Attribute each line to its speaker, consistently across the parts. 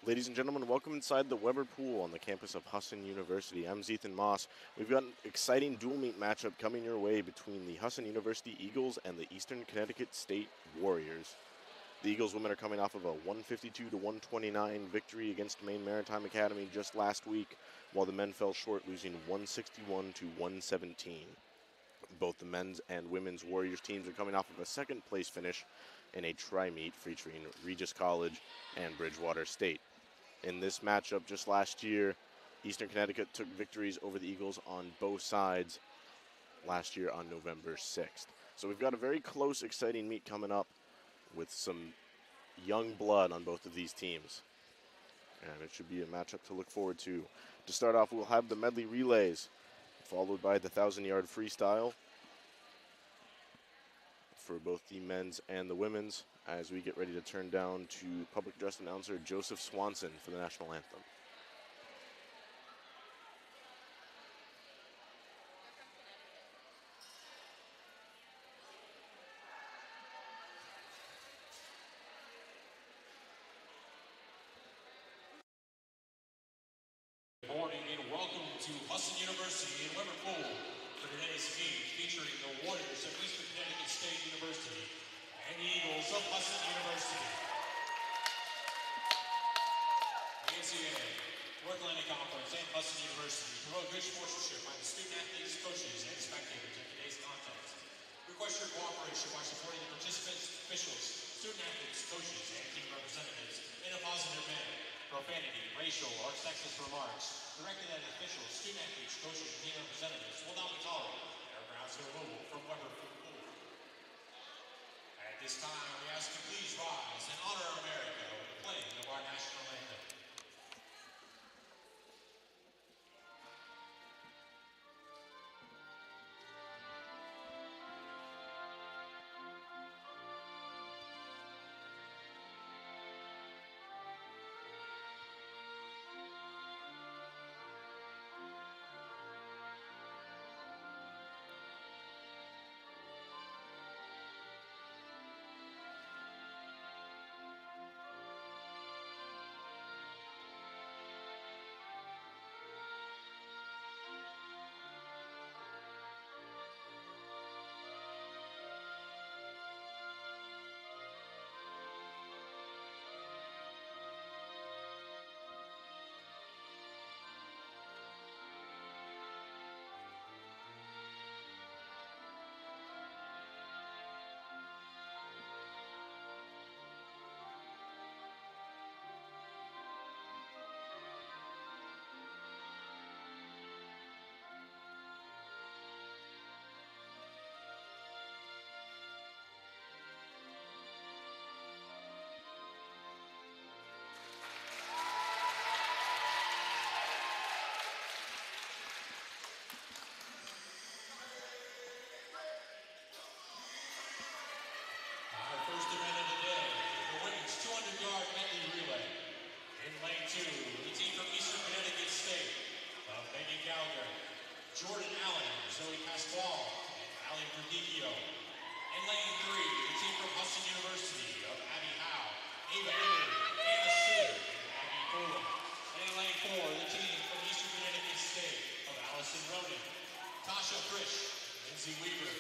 Speaker 1: Ladies and gentlemen, welcome inside the Weber Pool on the campus of Husson University. I'm Zethan Moss. We've got an exciting dual meet matchup coming your way between the Husson University Eagles and the Eastern Connecticut State Warriors. The Eagles women are coming off of a 152 to 129 victory against Maine Maritime Academy just last week, while the men fell short, losing 161 to 117. Both the men's and women's Warriors teams are coming off of a second place finish in a tri-meet featuring Regis College and Bridgewater State. In this matchup just last year, Eastern Connecticut took victories over the Eagles on both sides last year on November 6th. So we've got a very close, exciting meet coming up with some young blood on both of these teams. And it should be a matchup to look forward to. To start off, we'll have the medley relays, followed by the 1,000-yard freestyle for both the men's and the women's, as we get ready to turn down to public address announcer Joseph Swanson for the national anthem.
Speaker 2: Good morning and welcome to Husson University in Weber Pool for today's meet featuring the Warriors of Eastern Connecticut State University and the Eagles of Husson University. The NCAA, North Atlantic Conference, and Husson University promote good sportsmanship by the student athletes, coaches, and spectators in today's contest. Request your cooperation by supporting the participants, officials, student athletes, coaches, and team representatives in a positive manner. Profanity, racial, or sexist remarks directed at officials, student athletes, coaches, and team representatives will not be tolerated and are grounds for removal from Weber Pool. At this time, we ask you please rise and honor America with the playing of our national anthem. First event of the day, the women's 200-yard medley relay. In lane 2, the team from Eastern Connecticut State of Megan Gallagher, Jordan Allen, Zoe Pasquale, and Ali Verdicchio. In lane 3, the team from Husson University of Abby Howe, Ava Emery, Anna Suter, and Maggie Poland. And in lane 4, the team from Eastern Connecticut State of Allison Ronan, Tasha Frisch, Lindsay Weaver,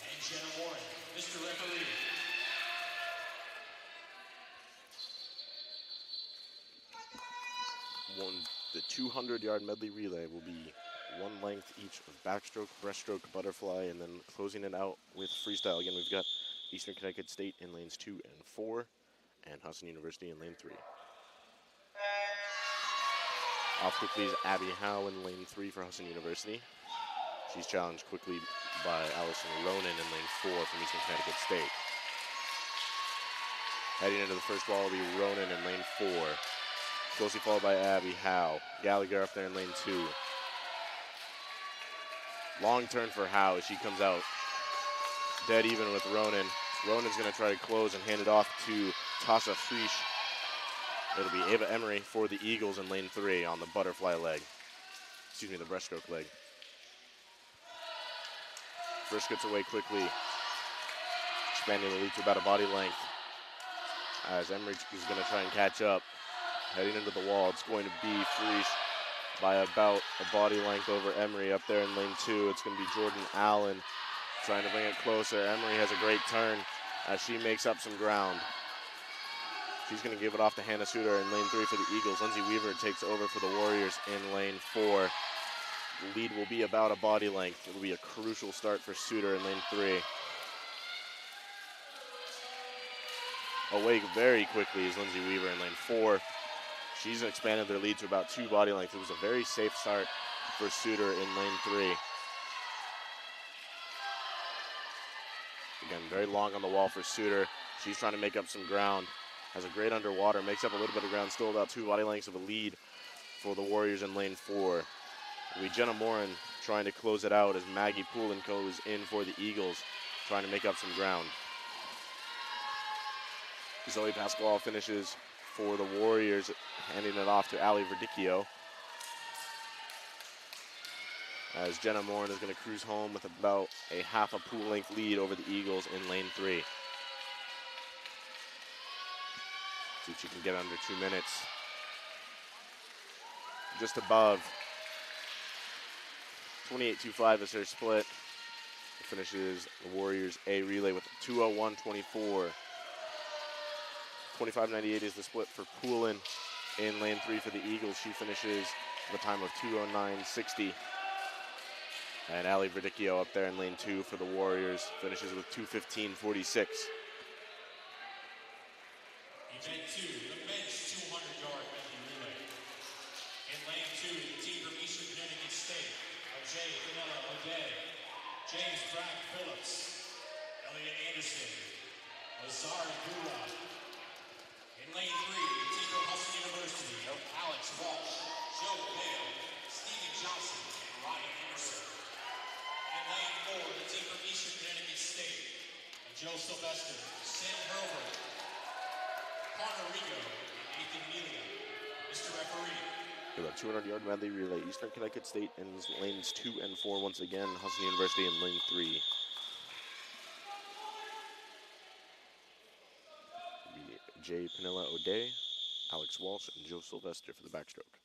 Speaker 2: and Jenna Warren. Mr. Referee.
Speaker 1: The 200-yard medley relay will be one length each of backstroke, breaststroke, butterfly, and then closing it out with freestyle. Again, we've got Eastern Connecticut State in lanes 2 and 4, and Husson University in lane 3. Off quickly is Abby Howe in lane 3 for Husson University. She's challenged quickly by Allison Ronan in lane 4 from Eastern Connecticut State. Heading into the first wall will be Ronan in lane 4. Closely followed by Abby Howe. Gallagher up there in lane 2. Long turn for Howe as she comes out dead even with Ronan. Ronan's going to try to close and hand it off to Tasha Frisch. It'll be Ava Emery for the Eagles in lane 3 on the butterfly leg. Excuse me, the breaststroke leg. Frisch gets away quickly, expanding the lead to about a body length as Emery is going to try and catch up. heading into the wall. It's going to be Frisch by about a body length over Emery up there in lane 2. It's going to be Jordan Allen trying to bring it closer. Emery has a great turn as she makes up some ground. She's going to give it off to Hannah Suter in lane 3 for the Eagles. Lindsay Weaver takes over for the Warriors in lane 4. The lead will be about a body length. It will be a crucial start for Suter in lane 3. Away very quickly is Lindsay Weaver in lane 4. She's expanded their lead to about 2 body lengths. It was a very safe start for Suter in lane 3. Again, very long on the wall for Suter. She's trying to make up some ground. Has a great underwater, makes up a little bit of ground, still about 2 body lengths of a lead for the Warriors in lane 4. It'll be Jenna Morin trying to close it out as Maggie Poulin goes in for the Eagles, trying to make up some ground. Zoe Pasquale finishes for the Warriors, handing it off to Ali Verdicchio. As Jenna Morin is going to cruise home with about a half a pool length lead over the Eagles in lane 3. See if she can get under 2 minutes. Just above. 28.25 is her split. Finishes the Warriors A relay with 2:01.24. 25.98 is the split for Poulin in lane 3 for the Eagles. She finishes with a time of 2:09.60. And Ali Verdicchio up there in lane 2 for the Warriors finishes with 2:15.46.
Speaker 2: Event 2, the men's 200-yard medley relay. In lane 2, the team from Eastern Connecticut State of Jay Canella O'Day, James Bragg Phillips, Elliot Anderson, Lazari Gura. In lane 3, the team from Husson University of Alex Walsh, Joe Bale, Stephen Johnson, and Ryan Emerson. In lane 4, the team from Eastern Connecticut State of Joe Sylvester, Sam Herbert, Connor Rigo, and Nathan Melia. Mr. Referee.
Speaker 1: For the 200-yard medley relay, Eastern Connecticut State in lanes 2 and 4 once again. Husson University in lane 3. Jay Pinilla O'Day, Alex Walsh, and Joe Sylvester for the backstroke.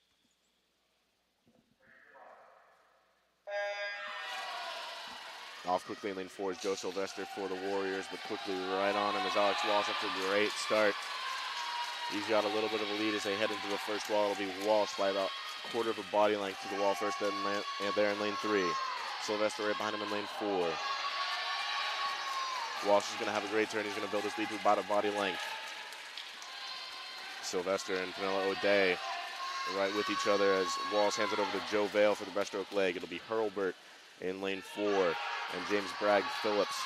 Speaker 1: Off quickly in lane 4 is Joe Sylvester for the Warriors, but quickly right on him is Alex Walsh after a great start. He's got a little bit of a lead as they head into the first wall. It'll be Walsh by about a quarter of a body length to the wall first, and there in lane 3. Sylvester right behind him in lane 4. Walsh is going to have a great turn. He's going to build his lead to about a body length. Sylvester and Pinilla O'Day right with each other as Walsh hands it over to Joe Vale for the breaststroke leg. It'll be Hurlbert in lane 4 and James Bragg Phillips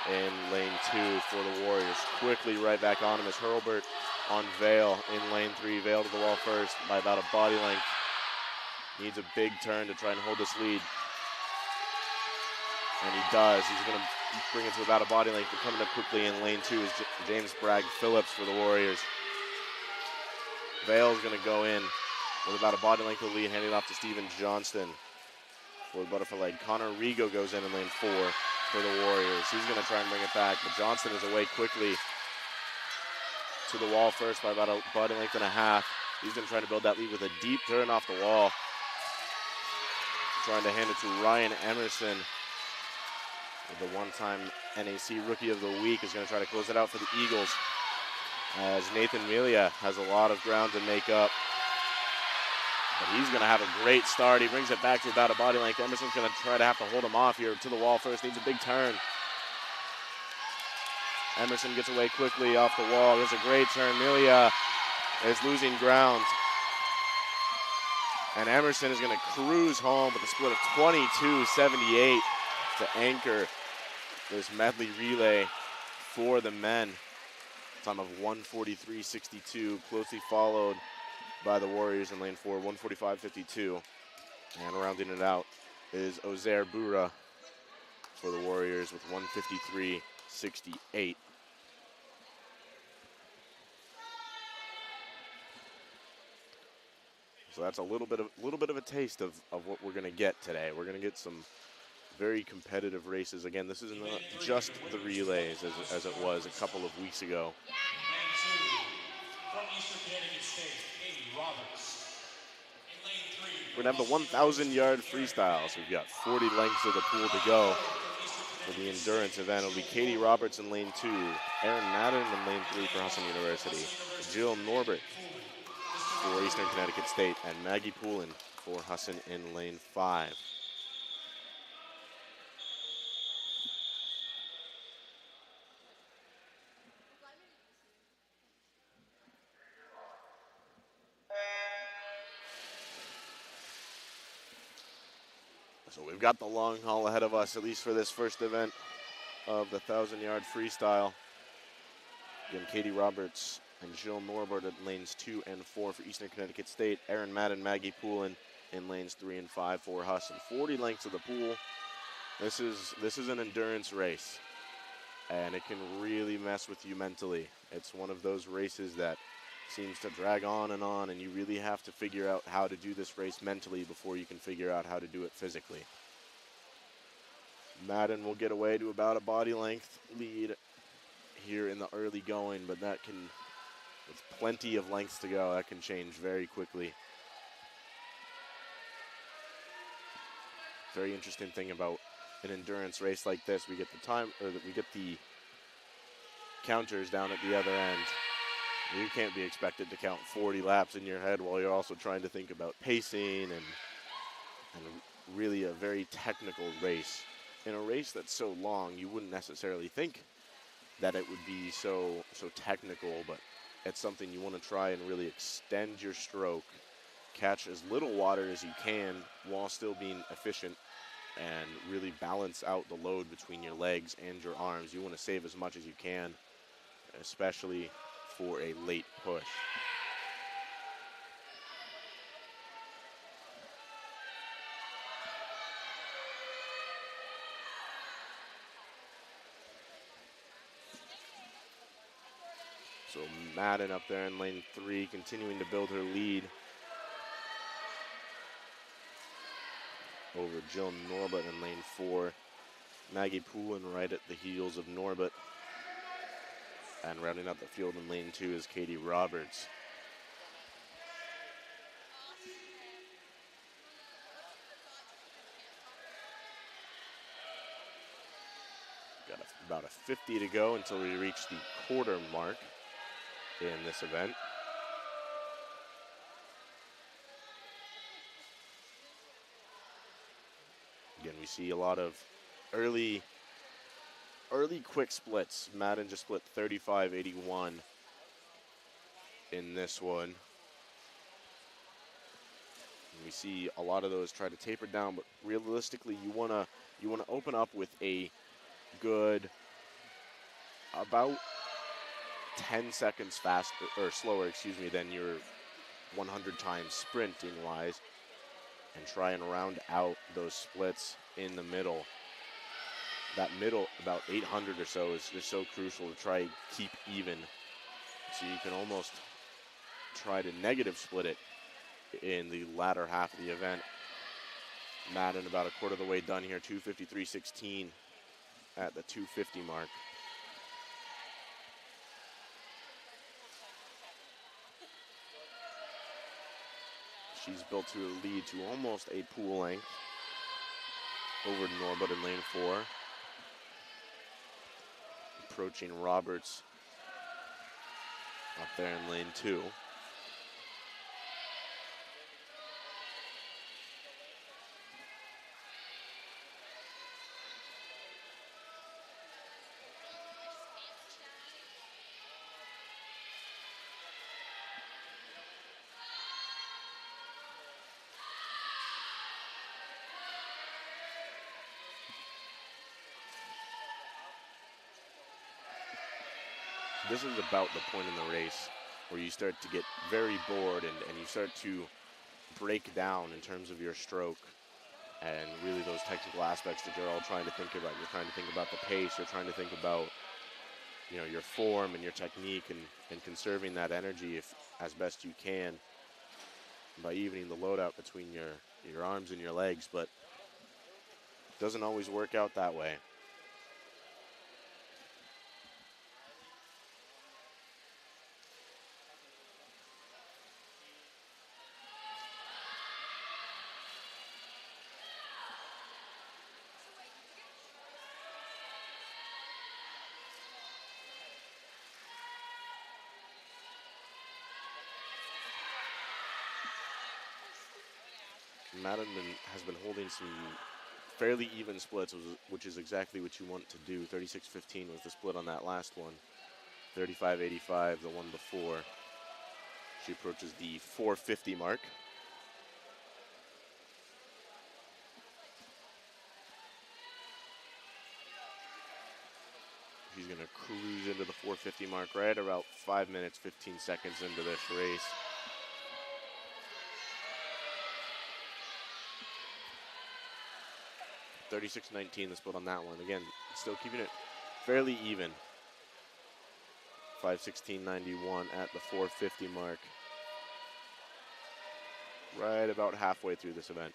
Speaker 1: in lane 2 for the Warriors. Quickly right back on him is Hurlbert on Vale in lane 3. Vale to the wall first by about a body length. Needs a big turn to try and hold this lead. And he does. He's going to bring it to about a body length. But coming up quickly in lane 2 is James Bragg Phillips for the Warriors. Vale's going to go in with about a body length of the lead, handing it off to Steven Johnston for the butterfly leg. Connor Rigo goes in lane 4 for the Warriors. He's going to try and bring it back, but Johnston is away quickly to the wall first by about a body length and a half. He's going to try to build that lead with a deep turn off the wall. Trying to hand it to Ryan Emerson. The one-time NAC Rookie of the Week is going to try to close it out for the Eagles, as Nathan Melia has a lot of ground to make up. But he's going to have a great start. He brings it back to about a body length. Emerson's going to try to have to hold him off here to the wall first. Needs a big turn. Emerson gets away quickly off the wall. There's a great turn. Melia is losing ground. And Emerson is going to cruise home with a split of 22.78 to anchor this medley relay for the men. Time of 1:43.62, closely followed by the Warriors in lane 4, 1:45.52. And rounding it out is Ozair Bura for the Warriors with 1:53.68. So that's a little bit of a taste of what we're going to get today. We're going to get some very competitive races. Again, this is not just the relays as it was a couple of weeks ago.
Speaker 2: from Eastern Connecticut State, Katie Roberts. In lane 3.
Speaker 1: We're going to have the 1,000-yard freestyle. So we've got 40 lengths of the pool to go. For the endurance event, it'll be Katie Roberts in lane 2, Erin Madden in lane 3 for Husson University, Jill Norbert for Eastern Connecticut State, and Maggie Poulin for Husson in lane 5. So we've got the long haul ahead of us, at least for this first event of the 1,000-yard freestyle. Again, Katie Roberts and Jill Norbert at lanes 2 and 4 for Eastern Connecticut State. Erin Madden, Maggie Poulin in lanes 3 and 5 for Husson. 40 lengths of the pool. This is an endurance race, and it can really mess with you mentally. It's one of those races that seems to drag on, and you really have to figure out how to do this race mentally before you can figure out how to do it physically. Madden will get away to about a body length lead here in the early going, but that can, with plenty of lengths to go, that can change very quickly. Very interesting thing about an endurance race like this, we get the time, or we get the counters down at the other end. You can't be expected to count 40 laps in your head while you're also trying to think about pacing and really a very technical race. In a race that's so long, you wouldn't necessarily think that it would be so technical, but it's something you want to try and really extend your stroke, catch as little water as you can while still being efficient, and really balance out the load between your legs and your arms. You want to save as much as you can, especially for a late push. So Madden up there in lane 3, continuing to build her lead over Jill Norbert in lane 4. Maggie Poulin right at the heels of Norbert. And rounding out the field in lane 2 is Katie Roberts. Got about a 50 to go until we reach the quarter mark in this event. Again, we see a lot of early quick splits. Madden just split 35-81 in this one. And we see a lot of those try to taper down, but realistically, you wanna open up with a good about 10 seconds faster or slower, than your 100 times sprinting wise, and try and round out those splits in the middle. That middle, about 800 or so, is just so crucial to try keep even. So you can almost try to negative split it in the latter half of the event. Madden about a quarter of the way done here, 2:53.16 at the 250 mark. She's built to a lead to almost a pool length over Norbert in lane 4. Approaching Roberts up there in lane 2. This is about the point in the race where you start to get very bored and you start to break down in terms of your stroke and really those technical aspects that you're all trying to think about. You're trying to think about the pace. You're trying to think about, your form and your technique and conserving that energy as best you can by evening the load out between your arms and your legs, but it doesn't always work out that way. has been holding some fairly even splits, which is exactly what you want to do. 36-15 was the split on that last one. 35-85 the one before. She approaches the 450 mark. She's going to cruise into the 450 mark right about 5 minutes, 15 seconds into this race. $36.19 the split on that one. Again, still keeping it fairly even. 5:16.91 at the 450 mark. Right about halfway through this event.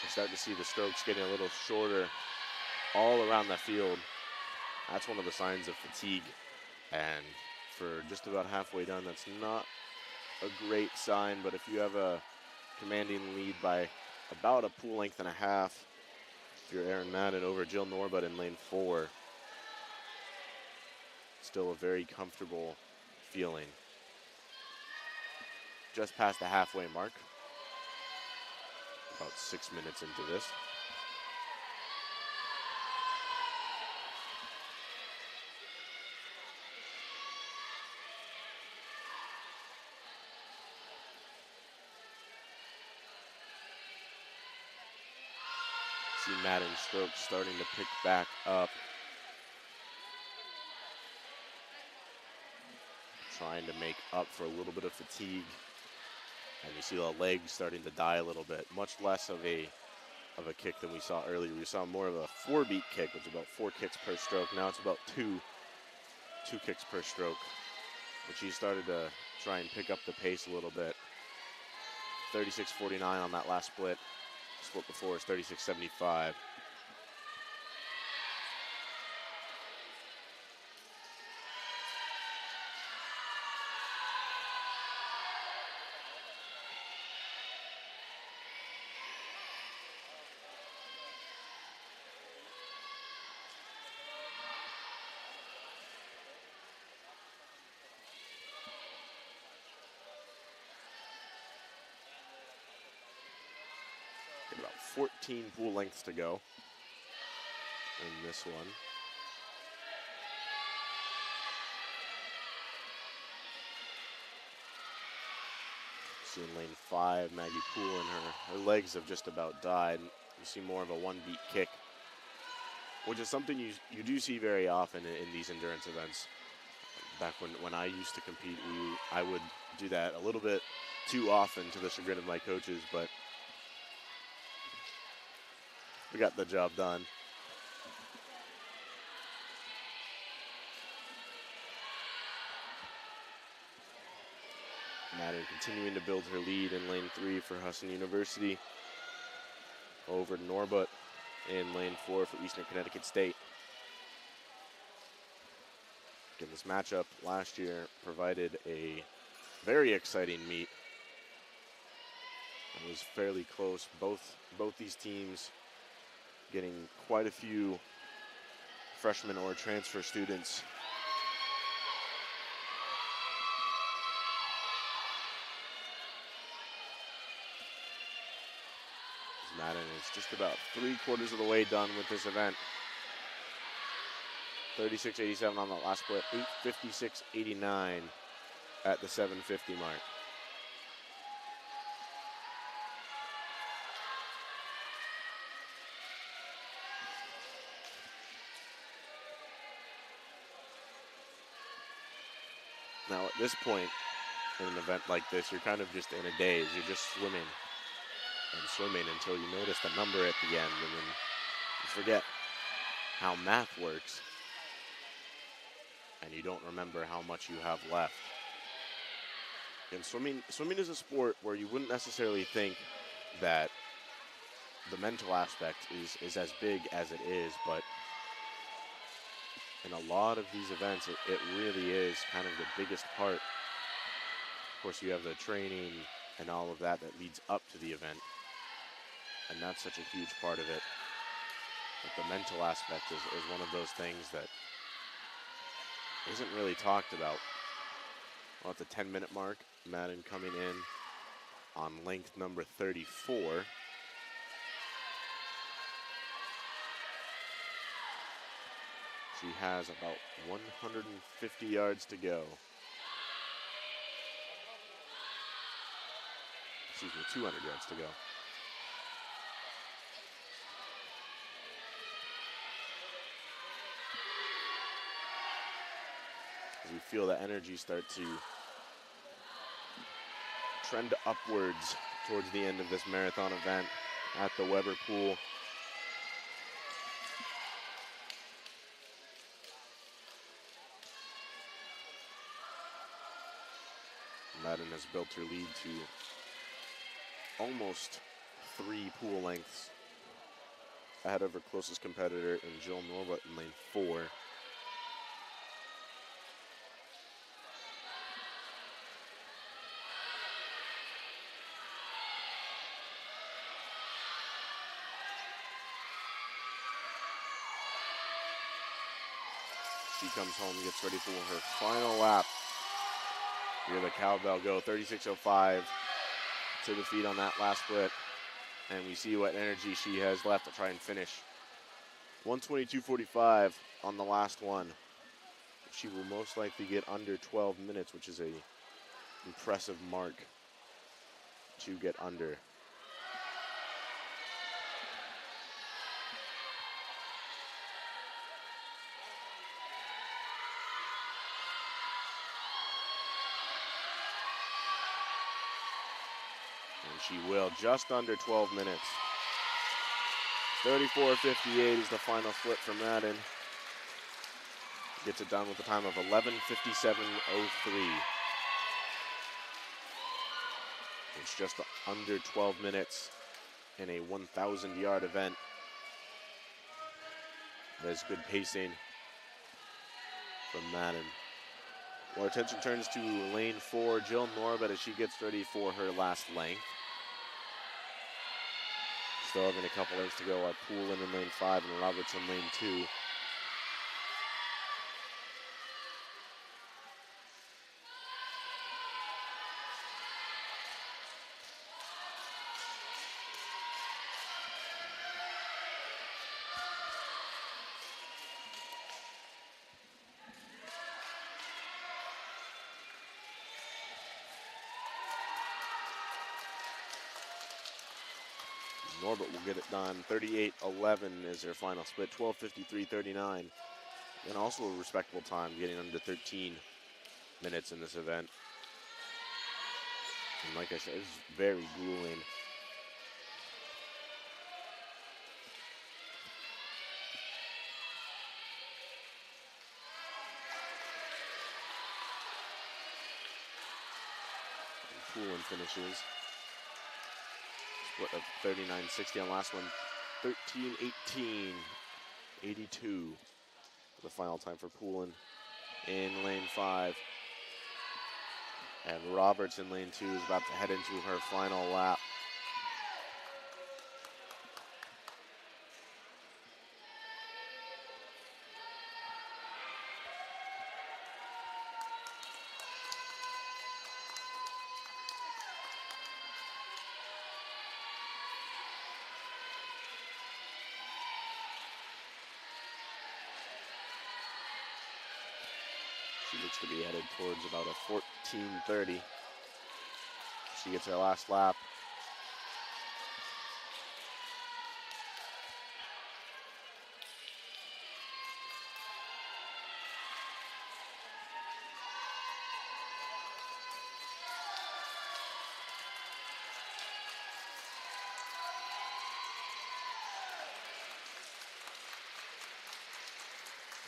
Speaker 1: We're starting to see the strokes getting a little shorter all around the field. That's one of the signs of fatigue. And for just about halfway done, that's not a great sign, but if you have a commanding lead by about a pool length and a half, if you're Erin Madden over Jill Norbut in lane 4, still a very comfortable feeling. Just past the halfway mark, about 6 minutes into this. See Madden's strokes starting to pick back up. Trying to make up for a little bit of fatigue. And you see the legs starting to die a little bit. Much less of a kick than we saw earlier. We saw more of a 4-beat kick, which is about 4 kicks per stroke. Now it's about two kicks per stroke. But she started to try and pick up the pace a little bit. 36.49 on that last split. Split before is 36.75. About 14 pool lengths to go in this one. See in lane 5, Maggie Poole and her legs have just about died. You see more of a 1-beat kick, which is something you do see very often in these endurance events. Back when I used to compete, I would do that a little bit too often to the chagrin of my coaches, but we got the job done. Madden continuing to build her lead in lane 3 for Husson University. Over Norbut in lane 4 for Eastern Connecticut State. Again, this matchup last year provided a very exciting meet. It was fairly close. Both these teams getting quite a few freshmen or transfer students. Madden is just about 3/4 of the way done with this event. 36.87 on the last split, 8:56.89 at the 750 mark. Now at this point in an event like this, you're kind of just in a daze. You're just swimming and swimming until you notice the number at the end, and then you forget how math works, and you don't remember how much you have left. And swimming is a sport where you wouldn't necessarily think that the mental aspect is as big as it is, but in a lot of these events, it really is kind of the biggest part. Of course, you have the training and all of that leads up to the event, and that's such a huge part of it. But the mental aspect is one of those things that isn't really talked about. Well, at the 10-minute mark, Madden coming in on length number 34. She has about 150 yards to go. Excuse me, 200 yards to go. As we feel the energy start to trend upwards towards the end of this marathon event at the Weber Pool. Madden has built her lead to almost 3 pool lengths ahead of her closest competitor in Jill Norbert in lane 4. She comes home, gets ready for her final lap. Hear the cowbell go, 36:05 to the feet on that last split. And we see what energy she has left to try and finish. 122.45 on the last one. She will most likely get under 12 minutes, which is a impressive mark to get under. And she will, just under 12 minutes. 34:58 is the final split for Madden. Gets it done with a time of 11:57.03. It's just under 12 minutes in a 1,000-yard event. There's good pacing from Madden. Well, attention turns to lane 4, Jill Norbert, as she gets ready for her last length. Still having a couple lengths to go are Poolin in lane 5 and Roberts in lane 2. Norbert will get it done. 38:11 is their final split. 12:53.39. And also a respectable time, getting under 13 minutes in this event. And like I said, it's very grueling. And Poolin finishes. Split of 39.60 on last one. 13:18.82. The final time for Poolin in lane 5. And Roberts in lane 2 is about to head into her final lap. She looks to be headed towards about a 14:30. She gets her last lap.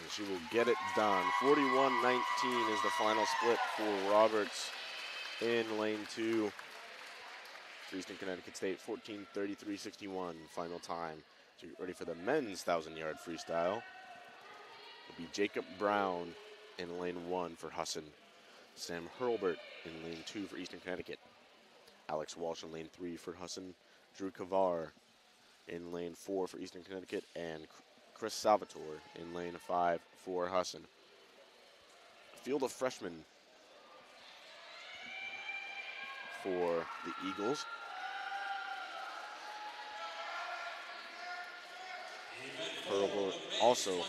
Speaker 1: And she will get it done. 41:19 is the final split for Roberts in lane 2. For Eastern Connecticut State, 14:33.61 final time. So get ready for the men's 1,000-yard freestyle. will be Jacob Brown in lane 1 for Husson. Sam Hurlbert in lane 2 for Eastern Connecticut. Alex Walsh in lane 3 for Husson. Drew Kavar in lane 4 for Eastern Connecticut. And Chris Salvatore in lane 5 for Husson. Field of freshmen for the Eagles. Hurlbert, also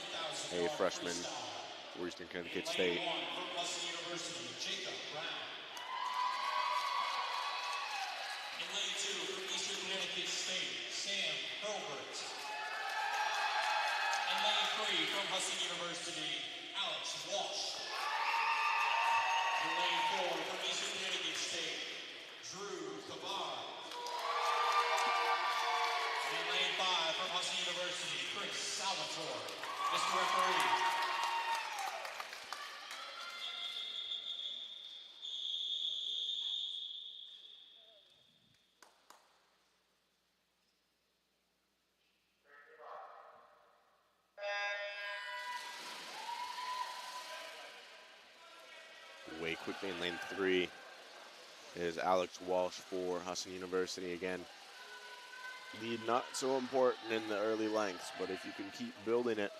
Speaker 1: a freshman for Eastern Connecticut State.
Speaker 2: From Husson University, Jacob Brown. In lane 2 from Eastern Connecticut State, Sam Hurlbert. In lane 3 from Husson University, Alex Walsh. In lane 4 from Eastern Connecticut State, Drew Kavar. In lane 5 from Husson University, Chris Salvatore. Mr. Referee.
Speaker 1: Way quickly in lane 3 is Alex Walsh for Husson University again. Lead not so important in the early lengths, but if you can keep building it,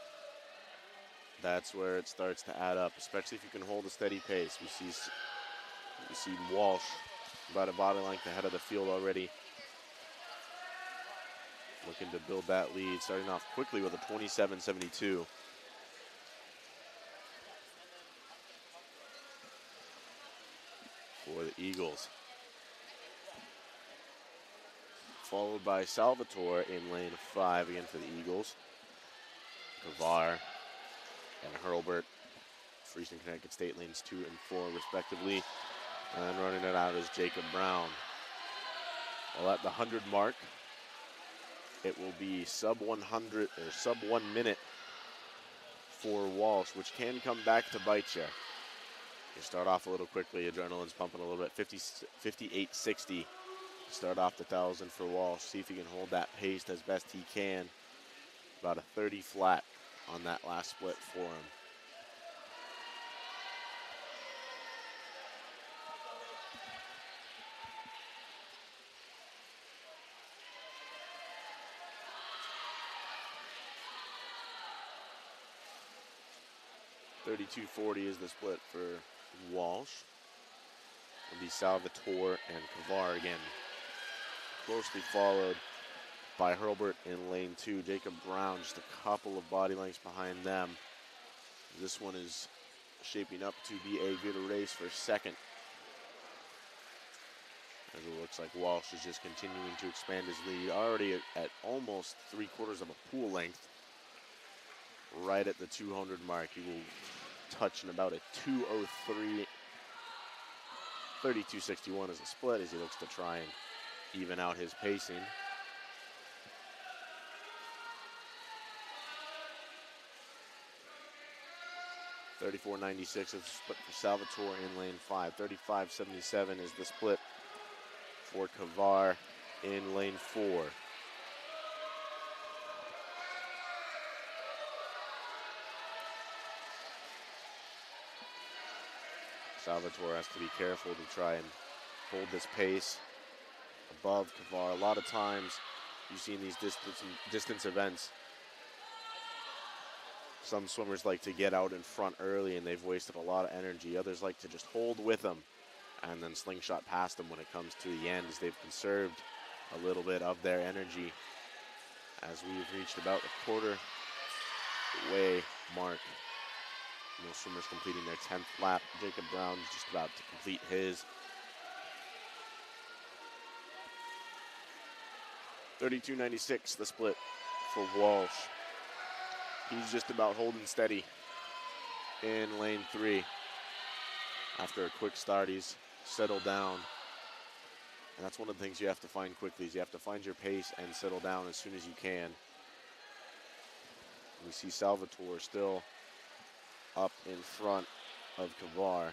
Speaker 1: that's where it starts to add up, especially if you can hold a steady pace. We see Walsh about a body length ahead of the field already. Looking to build that lead, starting off quickly with a 27.72. For the Eagles. Followed by Salvatore in lane 5 again for the Eagles. Kavar and Hurlbert for Eastern Connecticut State, lanes 2 and 4 respectively. And then running it out is Jacob Brown. Well, at the 100 mark, it will be sub 100 or sub 1 minute for Walsh, which can come back to bite you. You start off a little quickly, adrenaline's pumping a little bit, 58.60. Start off the 1,000 for Walsh. See if he can hold that pace as best he can. About a 30 flat on that last split for him. .32.40 is the split for Walsh. It'll be Salvatore and Kavar again. Closely followed by Hurlbert in lane 2. Jacob Brown just a couple of body lengths behind them. This one is shaping up to be a good race for second. As it looks like Walsh is just continuing to expand his lead, already at almost 3/4 of a pool length. Right at the 200 mark, he will touch in about a 2:03. 32.61 is a split as he looks to try and even out his pacing. .34.96 is the split for Salvatore in lane 5. 35.77 is the split for Kavar in lane 4. Salvatore has to be careful to try and hold this pace above Kavar. A lot of times you've seen these distance events. Some swimmers like to get out in front early and they've wasted a lot of energy. Others like to just hold with them and then slingshot past them when it comes to the end, as they've conserved a little bit of their energy. As we've reached about the quarter way mark. Most swimmers completing their 10th lap. Jacob Brown is just about to complete his. 32.96 the split for Walsh. He's just about holding steady in lane 3. After a quick start, he's settled down. And that's one of the things you have to find quickly, is you have to find your pace and settle down as soon as you can. We see Salvatore still up in front of Kavar.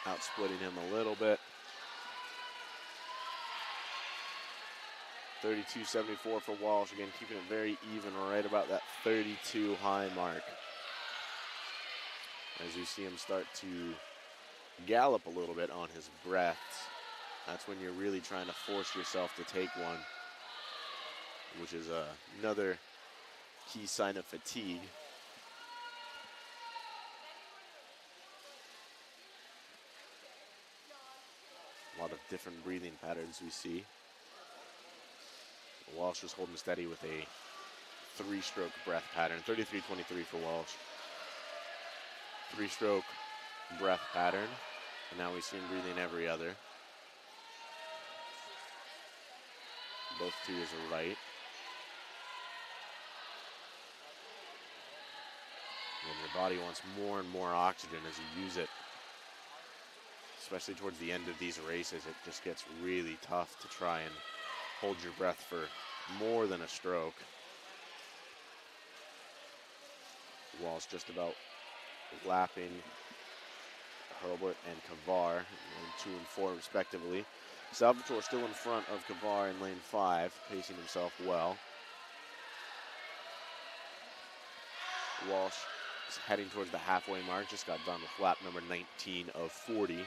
Speaker 1: Outsplitting him a little bit. 32-74 for Walsh. Again, keeping it very even, right about that 32 high mark. As you see him start to gallop a little bit on his breaths, that's when you're really trying to force yourself to take one, which is another key sign of fatigue. A lot of different breathing patterns we see. Walsh was holding steady with a 3-stroke breath pattern, 33-23 for Walsh. 3-stroke breath pattern, and now we see him breathing every other. Both to his right. And your body wants more and more oxygen as you use it. Especially towards the end of these races, it just gets really tough to try and hold your breath for more than a stroke. Walsh just about lapping Hurlburt and Kavar in 2 and 4 respectively. Salvatore still in front of Kavar in lane 5, pacing himself well. Walsh is heading towards the halfway mark, just got done with lap number 19 of 40.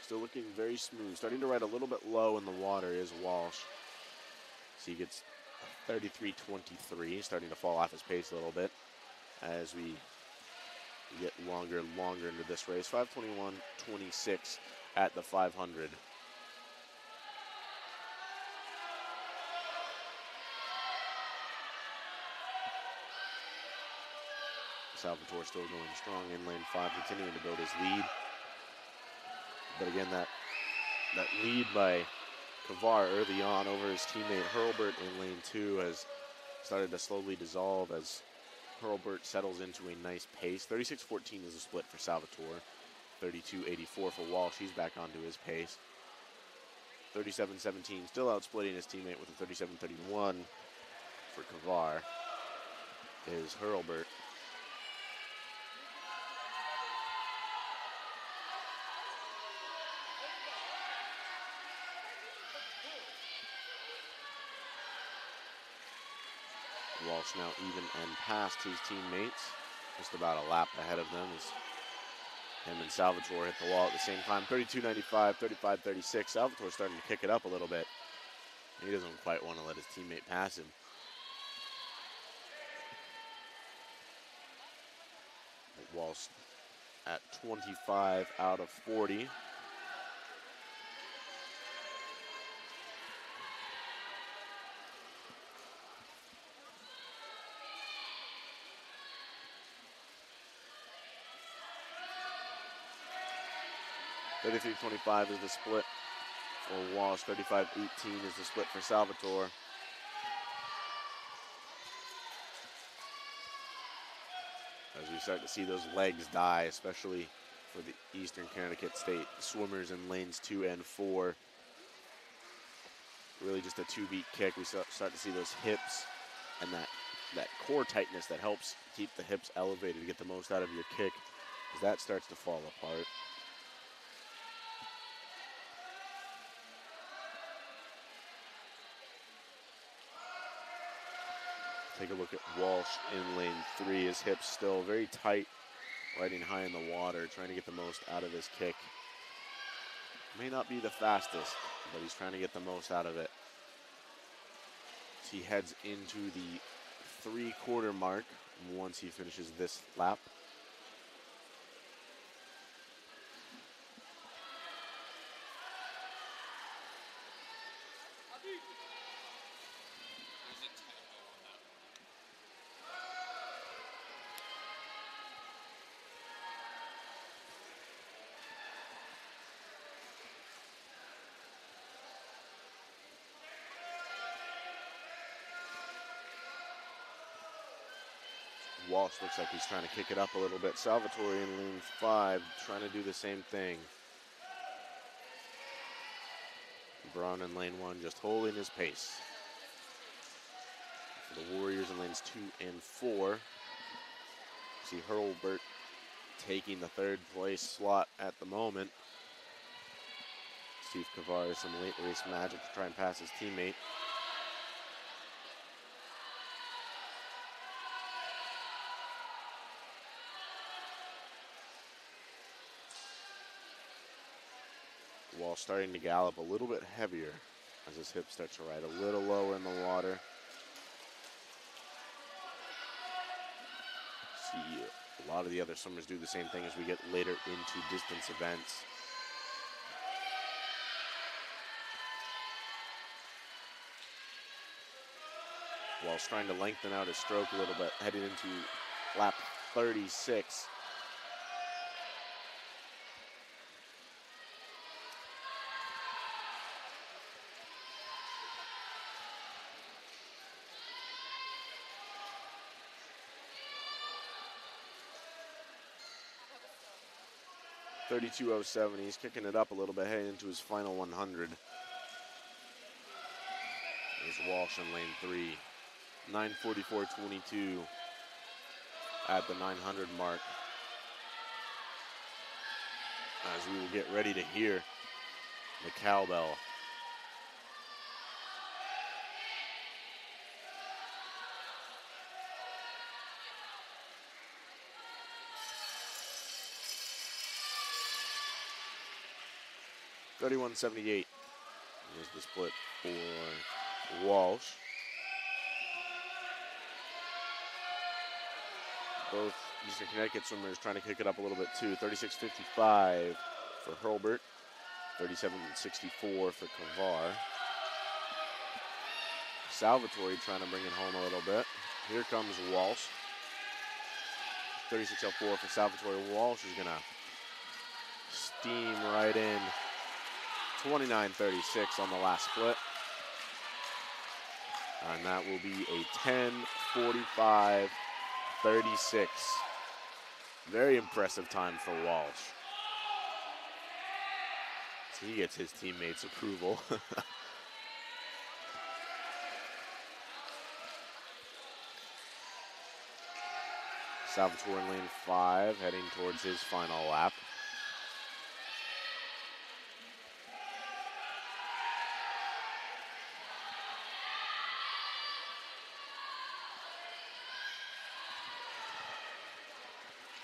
Speaker 1: Still looking very smooth. Starting to ride a little bit low in the water is Walsh. So he gets 33-23, starting to fall off his pace a little bit as we get longer and longer into this race. 5:21.26 at the 500. Salvatore still going strong in lane 5, continuing to build his lead. But again, that lead by Kavar early on over his teammate Hurlburt in lane 2 has started to slowly dissolve as Hurlburt settles into a nice pace. 36-14 is the split for Salvatore. 32-84 for Walsh. He's back onto his pace. 37-17, still outsplitting his teammate with a 37-31 for Kavar is Hurlburt. Walsh now even and past his teammates, just about a lap ahead of them as him and Salvatore hit the wall at the same time. 32-95, 35-36. Salvatore starting to kick it up a little bit. He doesn't quite want to let his teammate pass him. Walsh at 25 out of 40. $33.25 is the split for Walsh. 35-18 is the split for Salvatore. As we start to see those legs die, especially for the Eastern Connecticut State swimmers in lanes 2 and 4. Really just a 2-beat kick. We start to see those hips and that core tightness that helps keep the hips elevated to get the most out of your kick as that starts to fall apart. Take a look at Walsh in lane 3. His hips still very tight, riding high in the water, trying to get the most out of his kick. May not be the fastest, but he's trying to get the most out of it. He heads into the 3/4 mark once he finishes this lap. Walsh looks like he's trying to kick it up a little bit. Salvatore in lane 5 trying to do the same thing. Braun in lane 1 just holding his pace. For the Warriors in lanes 2 and 4, see Hurlburt taking the third place slot at the moment. Steve Kavar, some late race magic to try and pass his teammate. Walsh starting to gallop a little bit heavier as his hips start to ride a little lower in the water. See a lot of the other swimmers do the same thing as we get later into distance events. Walsh trying to lengthen out his stroke a little bit, heading into lap 36. .32.07, he's kicking it up a little bit, heading into his final 100. There's Walsh in lane 3. 9:44.22 at the 900 mark. As we will get ready to hear the cowbell. .31.78 is the split for Walsh. Both Eastern Connecticut swimmers trying to kick it up a little bit too. 36.55 for Hurlburt, 37.64 for Kavar. Salvatore trying to bring it home a little bit. Here comes Walsh. 36.04 for Salvatore. Walsh is gonna steam right in. 29.36 on the last split. And that will be a 10:45.36. Very impressive time for Walsh. So he gets his teammates' approval. Salvatore in lane 5, heading towards his final lap.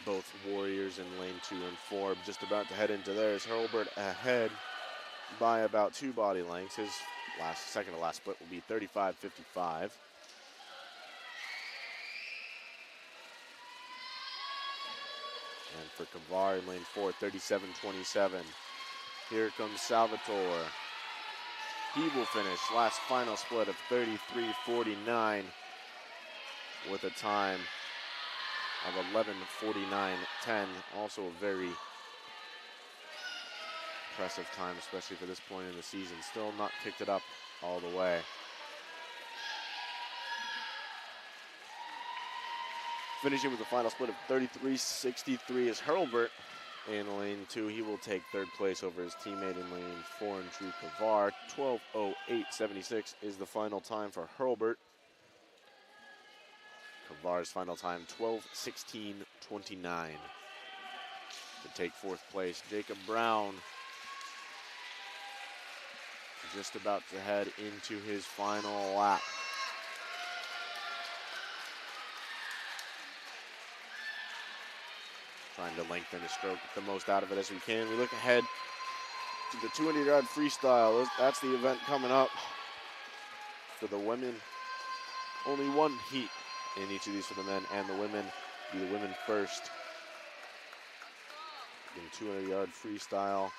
Speaker 1: Both Warriors in lane 2 and 4 just about to head into theirs. Hurlburt ahead by about 2 body lengths. His second to last split will be 35.55. And for Kavar in lane 4, 37.27. Here comes Salvatore. He will finish last final split of 33.49 with a time of 11:49.10. Also a very impressive time, especially for this point in the season. Still not kicked it up all the way. Finishing with a final split of 33.63 is Hurlburt in lane 2. He will take third place over his teammate in lane 4 and Drew Kavar. 12:08.76 is the final time for Hurlburt. Kavar's final time, 12:16.29. To take fourth place, Jacob Brown just about to head into his final lap. Trying to lengthen his stroke, get the most out of it as we can. We look ahead to the 200-yard freestyle. That's the event coming up for the women. Only one heat in each of these for the men and the women. Be the women first. In 200-yard freestyle,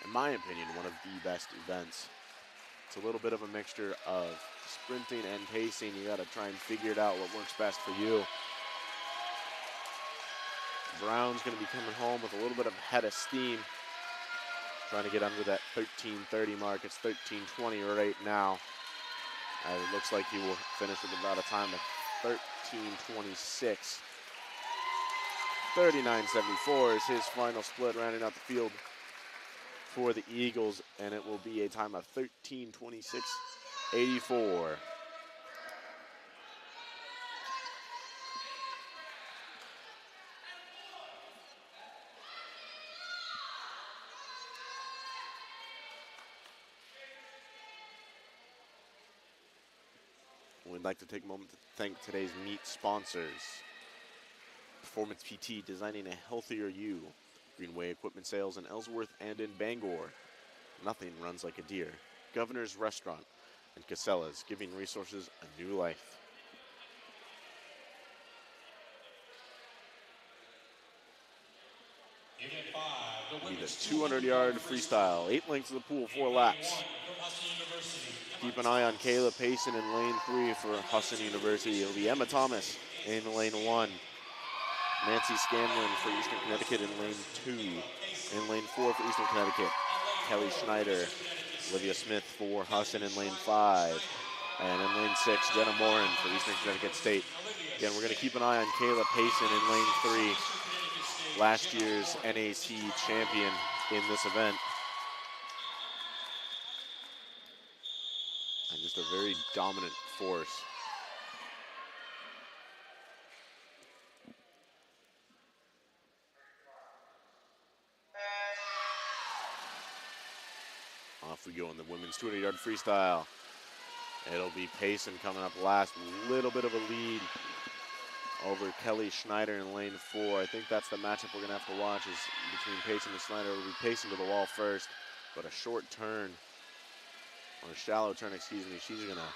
Speaker 1: in my opinion, one of the best events. It's a little bit of a mixture of sprinting and pacing. You got to try and figure it out what works best for you. Brown's going to be coming home with a little bit of head of steam, trying to get under that 13:30 mark. It's 13:20 right now. And it looks like he will finish with about a time of 13:26. 39.74 is his final split, rounding out the field for the Eagles, and it will be a time of 13:26.84. we'd like to take a moment to thank today's meet sponsors. Performance PT, designing a healthier you. Greenway Equipment Sales in Ellsworth and in Bangor. Nothing runs like a deer. Governor's Restaurant and Casella's, giving resources a new life. Be the 200-yard freestyle, 8 lengths of the pool, 4 laps. Keep an eye on Kayla Payson in lane 3 for Husson University. It'll be Emma Thomas in lane 1. Nancy Scanlon for Eastern Connecticut in lane 2. In lane 4 for Eastern Connecticut, Kelly Schneider. Olivia Smith for Husson in lane 5. And in lane 6, Jenna Morin for Eastern Connecticut State. Again, we're going to keep an eye on Kayla Payson in lane 3. Last year's NAC champion in this event. And just a very dominant force. Off we go in the women's 200-yard freestyle. It'll be Payson coming up last. A little bit of a lead over Kelly Schneider in lane 4. I think that's the matchup we're going to have to watch, is between Payson and Schneider. It'll be Payson to the wall first, but a short turn, or a shallow turn, excuse me. She's going to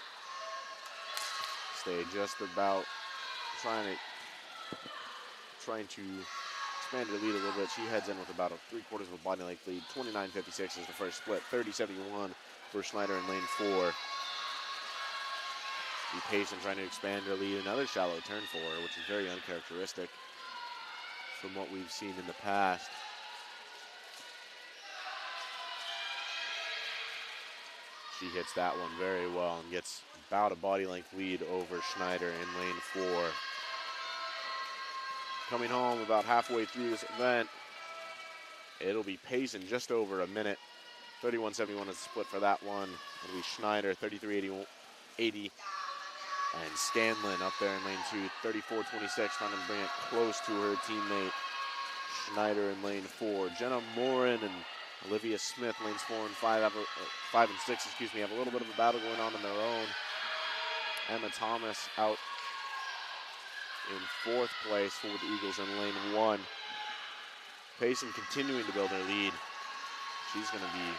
Speaker 1: stay just about trying to expand her lead a little bit. She heads in with about a 3/4 of a body length lead. 29.56 is the first split. 30.71 for Schneider in lane 4. Be Payson trying to expand her lead. Another shallow turn for her, which is very uncharacteristic from what we've seen in the past. She hits that one very well and gets about a body length lead over Schneider in lane 4. Coming home about halfway through this event, it'll be Payson just over a minute. 31.71 is the split for that one. It'll be Schneider 33.80. And Scanlon up there in lane 2, 34.26, trying to bring it close to her teammate Schneider in lane 4. Jenna Morin and Olivia Smith, lanes 4 and 5, have a little bit of a battle going on their own. Emma Thomas out in 4th place for the Eagles in lane 1. Payson continuing to build her lead. She's going to be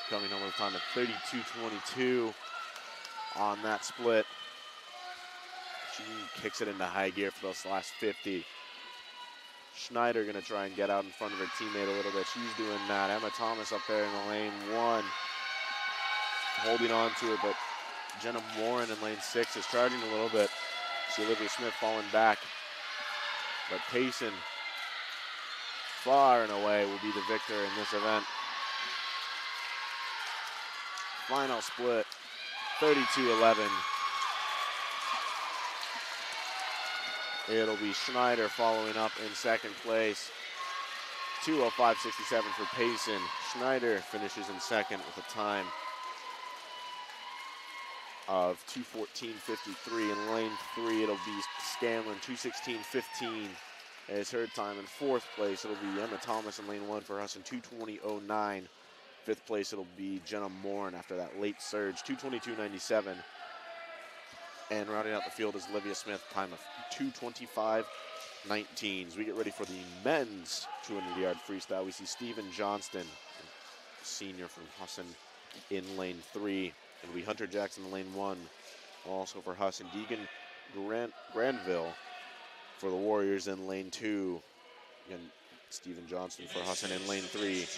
Speaker 1: coming home with a time of 32.22. On that split. She kicks it into high gear for those last 50. Schneider gonna try and get out in front of her teammate a little bit. She's doing that. Emma Thomas up there in the lane 1, holding on to it, but Jenna Morin in lane 6 is charging a little bit. See Olivia Smith falling back, but Payson far and away will be the victor in this event. Final split. 32.11. It'll be Schneider following up in 2nd place. 2:05.67 for Payson. Schneider finishes in 2nd with a time of 2:14.53. In lane 3, it'll be Scanlon. 2:16.15 is her time. In 4th place, it'll be Emma Thomas in lane 1 for Husson. 2:20.09. 5th place, it'll be Jenna Morin after that late surge, 2:22.97. And rounding out the field is Olivia Smith, time of 2:25.19. As we get ready for the men's 200-yard freestyle, we see Stephen Johnston, senior from Husson, in lane 3. It'll be Hunter Jackson in lane 1. Also for Husson, Deegan Granville for the Warriors in lane 2. Again, Stephen Johnston for Husson in lane 3.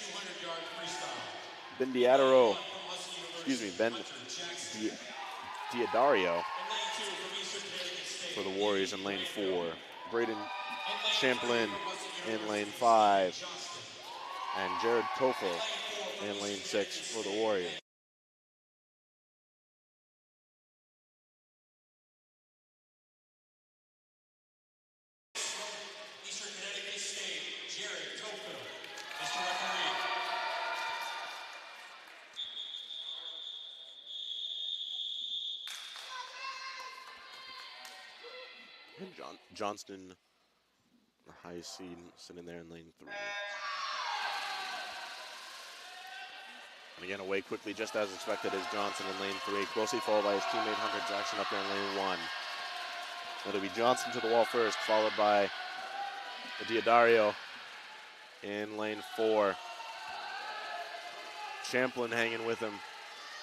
Speaker 1: Ben Diadario for the Warriors in lane 4. Braden Champlin in lane 5. And Jared Toffel in lane 6 for the Warriors. And Johnston, the highest seed, sitting there in lane 3. And Again, away quickly, just as expected, is Johnson in lane 3. Closely followed by his teammate Hunter Jackson up there in lane 1. It'll be Johnson to the wall first, followed by Diodario in lane 4. Champlin hanging with him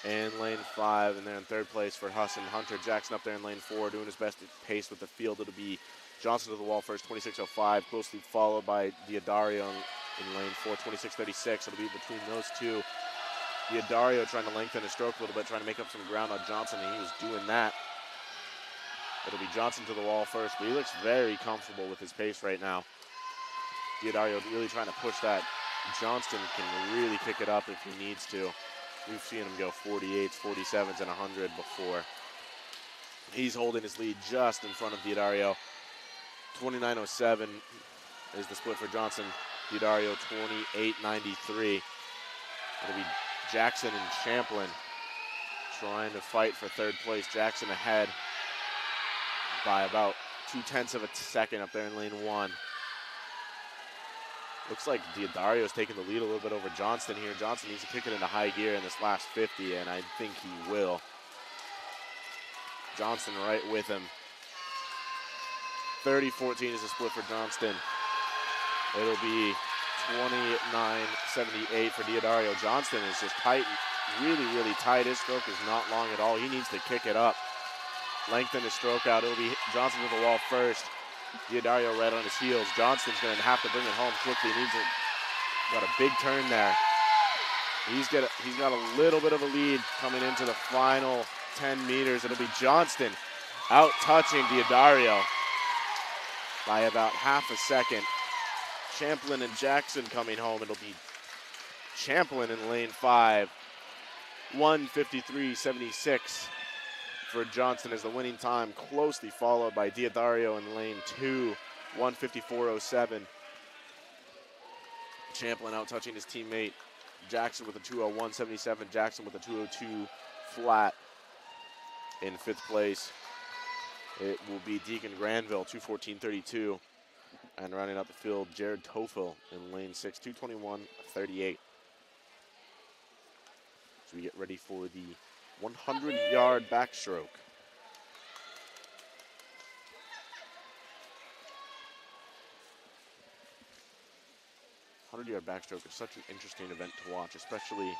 Speaker 1: in lane 5, and then in third place for Husson. Hunter Jackson up there in lane 4, doing his best to pace with the field. It'll be Johnson to the wall first, 26.05, closely followed by Diodario in lane 4, 26.36. It'll be between those two. Diodario trying to lengthen his stroke a little bit, trying to make up some ground on Johnson, and he was doing that. It'll be Johnson to the wall first, but he looks very comfortable with his pace right now. Diodario really trying to push that. Johnston can really kick it up if he needs to. We've seen him go 48s, 47s, and 100 before. He's holding his lead just in front of Diodario. 29.07 is the split for Johnson. Diodario 28.93. It'll be Jackson and Champlin trying to fight for third place. Jackson ahead by about 0.2 of a second up there in lane 1. Looks like Diodario's taking the lead a little bit over Johnston here. Johnson needs to kick it into high gear in this last 50, and I think he will. Johnston right with him. 30-14 is the split for Johnston. It'll be 29.78 for Diodario. Johnston is just tight, really, really tight. His stroke is not long at all. He needs to kick it up, lengthen his stroke out. It'll be Johnson to the wall first. Diodario right on his heels. Johnston's going to have to bring it home quickly. Needs it. Got a big turn there. He's got a little bit of a lead coming into the final 10 meters. It'll be Johnston out touching Diodario by about half a second. Champlin and Jackson coming home. It'll be Champlin in lane 5. 1:53.76 for Johnston is the winning time, closely followed by Diodario in lane 2. 1:54.07. Champlin out touching his teammate Jackson with a 2:01.77. Jackson with a 2:02 flat in 5th place. It will be Deacon Granville, 2:14.32. And rounding out the field, Jared Toffel in lane 6, 2:21.38. So we get ready for the 100-yard backstroke. The 100-yard backstroke is such an interesting event to watch, especially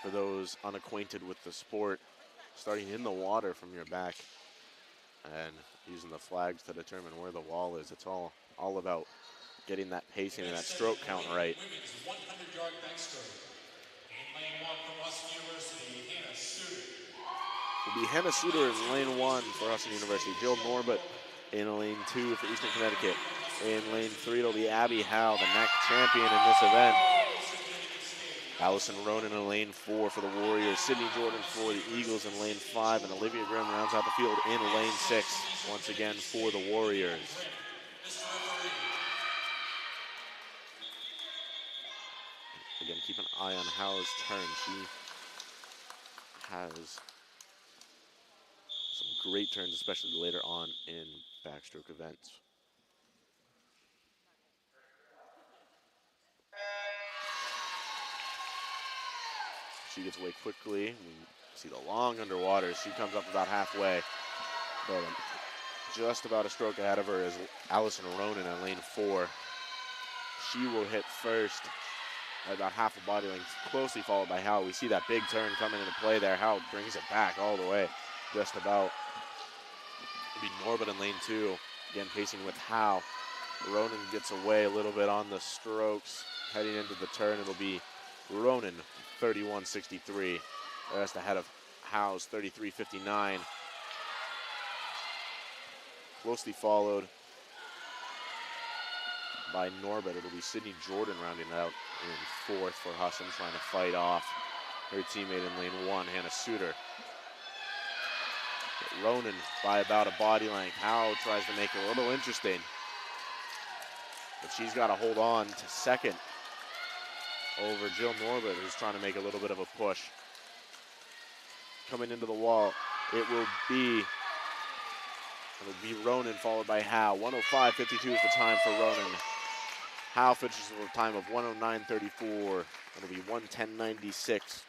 Speaker 1: for those unacquainted with the sport. Starting in the water from your back and using the flags to determine where the wall is. It's all about getting that pacing and that stroke count right.
Speaker 2: Women's 100-yard backstroke. In lane 1 from Husson University, Hannah Suter.
Speaker 1: Will be Hannah Suter in lane 1 for Husson University. Jill Norbert in lane 2 for Eastern Connecticut. In lane 3, it'll be Abby Howe, the NAC champion in this event. Allison Ronan in lane 4 for the Warriors. Sydney Jordan for the Eagles in lane 5. And Olivia Grimm rounds out the field in lane 6, once again for the Warriors. Again, keep an eye on Howe's turn. She has some great turns, especially later on in backstroke events. She gets away quickly. We see the long underwater. She comes up about halfway, but just about a stroke ahead of her is Allison Ronan in lane 4. She will hit first at about half a body length, closely followed by Howe. We see that big turn coming into play there. Howe brings it back all the way, just about. It'll be Norbert in lane 2, again pacing with Howe. Ronan gets away a little bit on the strokes. Heading into the turn, it'll be Ronan, 31.63. Just ahead of Howe's 33.59. Closely followed by Norbert. It'll be Sydney Jordan rounding it out in 4th for Husson, trying to fight off her teammate in lane 1, Hannah Suter. But Ronan by about a body length. Howe tries to make it a little interesting, but she's got to hold on to 2nd over Jill Norbert, who's trying to make a little bit of a push. Coming into the wall, it will be Ronan followed by Howe. 1:05.52 is the time for Ronan. Howe finishes with a time of 1:09.34. It'll be 1:10.96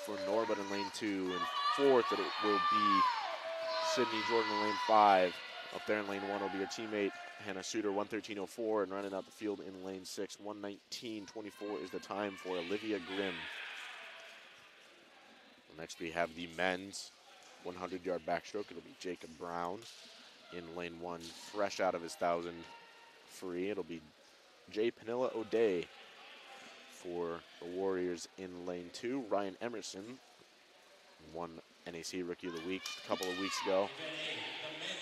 Speaker 1: for Norbert in lane 2. In fourth, it will be Sydney Jordan in lane 5. Up there in lane 1 will be her teammate, Hannah Suter, 1:13.04, and running out the field in lane 6, 1:19.24 is the time for Olivia Grimm. Next, we have the men's 100-yard backstroke. It'll be Jacob Brown in lane 1, fresh out of his 1,000 free. It'll be Jay Panilla O'Day for the Warriors in lane 2. Ryan Emerson won NAC Rookie of the Week a couple of weeks ago.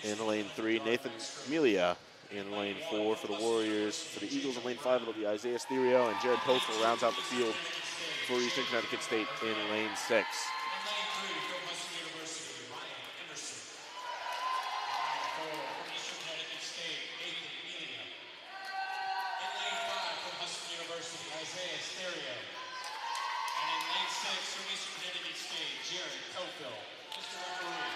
Speaker 1: In lane 3, Nathan Melia in lane 4 for the Warriors. For the Eagles in lane 5, it'll be Isaiah Sterio, and Jared Toffel rounds out the field for Eastern Connecticut State in lane 6.
Speaker 2: Isaiah Sterio. And in lane 6 from Eastern Connecticut State, Jared Toffel. Mr. Referee.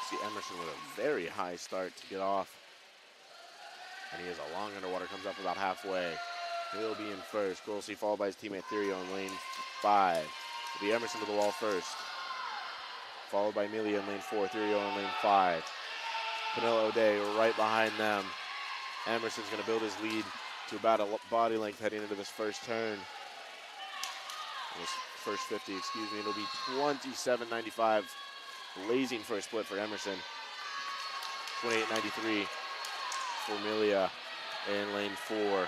Speaker 1: See Emerson with a very high start to get off. And he has a long underwater, comes up about halfway. He'll be in first. Golsey followed by his teammate Therio in lane 5. It'll be Emerson to the wall first. Followed by Amelia in lane 4, Therio in lane 5. Panilla O'Day right behind them. Emerson's going to build his lead to about a body length heading into this first turn. This first 50, excuse me. It'll be 27.95. Blazing for a split for Emerson. 28.93 for Amelia in lane 4.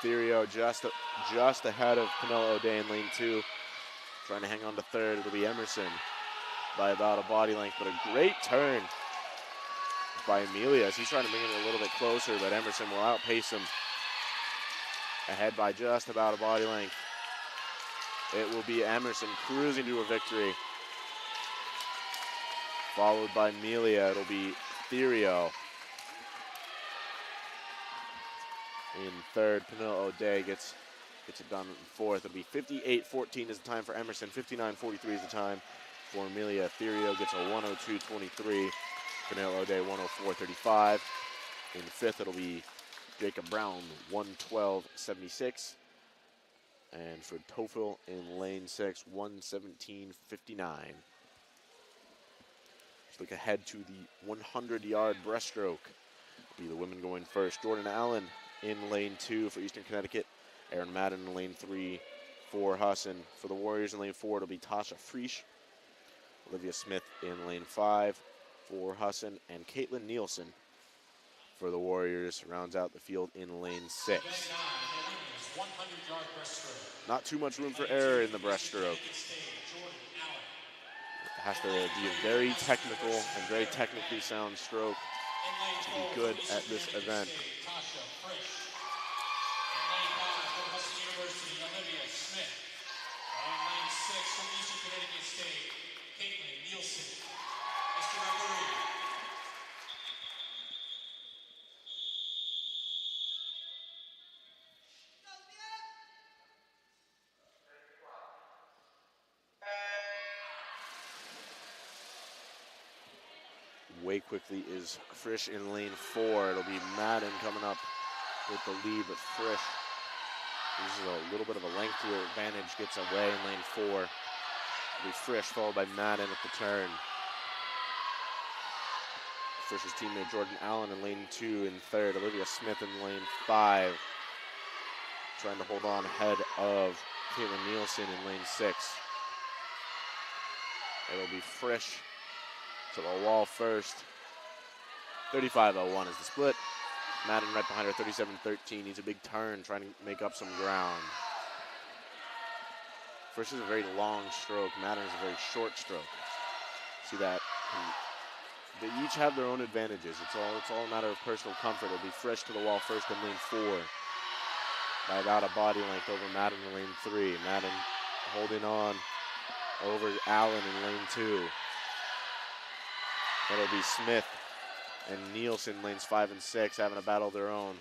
Speaker 1: Therio just ahead of Panilla O'Day in lane 2. Trying to hang on to third. It'll be Emerson by about a body length, but a great turn by Amelia as he's trying to bring it a little bit closer, but Emerson will outpace him. Ahead by just about a body length. It will be Emerson cruising to a victory. Followed by Amelia, it'll be Therio. In third, Panilla O'Day gets it done in fourth. It'll be 58.14 is the time for Emerson. 59.43 is the time for Amelia. Therio gets a 102.23. Panilla O'Day 104.35. In fifth, it'll be Jacob Brown, 112.76. And for Toffel in lane 6, 117.59. Let's look ahead to the 100-yard breaststroke. It'll be the women going first. Jordan Allen in lane 2 for Eastern Connecticut. Aaron Madden in lane 3 for Husson. For the Warriors in lane 4, it'll be Tasha Friesch. Olivia Smith in lane 5 for Husson. And Caitlin Nielsen for the Warriors rounds out the field in lane 6. Not too much room for error in the breaststroke. It has to be a very technical and very technically sound stroke to be good at this event.
Speaker 2: Olivia Smith. And lane 6 from Eastern Connecticut State, Caitlin Nielsen. Mr. Referee.
Speaker 1: Way quickly is Frisch in lane 4. It'll be Madden coming up with the lead, but Frisch uses a little bit of a length to her advantage, gets away in lane 4. It'll be Frisch followed by Madden at the turn. Frisch's teammate Jordan Allen in lane 2 in third. Olivia Smith in lane 5. Trying to hold on ahead of Caitlin Nielsen in lane 6. It'll be Frisch to the wall first. 35.01 is the split. Madden right behind her, 37.13. Needs a big turn, trying to make up some ground. Frisch is a very long stroke. Madden is a very short stroke. See that? They each have their own advantages. It's all a matter of personal comfort. It'll be Frisch to the wall first in lane 4. By about a body length over Madden in lane 3. Madden holding on over Allen in lane 2. It'll be Smith and Nielsen, lanes 5 and 6, having a battle of their own.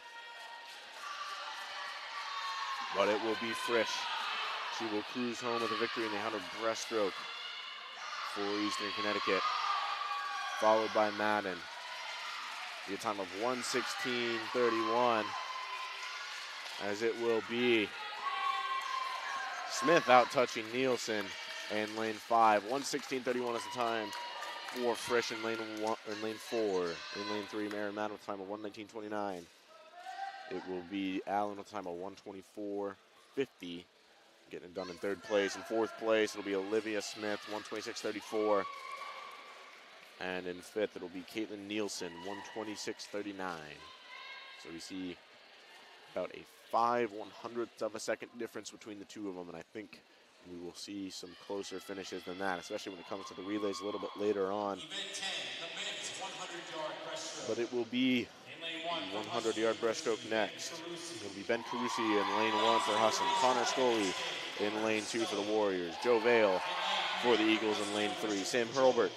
Speaker 1: but it will be Frisch. She will cruise home with a victory in the 100 breaststroke for Eastern Connecticut, followed by Madden. A time of 1:16:31, as it will be Smith out touching Nielsen in lane 5. 1:16:31 is the time for Frisch in lane 4. In lane 3, Mary Madden with a time of 1:19:29. It will be Allen with a time of 1:24:50. Getting it done in third place. In fourth place, it'll be Olivia Smith, 1:26:34. And in fifth, it'll be Caitlin Nielsen, 1:26:39. So we see about a 5/100th of a second difference between the two of them, and I think we will see some closer finishes than that, especially when it comes to the relays a little bit later on.
Speaker 2: Event 10, the men's 100-yard breaststroke.
Speaker 1: But it will be 100-yard breaststroke next. It'll be Ben Carusi in lane 1 for Husson, Connor Scully in lane 2 for the Warriors, Joe Vale for the Eagles in lane 3, Sam Hurlbert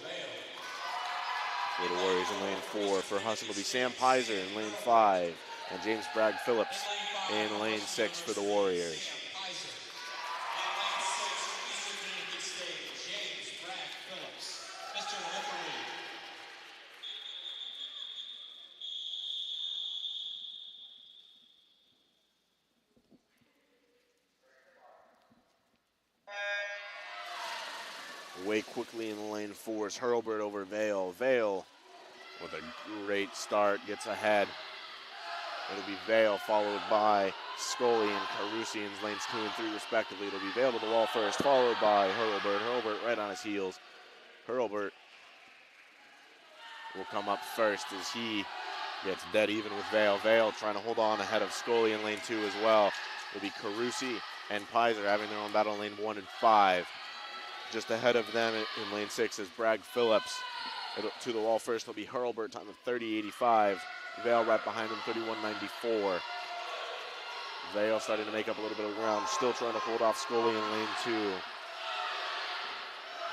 Speaker 1: for the Warriors in lane 4. For Husson will be Sam Pizer in lane 5, and James Bragg Phillips in lane 6 for the Warriors. Away quickly in lane 4 is Hurlbert over Vale. Vale with a great start, gets ahead. It'll be Vale followed by Scully and Carusi in lanes 2 and 3 respectively. It'll be Vale to the wall first, followed by Hurlbert. Hurlbert right on his heels. Hurlbert will come up first as he gets dead even with Vale. Vale trying to hold on ahead of Scully in lane 2 as well. It'll be Carusi and Pizer having their own battle in lane 1 and 5. Just ahead of them in lane 6 is Bragg Phillips. To the wall first will be Hurlbert, time of 30:85. Vale right behind him, 31:94. Vale starting to make up a little bit of ground, still trying to hold off Scully in lane 2.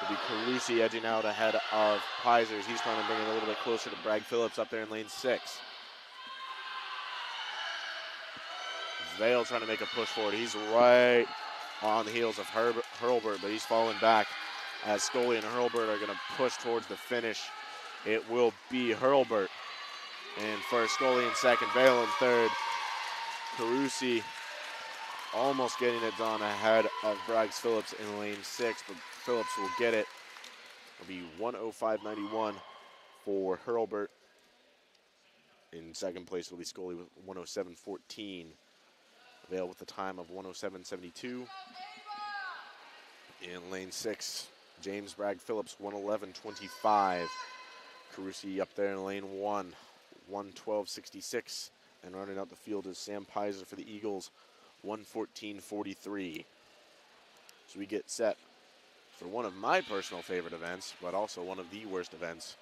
Speaker 1: It'll be Carusi edging out ahead of Pizer. He's trying to bring it a little bit closer to Bragg Phillips up there in lane 6. Vale trying to make a push forward. He's right on the heels of Hurlbert, but he's falling back as Scully and Hurlbert are going to push towards the finish. It will be Hurlbert in first, Scully in second, Vale in third. Carusi almost getting it done ahead of Bragg Phillips in lane 6, but Phillips will get it. It'll be 1:05:91 for Hurlbert. In second place, it'll be Scully with 1:07:14. Vale with the time of 1:07:72. In lane 6, James Bragg Phillips, 1:11:25. Carusi up there in lane 1, 1:12:66. And running out the field is Sam Pizer for the Eagles, 1:14:43. So we get set for one of my personal favorite events, but also one of the worst events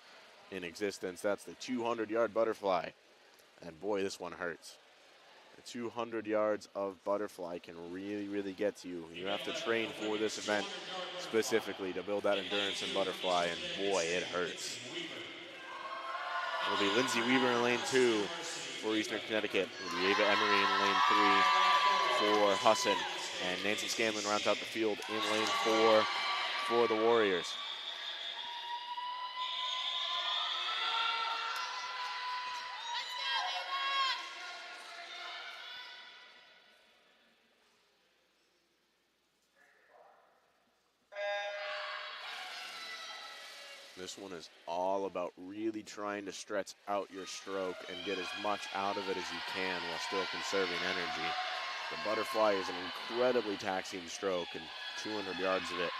Speaker 1: in existence. That's the 200-yard butterfly. And boy, this one hurts. 200 yards of butterfly can really, really get to you. You have to train for this event specifically to build that endurance in butterfly, and boy, it hurts. It'll be Lindsay Weaver in lane 2 for Eastern Connecticut. It'll be Ava Emery in lane 3 for Husson, and Nancy Scanlon rounds out the field in lane 4 for the Warriors. This one is all about really trying to stretch out your stroke and get as much out of it as you can while still conserving energy. The butterfly is an incredibly taxing stroke, and 200 yards of it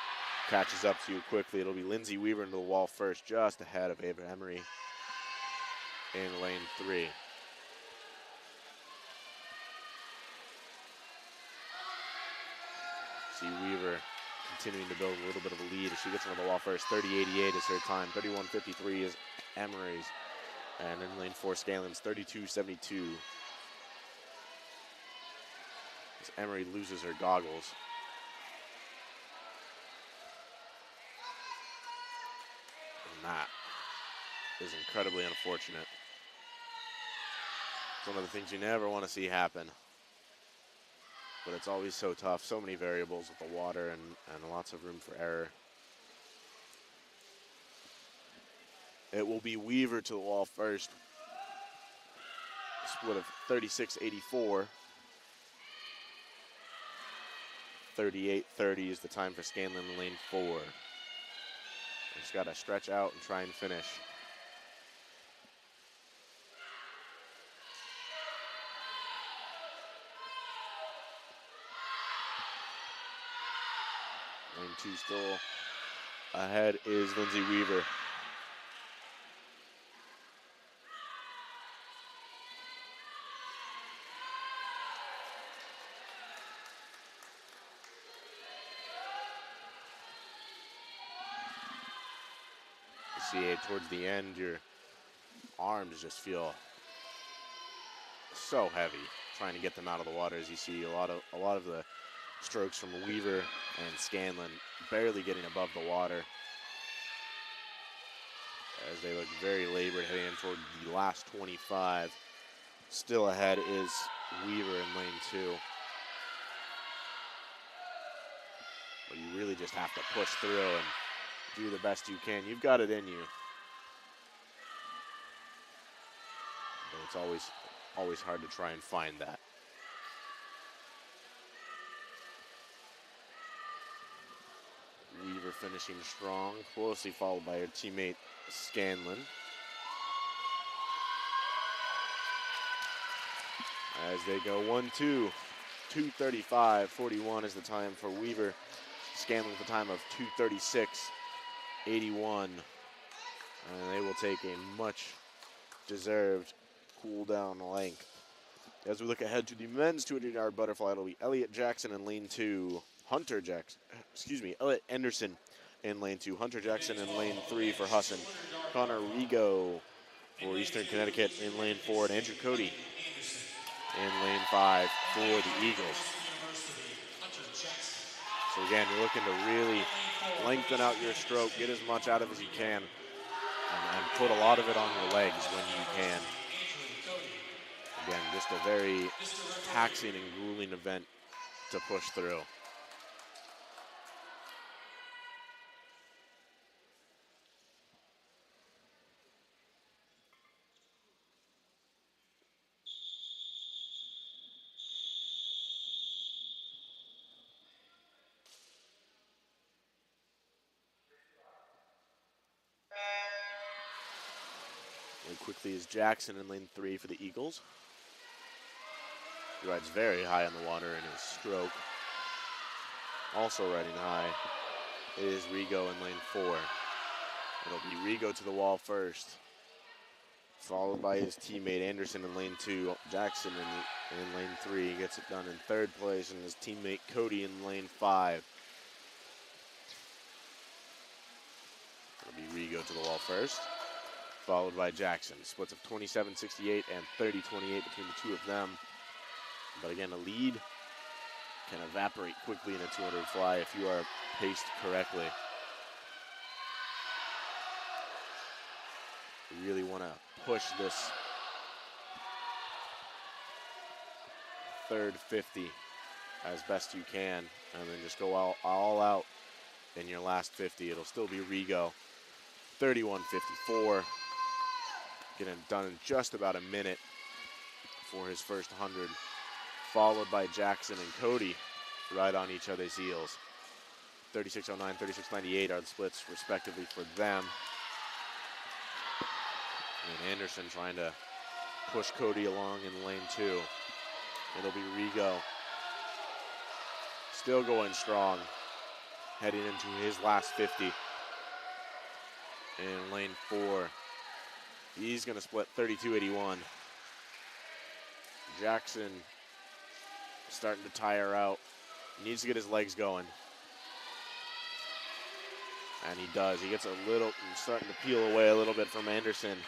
Speaker 1: catches up to you quickly. It'll be Lindsay Weaver into the wall first, just ahead of Ava Emery in lane 3. See Weaver continuing to build a little bit of a lead as she gets into the wall first. 30:88 is her time. 31:53 is Emery's. And in lane 4, Scanlon's 32:72. As Emery loses her goggles. And that is incredibly unfortunate. It's one of the things you never want to see happen. but it's always so tough. So many variables with the water and lots of room for error. It will be Weaver to the wall first. Split of 36-84. 38-30 is the time for Scanlon in lane 4. Just got to stretch out and try and finish. Lane 2 still ahead is Lindsay Weaver. You see towards the end, your arms just feel so heavy trying to get them out of the water. As you see a lot of the strokes from Weaver and Scanlon barely getting above the water, as they look very labored heading in toward the last 25. Still ahead is Weaver in lane 2. But you really just have to push through and do the best you can. You've got it in you. But it's always hard to try and find that. Weaver finishing strong, closely followed by her teammate Scanlon. As they go 1-2, 2:35:41 is the time for Weaver. Scanlon with a time of 2:36:81. And they will take a much deserved cool down length. As we look ahead to the men's 200-yard butterfly, it'll be Elliot Jackson in lane 2. Elliot Anderson in lane 2. Hunter Jackson in lane 3 for Husson. Connor Rigo for Eastern Connecticut in lane 4. And Andrew Cody in lane 5 for the Eagles. So again, you're looking to really lengthen out your stroke, get as much out of as you can, and put a lot of it on your legs when you can. Again, just a very taxing and grueling event to push through. Really quickly is Jackson in lane 3 for the Eagles. He rides very high on the water in his stroke. Also riding high is Rigo in lane 4. It'll be Rigo to the wall first, followed by his teammate Anderson in lane 2. Jackson in lane 3 gets it done in 3rd place, and his teammate Cody in lane 5. It'll be Rigo to the wall first, followed by Jackson. Splits of 27:68 and 30:28 between the two of them. But again, a lead can evaporate quickly in a 200 fly if you are paced correctly. You really want to push this third 50 as best you can, and then just go all out in your last 50. It'll still be Rigo, 31:54. Getting it done in just about a minute for his first 100. Followed by Jackson and Cody, right on each other's heels. 36:09, 36:98 are the splits respectively for them. And Anderson trying to push Cody along in lane 2. It'll be Rigo. Still going strong, heading into his last 50 in lane 4. He's going to split 32:81. Jackson starting to tire out. He needs to get his legs going. And he does. He gets starting to peel away a little bit from Anderson.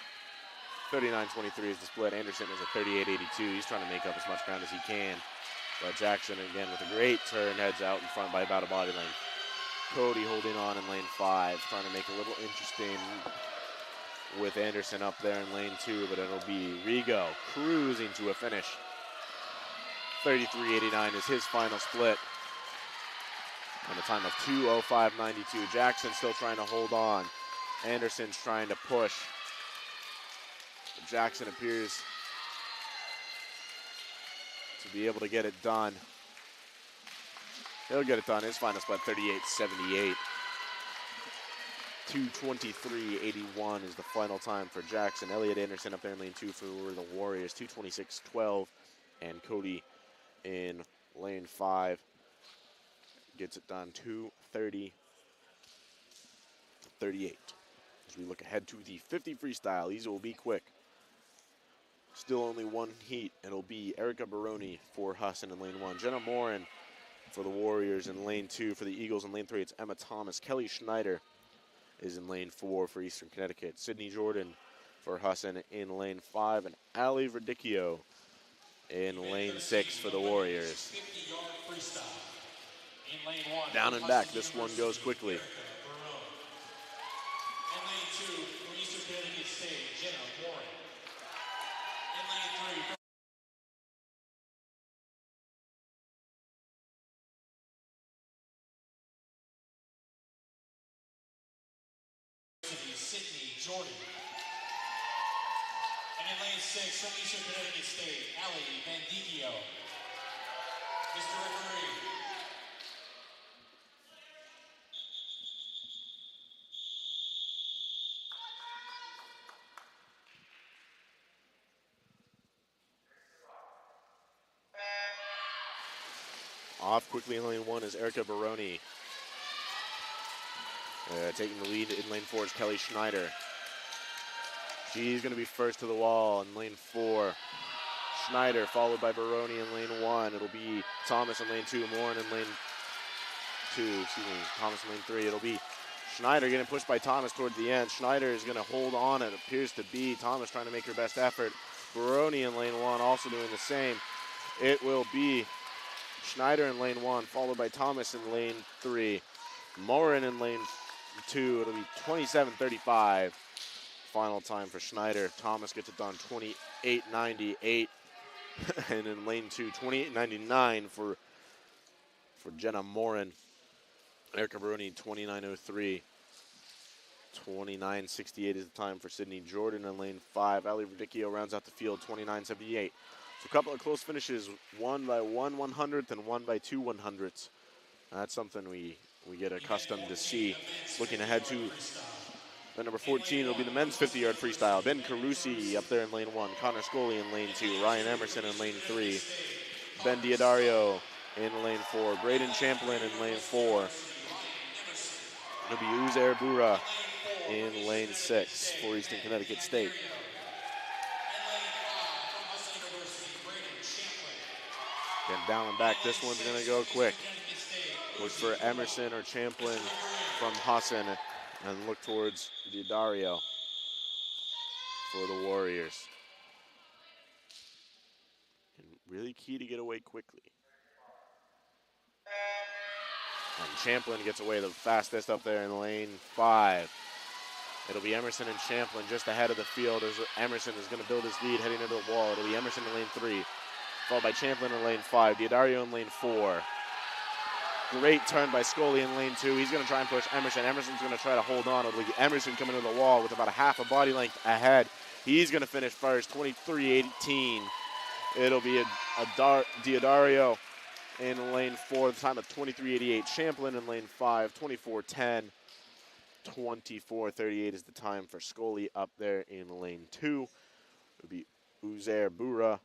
Speaker 1: 39:23 is the split. Anderson is at 38:82. He's trying to make up as much ground as he can. But Jackson, again, with a great turn, heads out in front by about a body length. Cody holding on in lane 5, trying to make it a little interesting with Anderson up there in lane 2, but it'll be Rigo cruising to a finish. 33-89 is his final split. And a time of 2:05.92. Jackson still trying to hold on. Anderson's trying to push. Jackson appears to be able to get it done. He'll get it done. His final split, 38-78. 2:23.81 is the final time for Jackson. Elliot Anderson up there in lane 2 for the Warriors, 2:26.12. And Cody in lane 5 gets it done, 2:30.38. As we look ahead to the 50 freestyle, these will be quick. Still only one heat. It'll be Erica Baroni for Husson in lane 1. Jenna Morin for the Warriors in lane 2. For the Eagles in lane 3, it's Emma Thomas. Kelly Schneider is in lane 4 for Eastern Connecticut. Sydney Jordan for Husson in lane 5. And Ali Verdicchio in lane 6 for the Warriors. Down and back, this one goes quickly.
Speaker 2: In lane 2, for Eastern Connecticut State, Jenna Morin. In lane 3, Sydney Jordan. And in lane 6, from Eastern Connecticut State, Ali Bandicchio. Mr. Referee.
Speaker 1: Off quickly in lane 1 is Erica Baroni. Taking the lead in lane 4 is Kelly Schneider. She's going to be first to the wall in lane 4. Schneider followed by Baroni in lane 1. It'll be Thomas in lane 2, Morin in lane 2, Thomas in lane 3. It'll be Schneider getting pushed by Thomas towards the end. Schneider is going to hold on, it appears to be. Thomas trying to make her best effort. Baroni in lane 1 also doing the same. It will be Schneider in lane 1, followed by Thomas in lane 3. Morin in lane 2. It'll be 27-35. Final time for Schneider. Thomas gets it done, 28-98. And in lane 2, 28-99 for Jenna Morin. Erica Baroni, 29-03. 29-68 is the time for Sydney Jordan in lane 5. Ali Verdicchio rounds out the field, 29-78. So a couple of close finishes, one by 1/100th and one by 2/100ths. That's something we get accustomed to see. Looking ahead to the number 14, it'll be the men's 50-yard freestyle. Ben Carusi up there in lane 1. Connor Scully in lane 2. Ryan Emerson in lane 3. Ben Diodario in lane 4. Braden Champlin in lane 4. It'll be Uzair Bura in lane 6 for Eastern Connecticut State. Again, down and back, this one's going to go quick. Look for Emerson or Champlin from Husson and look towards Diodario for the Warriors. And really key to get away quickly. And Champlin gets away the fastest up there in lane 5. It'll be Emerson and Champlin just ahead of the field as Emerson is going to build his lead heading into the wall. It'll be Emerson in lane 3, followed by Champlin in lane 5. Diodario in lane 4. Great turn by Scully in lane 2. He's going to try and push Emerson. Emerson's going to try to hold on. It'll be Emerson coming to the wall with about a half a body length ahead. He's going to finish first, 23-18. It'll be Diodario in lane 4, the time of 23-88. Champlin in lane 5, 24-10. 24-38 is the time for Scully up there in lane 2. It'll be Uzair Bura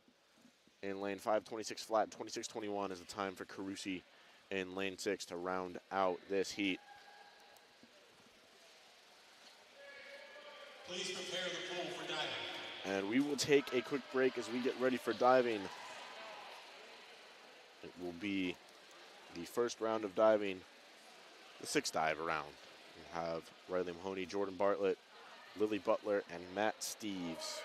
Speaker 1: in lane 5, 26 flat. 26-21 is the time for Carusi in lane 6 to round out this heat.
Speaker 2: Please prepare the pool for diving.
Speaker 1: And we will take a quick break as we get ready for diving. It will be the first round of diving, the 6th dive round. We'll have Riley Mahoney, Jordan Bartlett, Lily Butler, and Matt Steves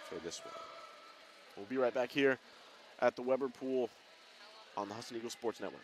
Speaker 1: for this one. We'll be right back here at the Weber Pool on the Husson Eagles Sports Network.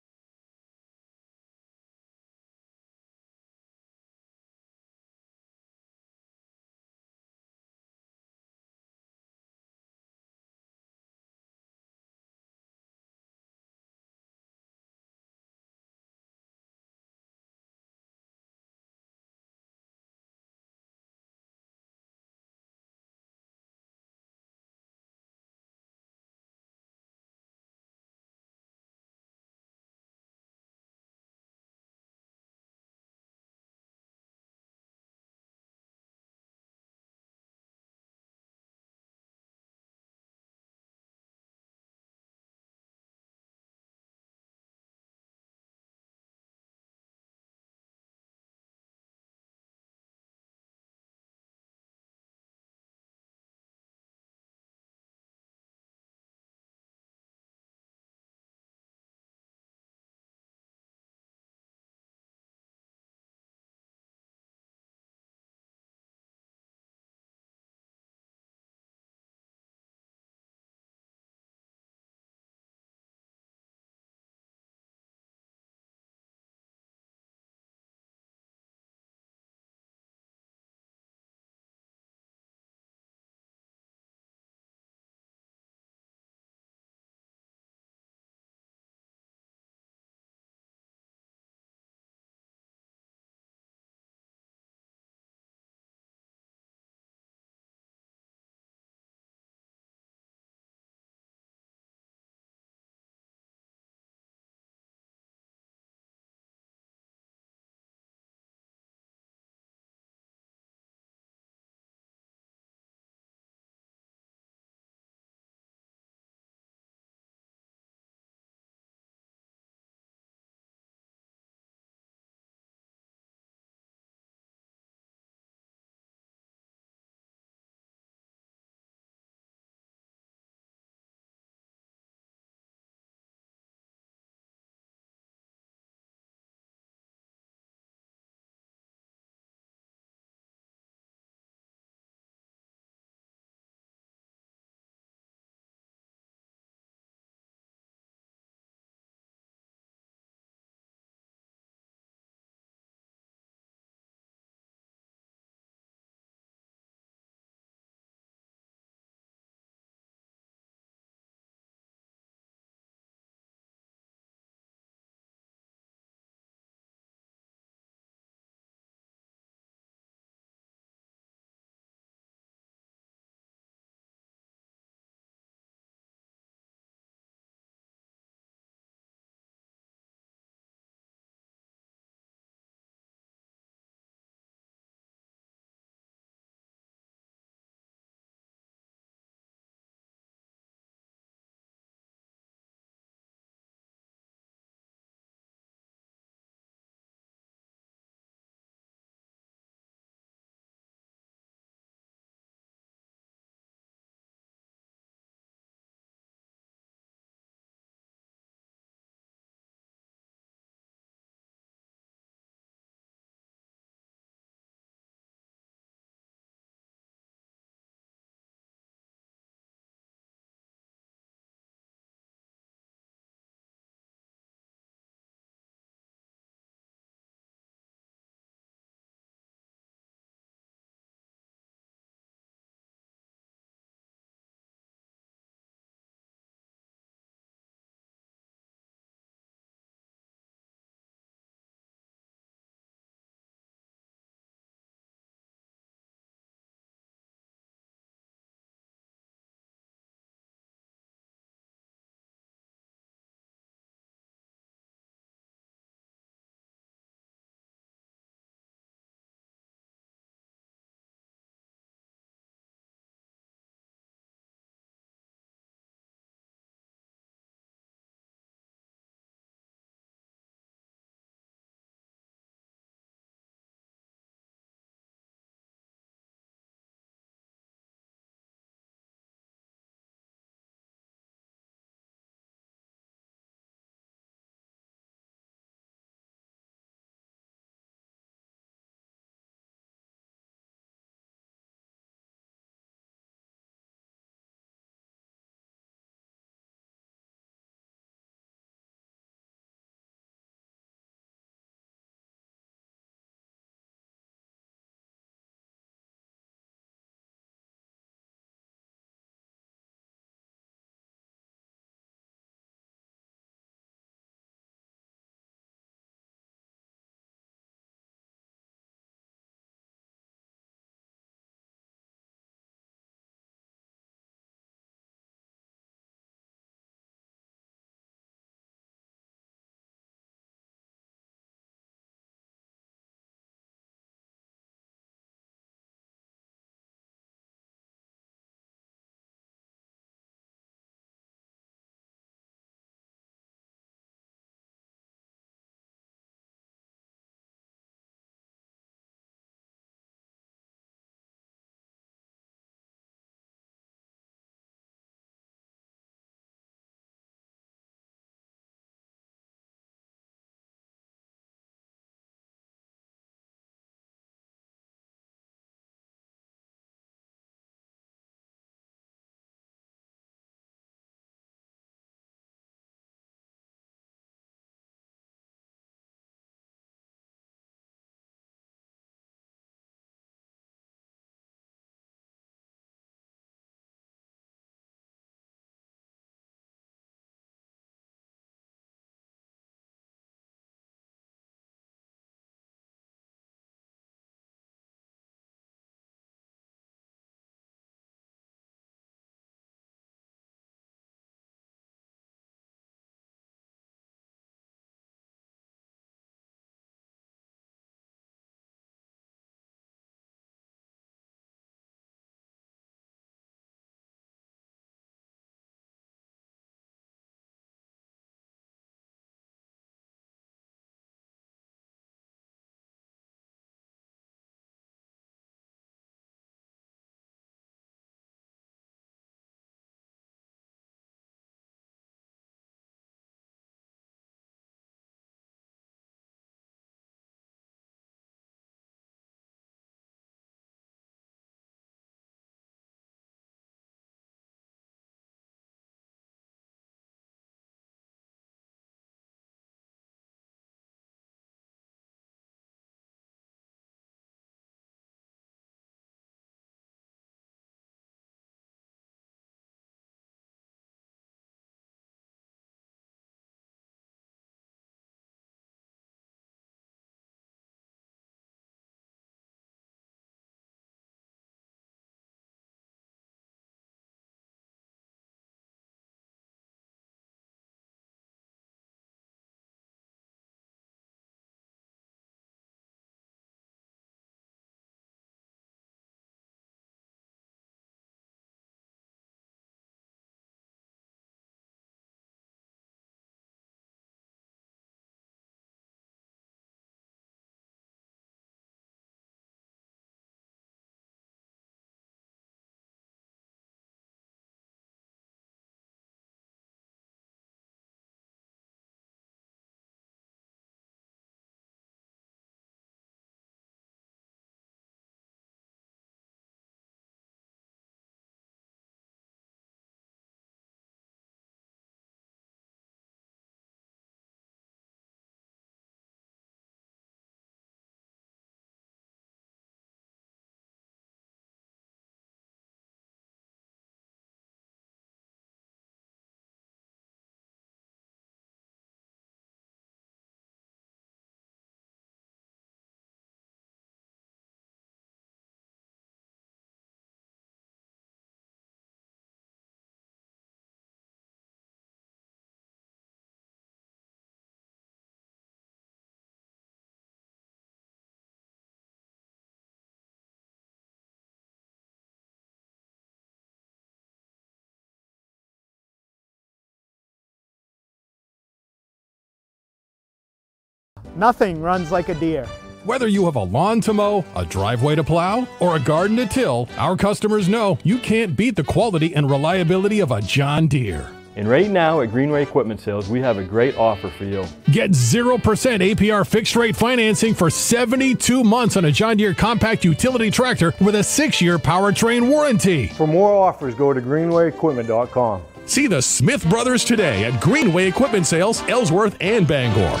Speaker 3: Nothing runs like a deer.
Speaker 4: Whether you have a lawn to mow, a driveway to plow, or a garden to till, our customers know you can't beat the quality and reliability of a John Deere.
Speaker 5: And right now at Greenway Equipment Sales, we have a great offer for you.
Speaker 4: Get 0% APR fixed rate financing for 72 months on a John Deere compact utility tractor with a 6-year powertrain warranty.
Speaker 5: For more offers, go to greenwayequipment.com.
Speaker 4: See the Smith Brothers today at Greenway Equipment Sales, Ellsworth, and Bangor.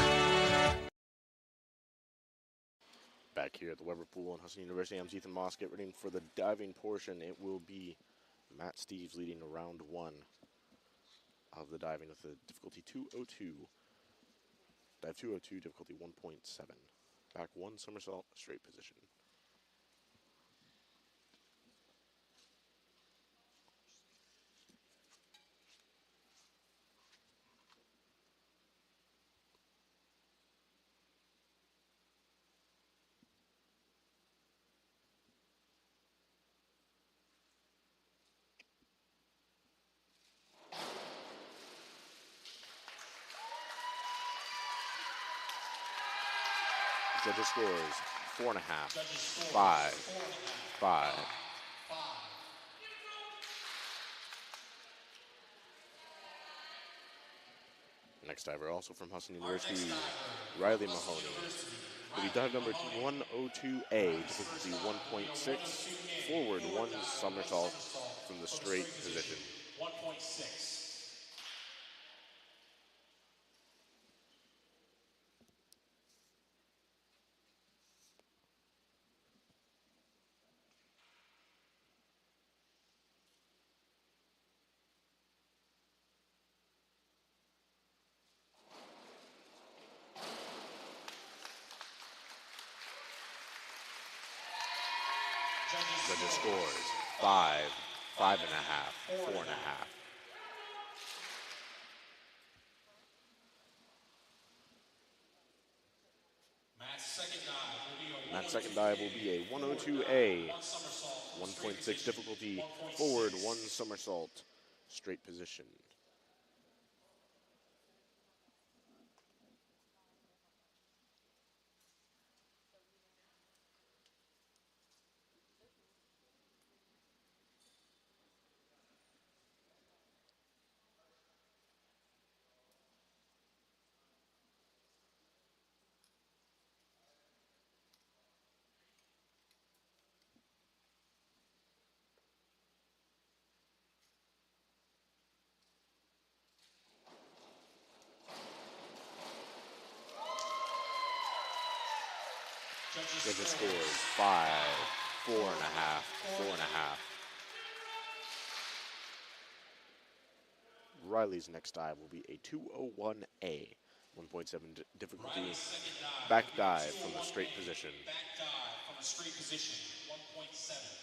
Speaker 1: Back here at the Weber Pool and Husson University, I'm Ethan Moss. Get ready for the diving portion. It will be Matt Steves leading round 1 of the diving with the difficulty 202. Dive 202, difficulty 1.7. Back 1 somersault, straight position. Judges scores 4.5, 5, 5. Next diver, also from Husson University, Riley Mahoney. Will be dive number 102A, difficulty 1.6, forward 1 somersault from the straight position.
Speaker 2: 1.6.
Speaker 1: Judges scores 5, 5.5, 4.5. Matt's second dive will be a 102A, 1.6 difficulty, forward 1 somersault, straight position. Judges scores 5, 4.5, 4.5. Riley's next dive will be a 201A, 1.7 difficulty, back dive from the straight position.
Speaker 2: Back dive from the straight position, 1.7.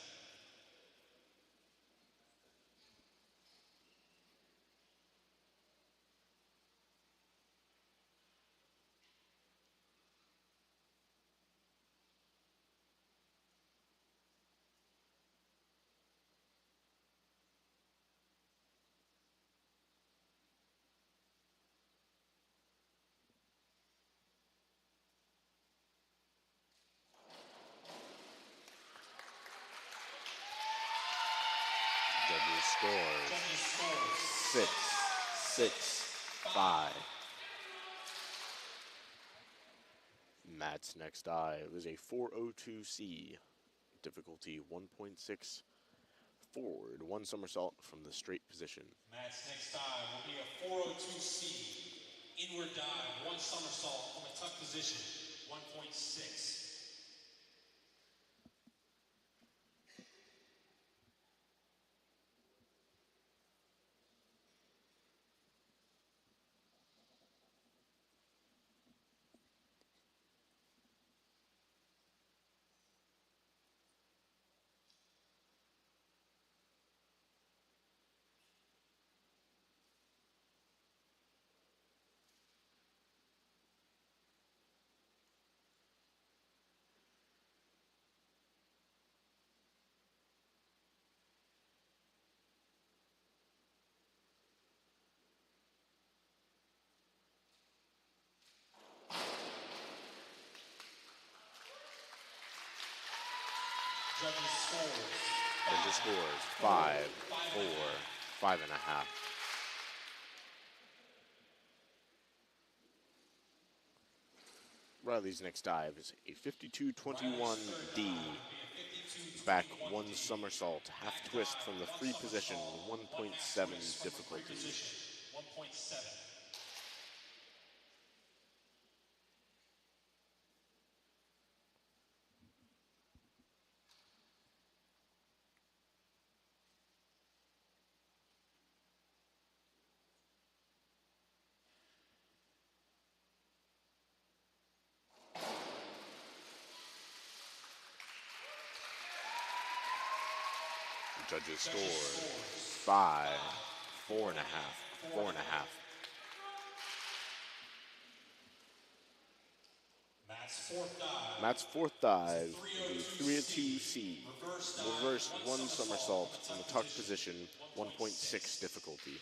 Speaker 1: Judges scores 6, 6, 5. Matt's next dive is a 402C, difficulty 1.6, forward 1 somersault from the straight position.
Speaker 2: Matt's next dive will be a 402C, inward dive, 1 somersault from a tuck position, 1.6. Judges scores.
Speaker 1: Judges scores 5, 4, 5.5. Riley's next dive is a 52-21D. Back one somersault, half twist from the free position, 1.7 difficulty.
Speaker 2: 1.7.
Speaker 1: Judges scores 5, 4.5, 4.5. Matt's fourth dive will be 302C. Reverse one somersault from the tuck position, 1.6 difficulty.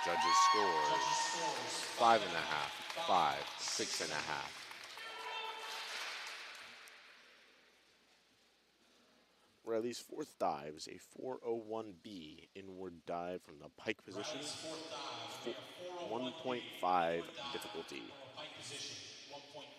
Speaker 1: Judges scores 5.5, 5, 6.5. Riley's fourth dive is a 401B inward dive from the pike position, 1.5 difficulty.
Speaker 2: Pike position, 1.5.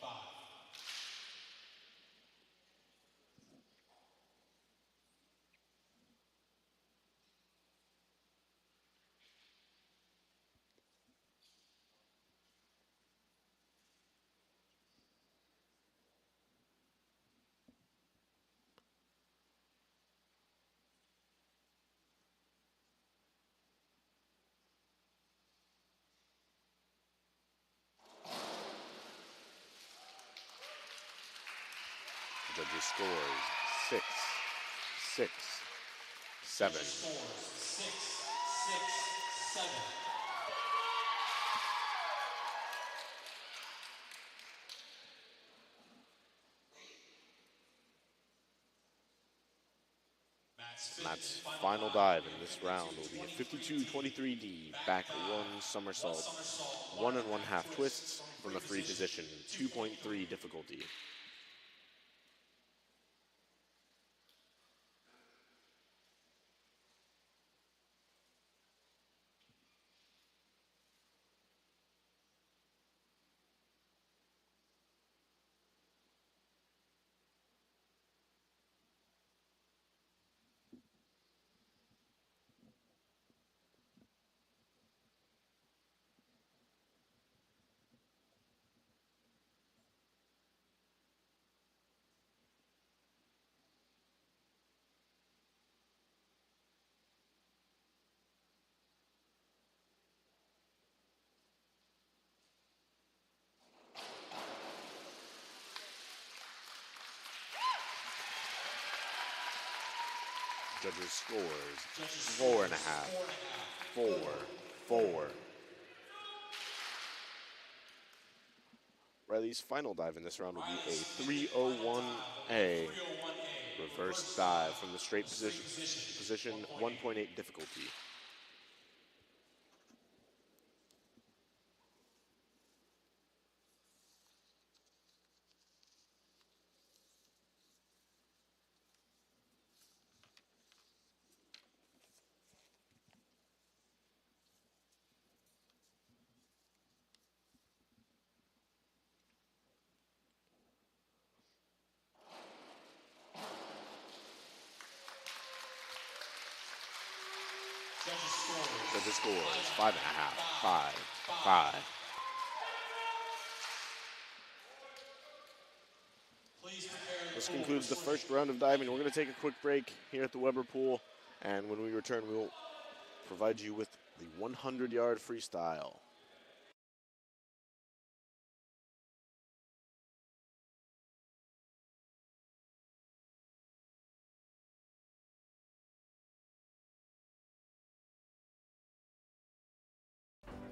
Speaker 1: Judges scores 6, 6, 7.
Speaker 2: Scores 6, 6, 7.
Speaker 1: Matt's final dive in this round will be a 52-23D, back one somersault, 1.5 twists from the free position, 2.3 difficulty. Judges scores 4.5, 4, 4. Riley's final dive in this round will be a 301A reverse dive from the straight position 1.8 difficulty. Judges scores 5.5, 5, 5. This concludes the first round of diving. We're going to take a quick break here at the Weber Pool, and when we return, we will provide you with the 100-yard freestyle.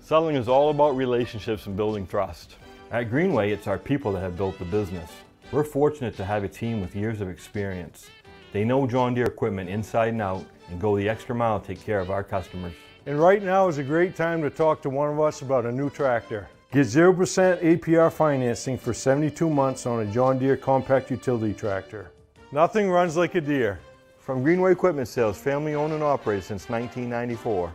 Speaker 5: Selling is all about relationships and building trust. At Greenway, it's our people that have built the business. We're fortunate to have a team with years of experience. They know John Deere equipment inside and out and go the extra mile to take care of our customers.
Speaker 3: And right now is a great time to talk to one of us about a new tractor. Get 0% APR financing for 72 months on a John Deere compact utility tractor. Nothing runs like a Deere.
Speaker 5: From Greenway Equipment Sales, family owned and operated since 1994.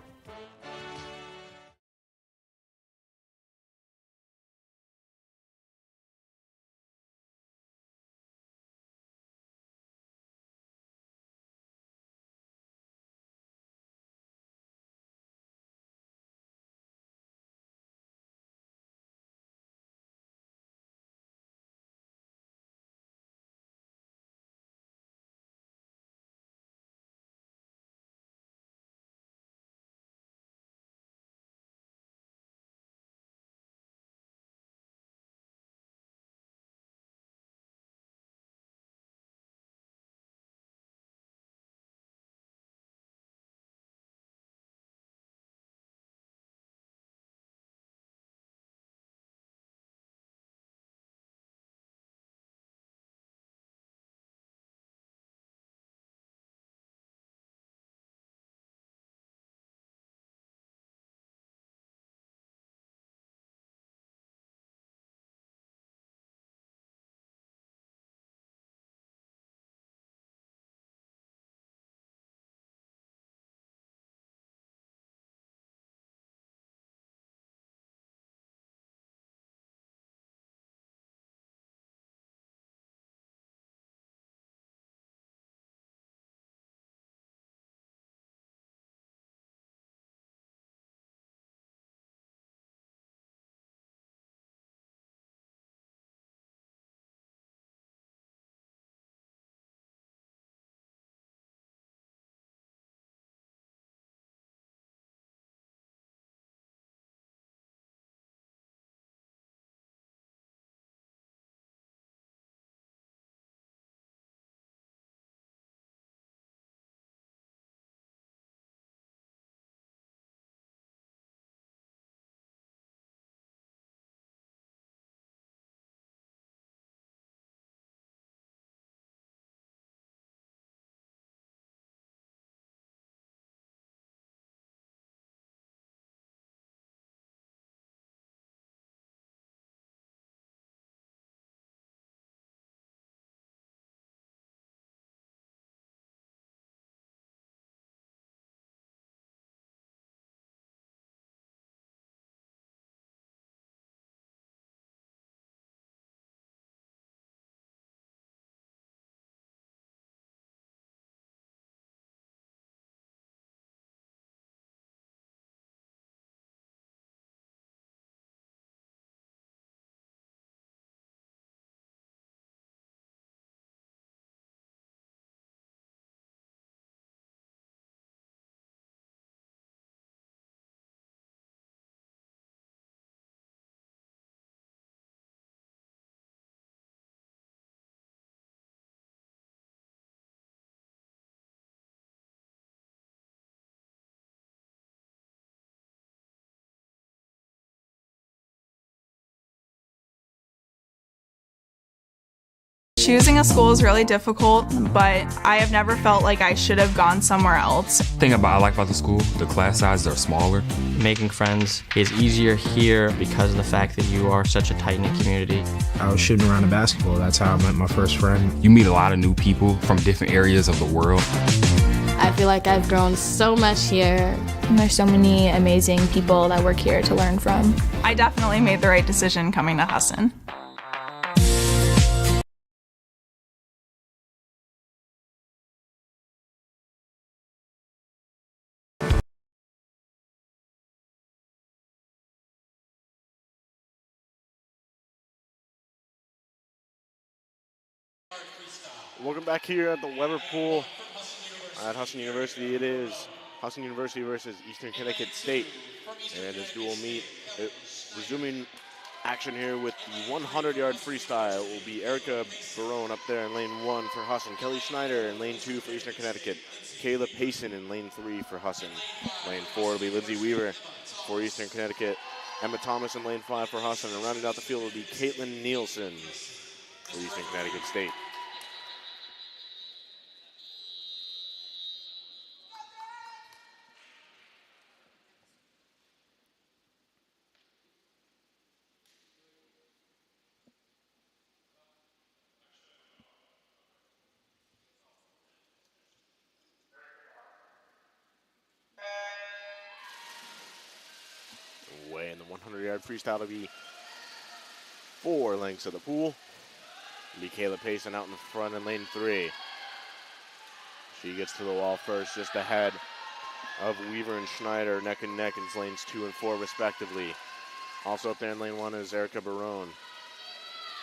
Speaker 6: Choosing a school is really difficult, but I have never felt like I should have gone somewhere else.
Speaker 7: The thing I like about the school, the class sizes are smaller.
Speaker 8: Making friends is easier here because of the fact that you are such a tight-knit community.
Speaker 9: I was shooting around a basketball. That's how I met my first friend.
Speaker 7: You meet a lot of new people from different areas of the world.
Speaker 10: I feel like I've grown so much here.
Speaker 11: And there's so many amazing people that work here to learn from.
Speaker 6: I definitely made the right decision coming to Husson.
Speaker 1: Welcome back here at the Weber Pool at Husson University. It is Husson University versus Eastern Connecticut State. And this dual meet, resuming action here with the 100-yard freestyle will be Erica Barone up there in lane 1 for Husson. Kelly Schneider in lane 2 for Eastern Connecticut. Kayla Payson in lane 3 for Husson. Lane 4 will be Lindsay Weaver for Eastern Connecticut. Emma Thomas in lane 5 for Husson. And rounding out the field will be Caitlin Nielsen for Eastern Connecticut State. Away in the 100-yard freestyle to be 4 lengths of the pool. It'll be Kayla Payson out in the front in lane 3. She gets to the wall first, just ahead of Weaver and Schneider, neck and neck in lanes 2 and 4 respectively. Also up there in lane 1 is Erica Barone.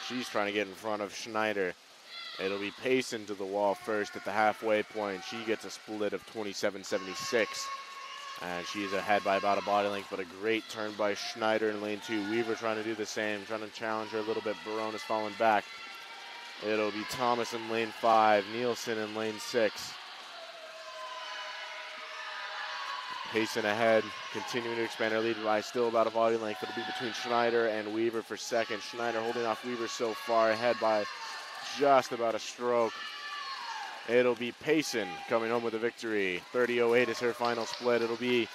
Speaker 1: She's trying to get in front of Schneider. It'll be Payson to the wall first at the halfway point. She gets a split of 27.76. And she's ahead by about a body length, but a great turn by Schneider in lane 2. Weaver trying to do the same, trying to challenge her a little bit. Barone is falling back. It'll be Thomas in lane 5, Nielsen in lane 6. Payson ahead, continuing to expand her lead by still about a body length. It'll be between Schneider and Weaver for second. Schneider holding off Weaver so far, ahead by just about a stroke. It'll be Payson coming home with a victory. 30.08 is her final split. It'll be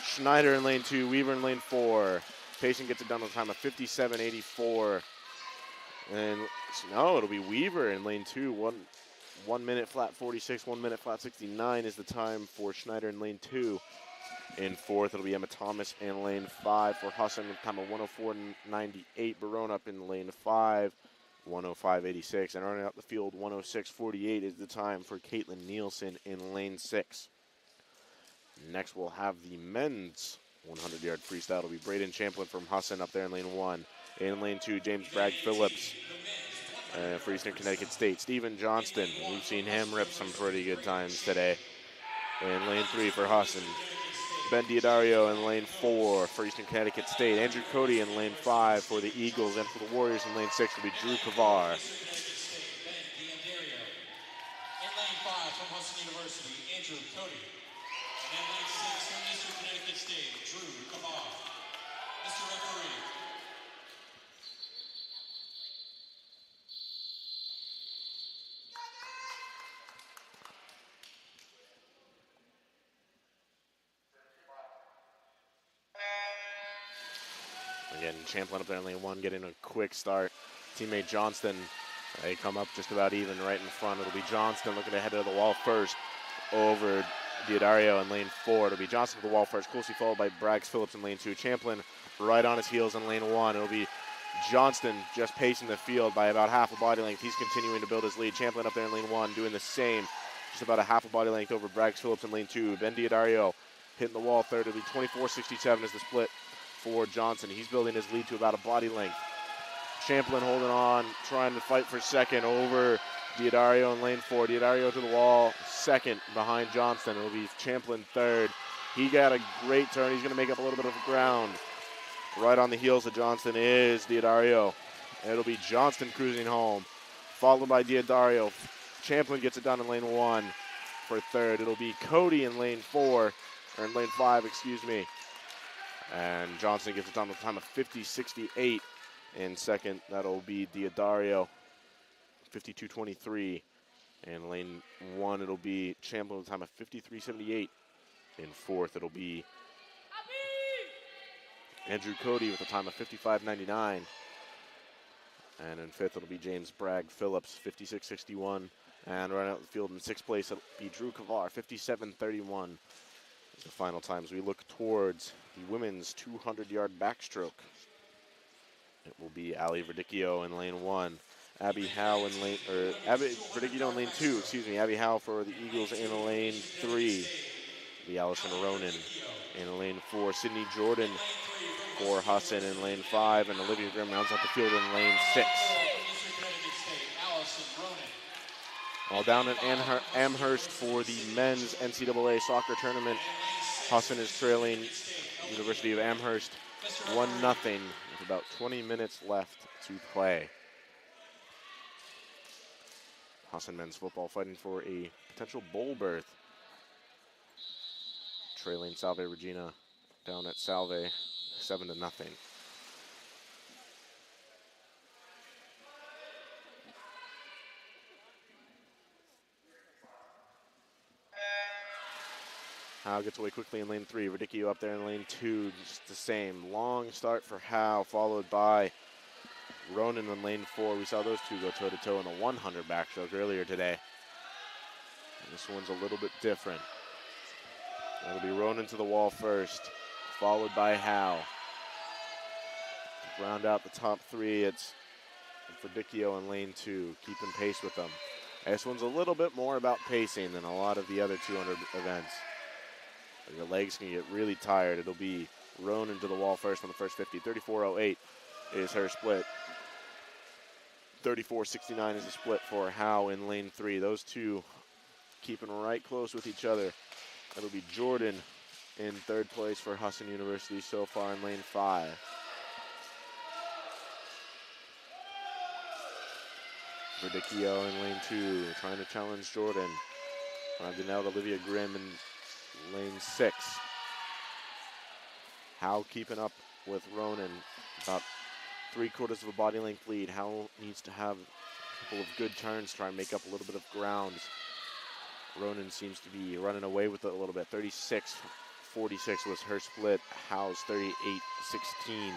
Speaker 1: Schneider in lane 2, Weaver in lane 4. Payson gets it done with a time of 57.84. And no, it'll be Weaver in lane 2. 1 minute flat 46, 1 minute flat 69 is the time for Schneider in lane 2. In fourth, it'll be Emma Thomas in lane 5 for Husson with a time of 104.98. Barone up in lane 5. 105.86, and running out the field 106.48 is the time for Caitlin Nielsen in lane 6. Next we'll have the men's 100-yard freestyle. It'll be Braden Champlin from Husson up there in lane 1. In lane 2, James Bragg Phillips for Eastern Connecticut State. Stephen Johnston, we've seen him rip some pretty good times today. In lane 3 for Husson. Ben Diodario in lane 4 for Eastern Connecticut State. Andrew Cody in lane 5 for the Eagles, and for the Warriors in lane 6 will be Drew Kavar.
Speaker 2: In lane 5 from Husson University, Andrew Cody. And in lane 6 from Eastern Connecticut State, Drew Kavar. Mr. Referee.
Speaker 1: Again, Champlin up there in lane 1 getting a quick start. Teammate Johnston, they come up just about even right in front. It'll be Johnston looking to head to the wall first over Diodario in lane 4. It'll be Johnston to the wall first, closely followed by Braggs Phillips in lane 2. Champlin right on his heels in lane 1. It'll be Johnston just pacing the field by about half a body length. He's continuing to build his lead. Champlin up there in lane 1 doing the same, just about a half a body length over Braggs Phillips in lane 2. Ben Diodario hitting the wall third. It'll be 24.67 is the split for Johnson. He's building his lead to about a body length. Champlin holding on, trying to fight for second over Diodario in lane 4. Diodario to the wall, second behind Johnston. It'll be Champlin third. He got a great turn. He's going to make up a little bit of ground. Right on the heels of Johnston is Diodario. It'll be Johnston cruising home, followed by Diodario. Champlin gets it done in lane 1 for third. It'll be Cody in lane 4, or in lane 5, excuse me. And Johnson gets it done with a time of 50.68 in second. That'll be Diodario, 52.23. In lane 1, it'll be Champlin with a time of 53.78. In fourth, it'll be Andrew Cody with a time of 55.99. And in fifth, it'll be James Bragg Phillips, 56.61. And right out the field in sixth place, it'll be Drew Kavar, 57.31. The final times we look towards the women's 200-yard backstroke. It will be Ali Verdicchio in lane 1, Abby Howe in lane, or Abby Verdicchio in lane 2, excuse me, Abby Howe for the Eagles in lane 3. The Allison Ronan in lane 4, Sydney Jordan for Husson in lane 5, and Olivia Grimm rounds out the field in lane 6. All down in Amherst for the men's NCAA soccer tournament. Husson is trailing University of Amherst 1-0 with about 20 minutes left to play. Husson men's football fighting for a potential bowl berth. Trailing Salve Regina down at Salve 7-0. Howe gets away quickly in lane 3. Verdicchio up there in lane 2, just the same. Long start for Howe, followed by Ronan in lane 4. We saw those two go toe-to-toe in the 100 backstroke earlier today. And this one's a little bit different. It'll be Ronan to the wall first, followed by Howe. To round out the top 3, it's Verdicchio in lane 2, keeping pace with them. This one's a little bit more about pacing than a lot of the other 200 events. Your legs can get really tired. It'll be Ronan to the wall first on the first 50. 34.08 is her split. 34.69 is the split for Howe in lane 3. Those two keeping right close with each other. It'll be Jordan in third place for Husson University so far in lane 5. Verdicchio in lane 2, trying to challenge Jordan. Rounding out Olivia Grimm in lane 6. Howe keeping up with Ronan, about 3/4 of a body length lead. Howe needs to have a couple of good turns, try and make up a little bit of ground. Ronan seems to be running away with it a little bit. 36-46 was her split. Howe's 38-16.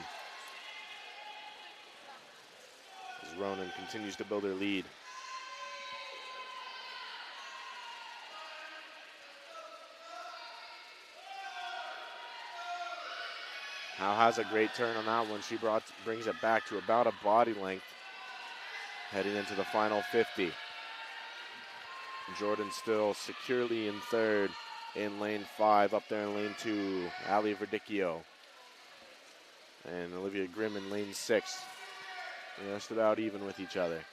Speaker 1: As Ronan continues to build her lead. Howe has a great turn on that one. She brings it back to about a body length heading into the final 50. Jordan still securely in third in lane 5. Up there in lane 2, Ali Verdicchio. And Olivia Grimm in lane 6. Just about even with each other.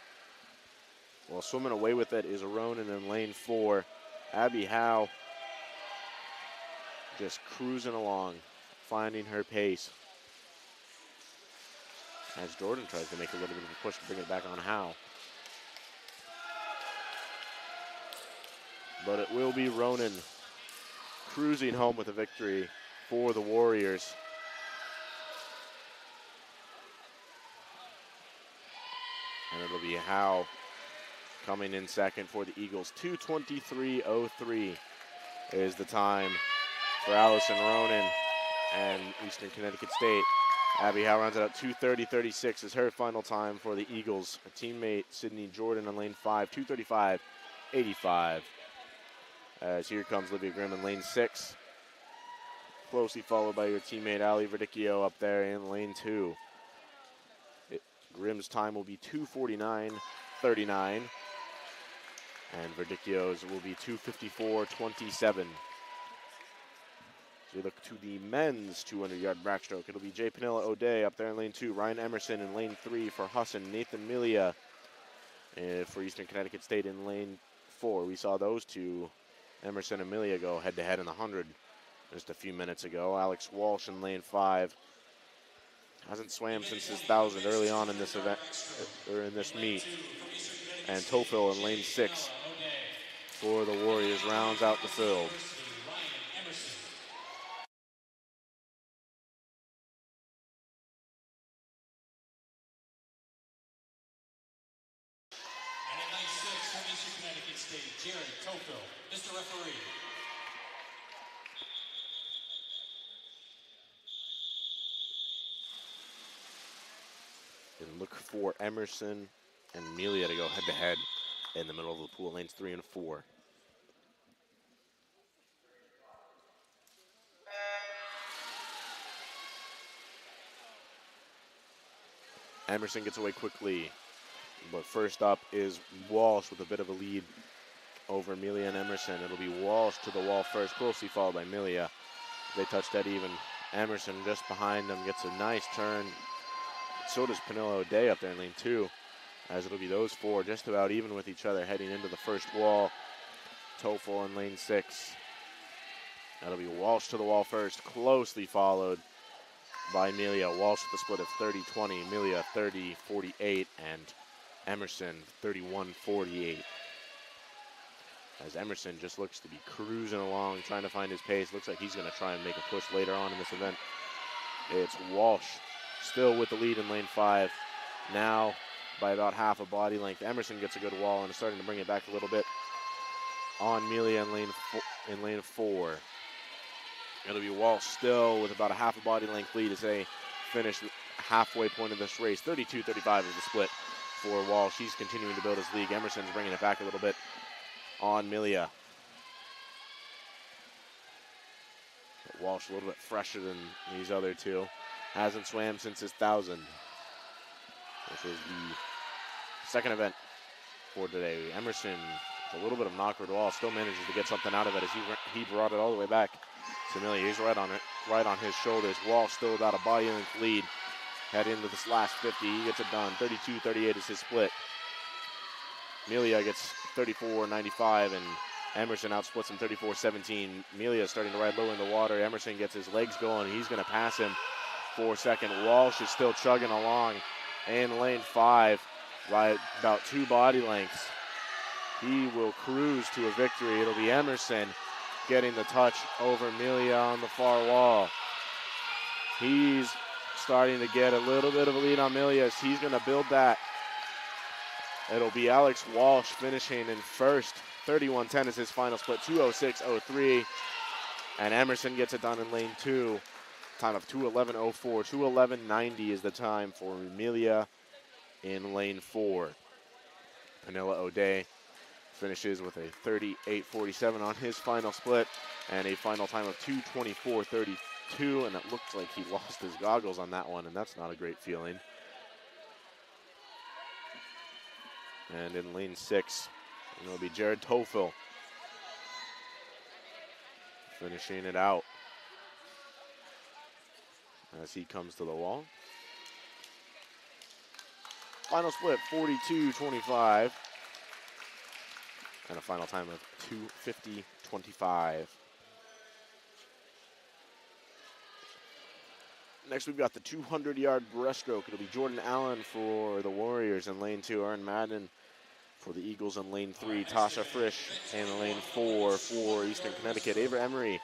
Speaker 1: Well, swimming away with it is Ronan in lane 4. Abby Howe just cruising along, finding her pace. As Jordan tries to make a little bit of a push to bring it back on Howe. But it will be Ronan cruising home with a victory for the Warriors. And it'll be Howe coming in second for the Eagles. 2:23.03 is the time for Allison Ronan and Eastern Connecticut State. Abby Howe runs it out 2:30.36 is her final time for the Eagles. Her teammate Sydney Jordan on lane 5, 2:35.85. As here comes Olivia Grimm in lane 6. Closely followed by your teammate Ali Verdicchio up there in lane 2. Grimm's time will be 2:49.39. And Verdicchio's will be 2:54.27. So we look to the men's 200-yard backstroke. It'll be Jay Panilla O'Day up there in lane 2. Ryan Emerson in lane 3 for Husson. Nathan Milia for Eastern Connecticut State in lane 4. We saw those two, Emerson and Milia, go head-to-head in the 100 just a few minutes ago. Alex Walsh in lane 5. Hasn't swam since his 1,000 early on in this event, or in this meet. And Tofil in lane 6 for the Warriors rounds out the field.
Speaker 2: And in lane 6 from Eastern Connecticut State, Jared Tofil, Mr. Referee.
Speaker 1: And look for Emerson and Melia to go head-to-head in the middle of the pool, lanes 3 and 4. Emerson gets away quickly, but first up is Walsh with a bit of a lead over Melia and Emerson. It'll be Walsh to the wall first, closely followed by Melia. They touch that even. Emerson just behind them gets a nice turn. So does Panilla O'Day up there in lane 2. as it'll be those four just about even with each other heading into the first wall. Toefel in lane 6. That'll be Walsh to the wall first, closely followed by Amelia. Walsh with a split of 30-20, Amelia 30-48, and Emerson 31-48. As Emerson just looks to be cruising along, trying to find his pace. Looks like he's going to try and make a push later on in this event. It's Walsh still with the lead in lane 5. Now by about half a body length. Emerson gets a good wall and is starting to bring it back a little bit on Amelia in lane 4. It'll be Walsh still with about a half a body length lead as they finish the halfway point of this race. 32-35 is the split for Walsh. He's continuing to build his lead. Emerson's bringing it back a little bit on Amelia. But Walsh a little bit fresher than these other two. Hasn't swam since his 1,000, which was the second event for today. Emerson, with a little bit of an awkward wall, still manages to get something out of it as he brought it all the way back to Amelia. He's right on his shoulders. Walsh still about a body length lead. Head into this last 50. He gets it done. 32-38 is his split. Amelia gets 34-95, and Emerson outsplits him 34-17. Amelia starting to ride low in the water. Emerson gets his legs going. He's going to pass him for second. Walsh is still chugging along in lane 5 by about 2 body lengths. He will cruise to a victory. It'll be Emerson getting the touch over Amelia on the far wall. He's starting to get a little bit of a lead on Amelia as he's going to build that. It'll be Alex Walsh finishing in first. 31-10 is his final split. 2:06.03. And Emerson gets it done in lane 2. Time of 2:11.04. 2:11.90 is the time for Amelia in lane 4. Panilla O'Day finishes with a 38.47 on his final split and a final time of 2:24.32. And it looks like he lost his goggles on that one, and that's not a great feeling. And in lane 6, it'll be Jared Toefel finishing it out as he comes to the wall. Final split, 42.25. And a final time of 2:50.25. Next, we've got the 200-yard breaststroke. It'll be Jordan Allen for the Warriors in lane 2. Aaron Madden for the Eagles in lane 3. Tasha Frisch in lane 4 for Eastern Connecticut. Ava Emery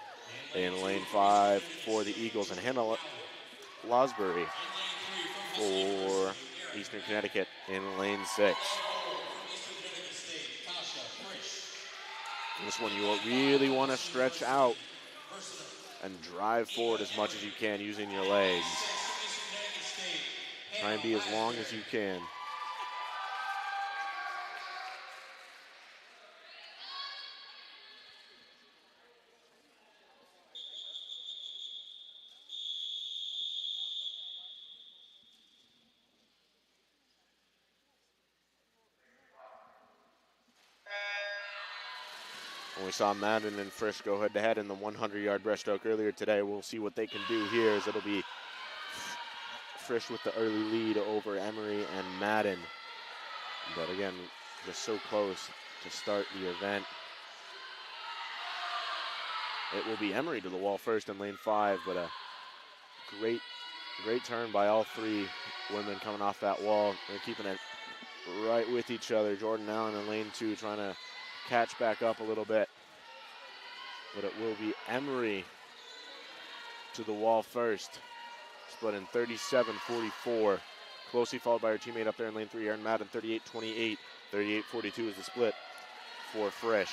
Speaker 1: in lane 5 for the Eagles. And Hannah Losbury for Eastern Connecticut in lane 6. This one you really want to stretch out and drive forward as much as you can using your legs. Try and be as long as you can. We saw Madden and Frisch go head-to-head in the 100-yard breaststroke earlier today. We'll see what they can do here as it'll be Frisch with the early lead over Emery and Madden. But again, just so close to start the event. It will be Emery to the wall first in lane 5, but a great turn by all 3 women coming off that wall. They're keeping it right with each other. Jordan Allen in lane 2 trying to catch back up a little bit. But it will be Emery to the wall first. Split in 37-44. Closely followed by her teammate up there in lane 3, Aaron Madden, 38-28. 38-42 is the split for Frisch.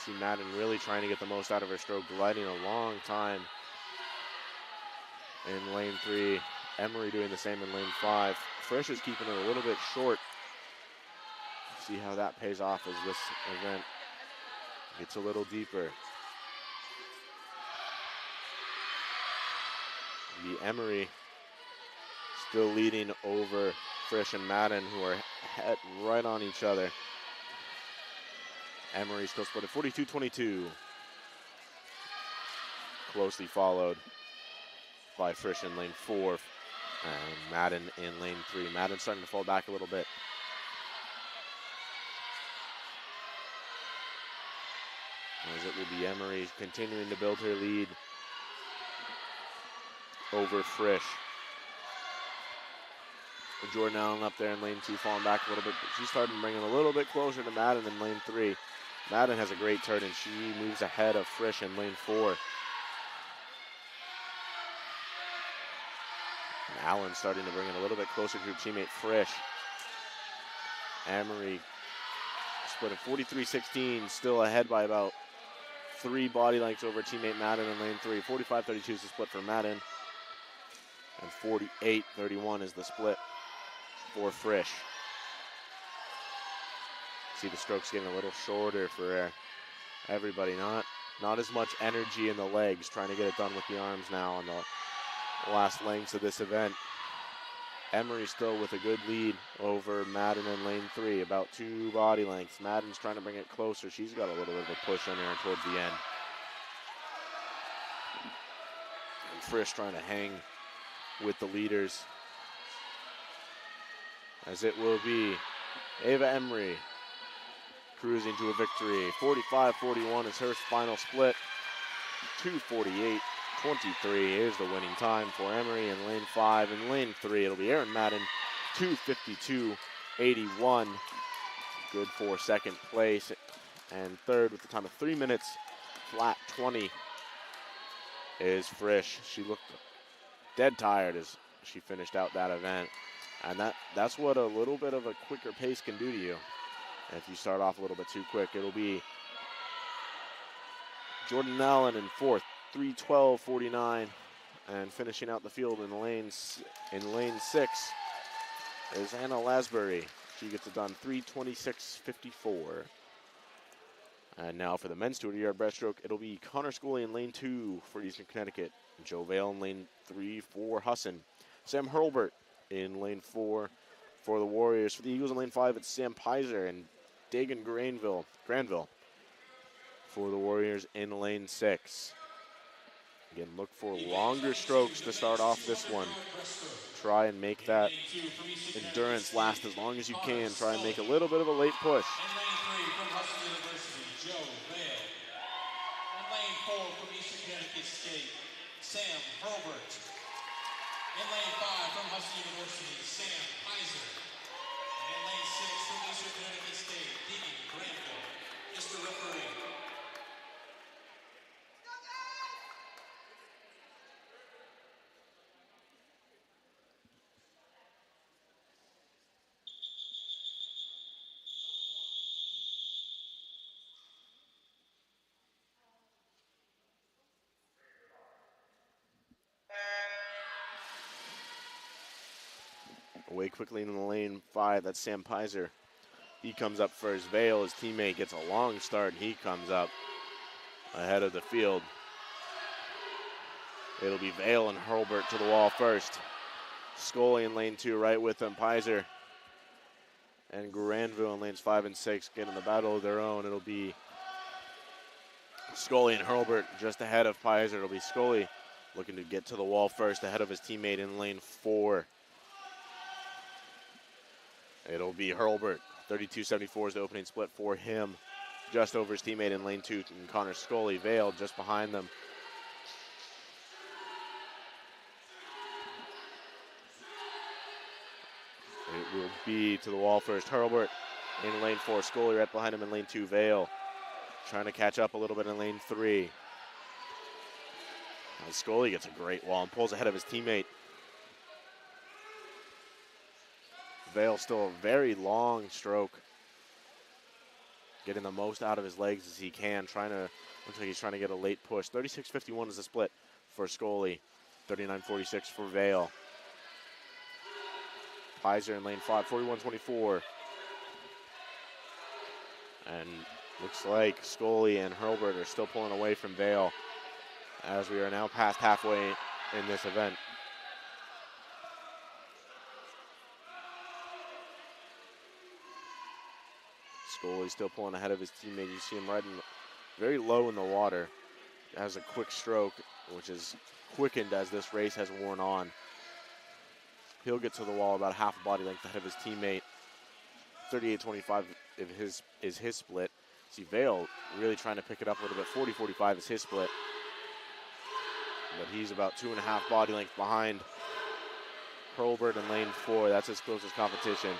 Speaker 1: See Madden really trying to get the most out of her stroke, gliding a long time in lane 3. Emery doing the same in lane 5. Frisch is keeping it a little bit short. See how that pays off as this event gets a little deeper. The Emery still leading over Frisch and Madden, who are right on each other. Emery still split at 42-22. Closely followed by Frisch in lane 4. And Madden in lane 3. Madden starting to fall back a little bit. As it will be Emery continuing to build her lead over Frisch. Jordan Allen up there in lane 2 falling back a little bit, but she's starting to bring it a little bit closer to Madden in lane 3. Madden has a great turn and she moves ahead of Frisch in lane 4. And Allen starting to bring it a little bit closer to her teammate Frisch. Emery split at 43-16, still ahead by about 3 body lengths over teammate Madden in lane 3. 45-32 is the split for Madden. And 48-31 is the split for Frisch. See the strokes getting a little shorter for everybody. Not as much energy in the legs, trying to get it done with the arms now on the last lengths of this event. Emery still with a good lead over Madden in lane 3, about 2 body lengths. Madden's trying to bring it closer. She's got a little bit of a push on her towards the end. And Frisch trying to hang with the leaders, as it will be Ava Emery cruising to a victory. 45-41 is her final split. 2:48-23 is the winning time for Emery in lane 5. In lane 3, it'll be Erin Madden, 2:52.81. Good for second place. And third with the time of 3 minutes, flat 20, is Frisch. She looked dead tired as she finished out that event. And that's what a little bit of a quicker pace can do to you. If you start off a little bit too quick, it'll be Jordan Allen in 4th, 3:12.49. And finishing out the field in lane 6 is Anna Lasbury. She gets it done 3:26.54. And now for the men's 200-yard breaststroke, it'll be Connor Scully in lane 2 for Eastern Connecticut. Joe Vale in lane 3 for Husson. Sam Hurlbert in lane 4 for the Warriors. For the Eagles in lane 5, it's Sam Pizer and Dagan Granville for the Warriors in lane 6. Again, look for longer strokes to start off this one. Try and make that endurance last as long as you can. Try and make a little bit of a late push.
Speaker 2: In lane 3 from Husson University, Joe Vale. In lane 4 from Eastern Connecticut State, Sam Hurlbert. In lane 5 from Husson University, Sam Pizer. And in lane 6 from Eastern Connecticut State, Dean Granville. Mr. Referee.
Speaker 1: Away quickly in the lane 5, that's Sam Pizer. He comes up first. Vale, his teammate, gets a long start. He comes up ahead of the field. It'll be Vale and Hurlbert to the wall first. Scully in lane 2 right with them. Pizer and Granville in lanes 5 and 6 get in the battle of their own. It'll be Scully and Hurlbert just ahead of Pizer. It'll be Scully looking to get to the wall first ahead of his teammate in lane 4. It'll be Hurlbert. 32.74 is the opening split for him. Just over his teammate in lane 2, and Connor Scully. Vale just behind them. It will be to the wall first. Hurlbert in lane 4. Scully right behind him in lane 2. Vale trying to catch up a little bit in lane 3. And Scully gets a great wall and pulls ahead of his teammate. Vale still a very long stroke. Getting the most out of his legs as he can. Looks like he's trying to get a late push. 36.51 is the split for Scully. 39.46 for Vale. Pizer in lane 5, 41.24. And looks like Scully and Hurlbert are still pulling away from Vale as we are now past halfway in this event. Scully's still pulling ahead of his teammate. You see him riding very low in the water. Has a quick stroke, which is quickened as this race has worn on. He'll get to the wall about half a body length ahead of his teammate. 38-25 is his split. See Vale really trying to pick it up a little bit. 40-45 is his split. But he's about 2.5 body length behind Hurlburt in lane 4. That's his closest competition.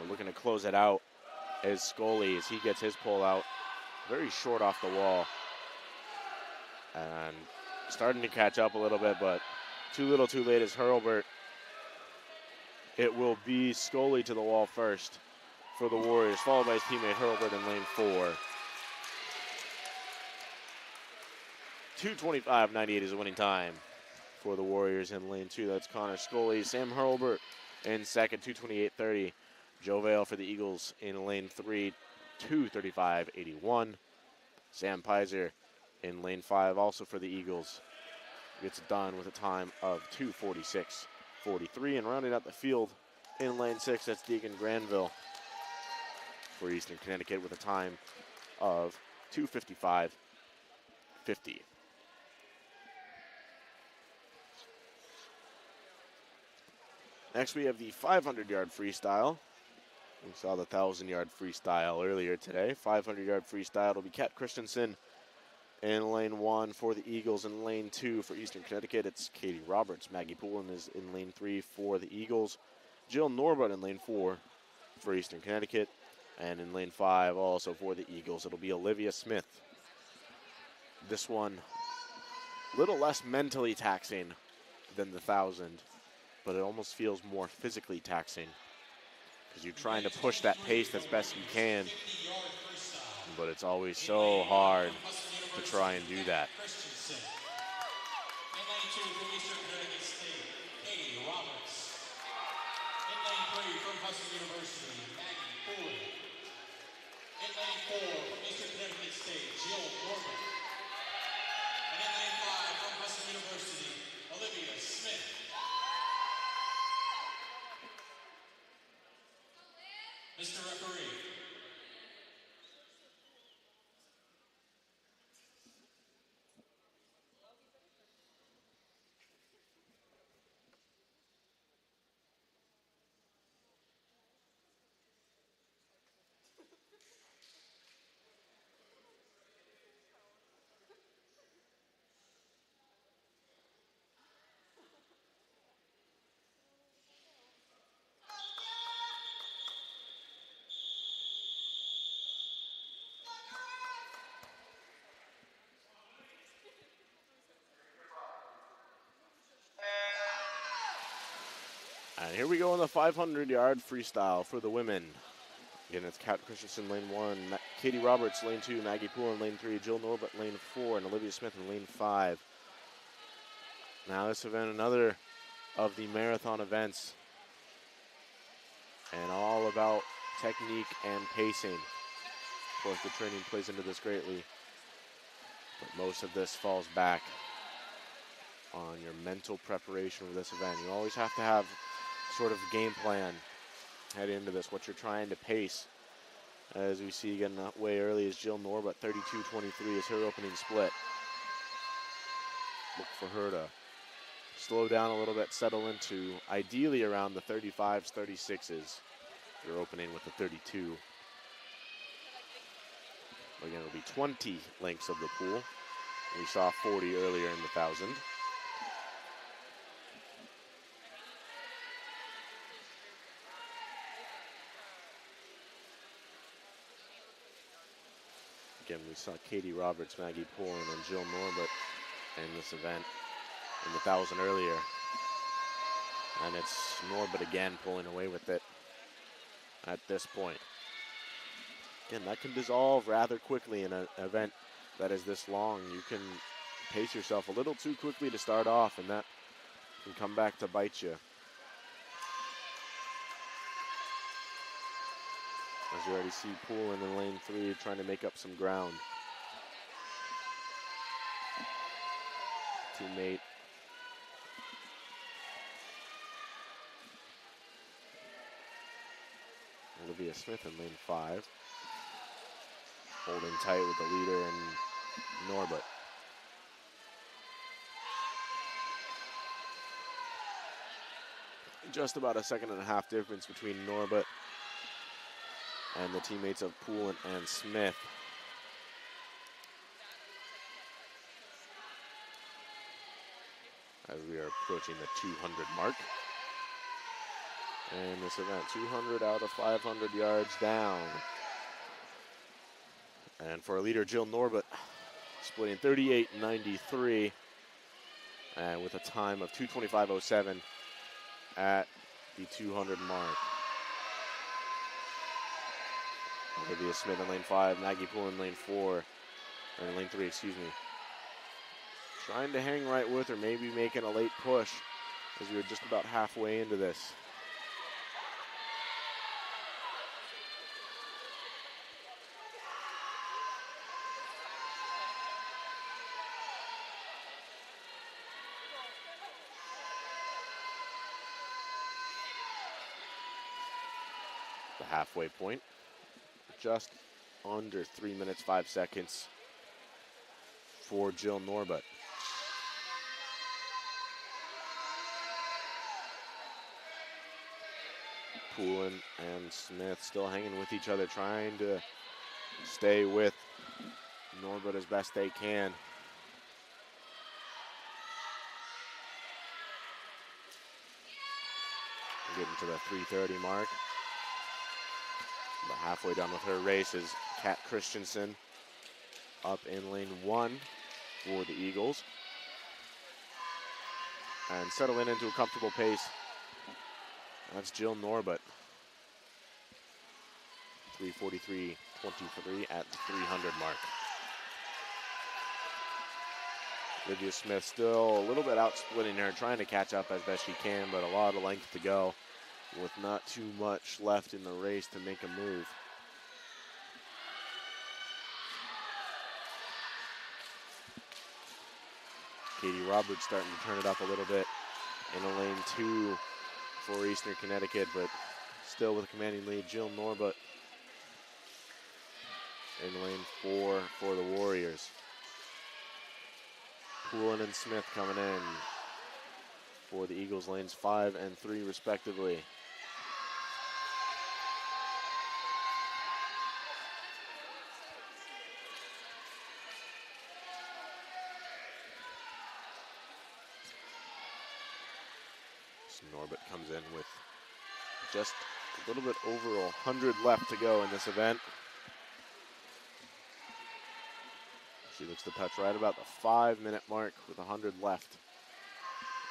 Speaker 1: We're looking to close it out is Scully as he gets his pull out. Very short off the wall. And starting to catch up a little bit, but too little too late is Hurlburt. It will be Scully to the wall first for the Warriors, followed by his teammate Hurlburt in lane 4. 2:25.98 is the winning time for the Warriors in lane 2. That's Connor Scully. Sam Hurlburt in second, 2:28.30. Joe Vale for the Eagles in lane 3, 2:35.81. Sam Pizer in lane 5, also for the Eagles, gets it done with a time of 2:46.43. And rounding out the field in lane 6, that's Deegan Granville for Eastern Connecticut with a time of 2:55.50. Next, we have the 500-yard freestyle. We saw the 1,000-yard freestyle earlier today. 500-yard freestyle will be Kat Christensen in lane 1 for the Eagles. In lane 2 for Eastern Connecticut, it's Katie Roberts. Maggie Poulin is in lane 3 for the Eagles. Jill Norbert in lane 4 for Eastern Connecticut. And in lane 5, also for the Eagles, it'll be Olivia Smith. This one, a little less mentally taxing than the 1,000, but it almost feels more physically taxing because you're trying to push that pace as best you can, but it's always so hard to try and do that.
Speaker 2: In lane 2 from Eastern Connecticut State, Katie Roberts. In lane 3 from Husson University, Maggie Poulin. In lane 4 from Eastern Connecticut State, Jill Corbin. And in lane 5 from Husson University, Olivia Smith. Mr. Referee.
Speaker 1: And here we go in the 500-yard freestyle for the women. Again, it's Kat Christensen, lane 1, Katie Roberts, lane 2, Maggie Poulin, lane 3, Jill Norbert, lane 4, and Olivia Smith in lane 5. Now this event, another of the marathon events, and all about technique and pacing. Of course, the training plays into this greatly, but most of this falls back on your mental preparation for this event. You always have to have sort of game plan head into this, what you're trying to pace. As we see getting way early is Jill Norbert, 32.23 is her opening split. Look for her to slow down a little bit, settle into ideally around the 35s, 36s. You're opening with the 32. Again, it'll be 20 lengths of the pool. We saw 40 earlier in the 1,000. Again, we saw Katie Roberts, Maggie Poulin, and Jill Norbert in this event in the 1,000 earlier. And it's Norbert again pulling away with it at this point. Again, that can dissolve rather quickly in an event that is this long. You can pace yourself a little too quickly to start off, and that can come back to bite you. As you already see Poulin in lane 3 trying to make up some ground. Teammate Olivia Smith in lane 5. Holding tight with the leader and Norbert. Just about a second and a half difference between Norbert and the teammates of Poulin and Smith. As we are approaching the 200 mark. And this event, 200 out of 500 yards down. And for our leader, Jill Norbert, splitting 38.93 and with a time of 2:25.07 at the 200 mark. Olivia Smith in lane 5, Maggie Poulin in lane 4, or in lane 3, excuse me. Trying to hang right with her, maybe making a late push as we were just about halfway into this. The halfway point, just under 3 minutes, 5 seconds for Jill Norbert. Poulin and Smith still hanging with each other, trying to stay with Norbert as best they can. Getting to the 3:30 mark. About halfway done with her race is Kat Christensen up in lane 1 for the Eagles. And settling into a comfortable pace, that's Jill Norbert. 3:43.23 at the 300 mark. Olivia Smith still a little bit out splitting her, trying to catch up as best she can, but a lot of length to go with not too much left in the race to make a move. Katie Roberts starting to turn it up a little bit in a lane 2 for Eastern Connecticut, but still with a commanding lead. Jill Norbert in lane 4 for the Warriors. Poulin and Smith coming in for the Eagles, lanes 5 and 3 respectively. Norbert comes in with just a little bit over 100 left to go in this event. She looks to touch right about the 5-minute mark with 100 left,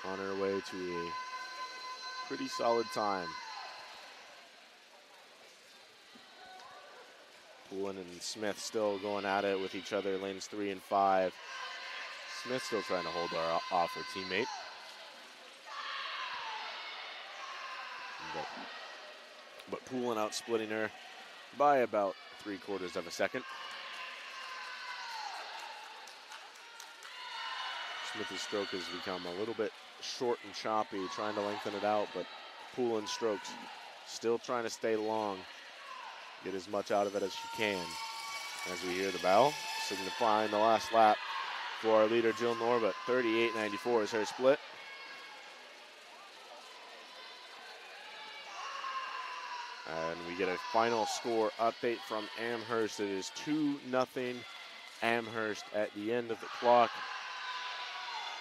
Speaker 1: on her way to a pretty solid time. Poulin and Smith still going at it with each other, lanes 3 and 5. Smith still trying to hold her off her teammate. But Poulin out splitting her by about 3/4 of a second. Smith's stroke has become a little bit short and choppy, trying to lengthen it out, but Poulin's strokes still trying to stay long, get as much out of it as she can. As we hear the bell, signifying the last lap for our leader, Jill Norbert. 38.94 is her split. And we get a final score update from Amherst. It is 2-0 Amherst at the end of the clock.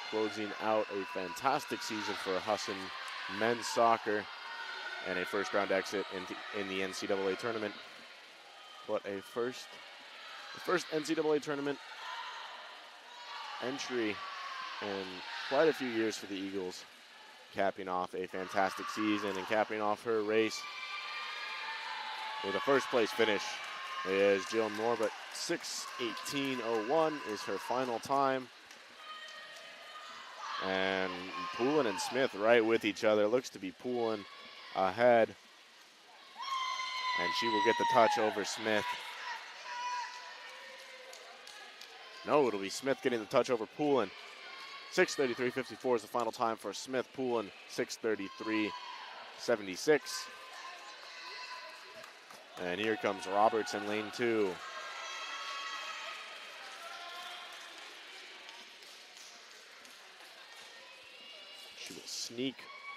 Speaker 1: Closing out a fantastic season for Husson men's soccer and a first-round exit in the NCAA tournament. But the first NCAA tournament entry in quite a few years for the Eagles, capping off a fantastic season and capping off her race with a first-place finish is Jill Norbert. 6:18.01 is her final time. And Poulin and Smith right with each other. Looks to be Poulin ahead. And she will get the touch over Smith. No, it'll be Smith getting the touch over Poulin. 6:33.54 is the final time for Smith. Poulin, 6:33.76. And here comes Roberts in lane 2. She will sneak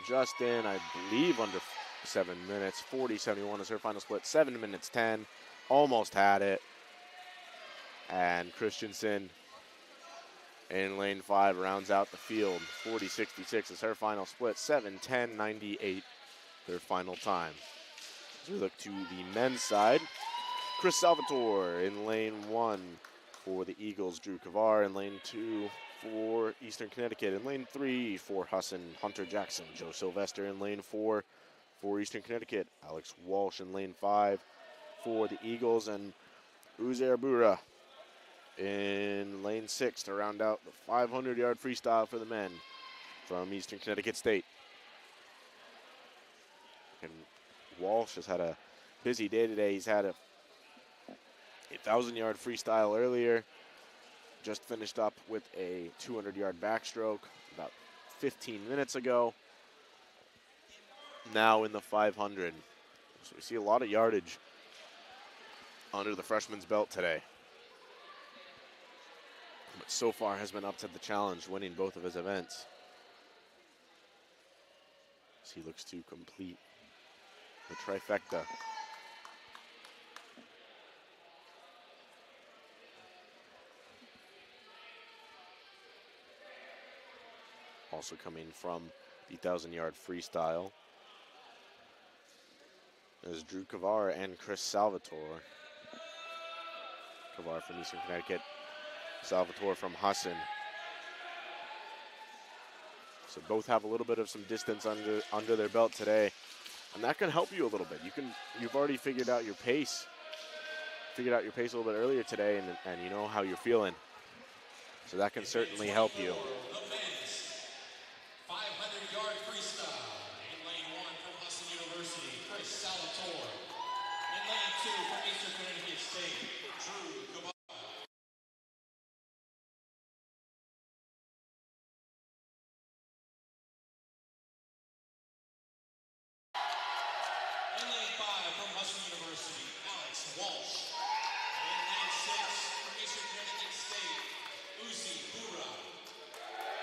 Speaker 1: just in, I believe, under 7 minutes. 40-71 is her final split. 7 minutes 10. Almost had it. And Christensen in lane 5 rounds out the field. 40-66 is her final split. 7:10.98 their final time. As we look to the men's side, Chris Salvatore in lane 1 for the Eagles. Drew Kavar in lane 2 for Eastern Connecticut. In lane 3 for Husson, Hunter Jackson. Joe Sylvester in lane 4 for Eastern Connecticut. Alex Walsh in lane 5 for the Eagles. And Uzair Bura in lane 6 to round out the 500-yard freestyle for the men from Eastern Connecticut State. And Walsh has had a busy day today. He's had a 1,000-yard freestyle earlier. Just finished up with a 200-yard backstroke about 15 minutes ago. Now in the 500. So we see a lot of yardage under the freshman's belt today. But so far has been up to the challenge, winning both of his events. As he looks to complete the trifecta. Also coming from the 1,000-yard freestyle is Drew Kavar and Chris Salvatore. Kavar from Eastern Connecticut, Salvatore from Husson. So both have a little bit of some distance under their belt today, and that can help you a little bit. You've already figured out your pace. Figured out your pace a little bit earlier today, and you know how you're feeling. So that can certainly help you.
Speaker 2: 500-yard freestyle. In lane 1 from Husson University, Chris Salvatore. In lane 2 from Eastern Connecticut State, Drew Kavar. In lane 5 from Husson University, Alex Walsh. In lane 6 from Eastern Connecticut State, Uzi Bura.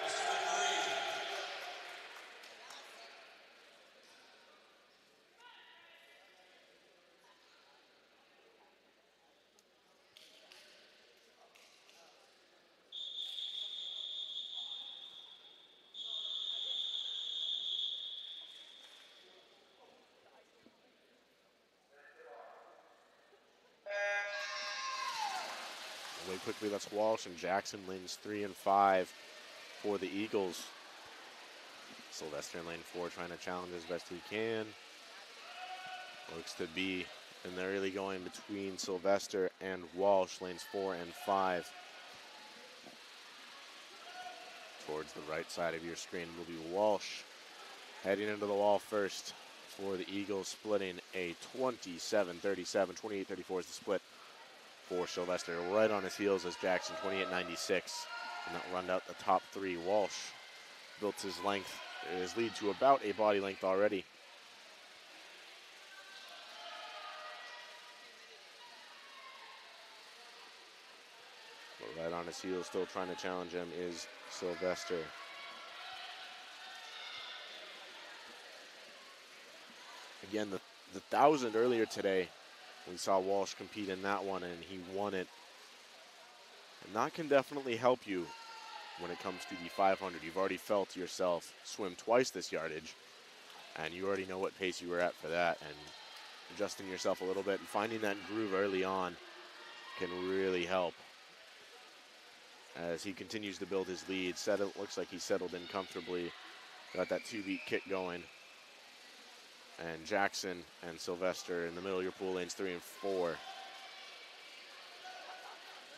Speaker 2: Mr. Referee.
Speaker 1: Away quickly, that's Walsh and Jackson, lanes 3 and 5 for the Eagles. Sylvester in lane 4 trying to challenge as best he can. Looks to be in the early going between Sylvester and Walsh, lanes 4 and 5. Towards the right side of your screen will be Walsh heading into the wall first for the Eagles, splitting a 27-37, 28-34 is the split for Sylvester. Right on his heels is Jackson, 28-96. And that run out the top 3. Walsh built his lead to about a body length already. But right on his heels, still trying to challenge him, is Sylvester. Again, the 1,000 earlier today, we saw Walsh compete in that one, and he won it. And that can definitely help you when it comes to the 500. You've already felt yourself swim twice this yardage, and you already know what pace you were at for that. And adjusting yourself a little bit and finding that groove early on can really help. As he continues to build his lead, looks like he settled in comfortably. Got that 2-beat kick going. And Jackson and Sylvester in the middle of your pool, lanes 3 and 4.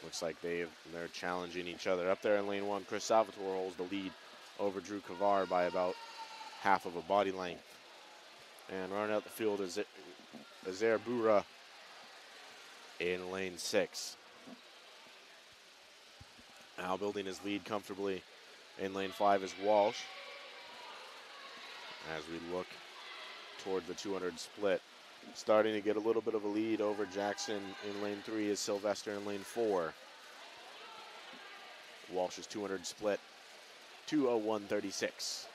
Speaker 1: Looks like they're challenging each other. Up there in lane 1, Chris Salvatore holds the lead over Drew Kavar by about half of a body length. And running out the field is Uzair Bura in lane 6. Now building his lead comfortably in lane 5 is Walsh. As we look toward the 200 split. Starting to get a little bit of a lead over Jackson in lane 3 is Sylvester in lane 4. Walsh's 200 split, 2:01.36.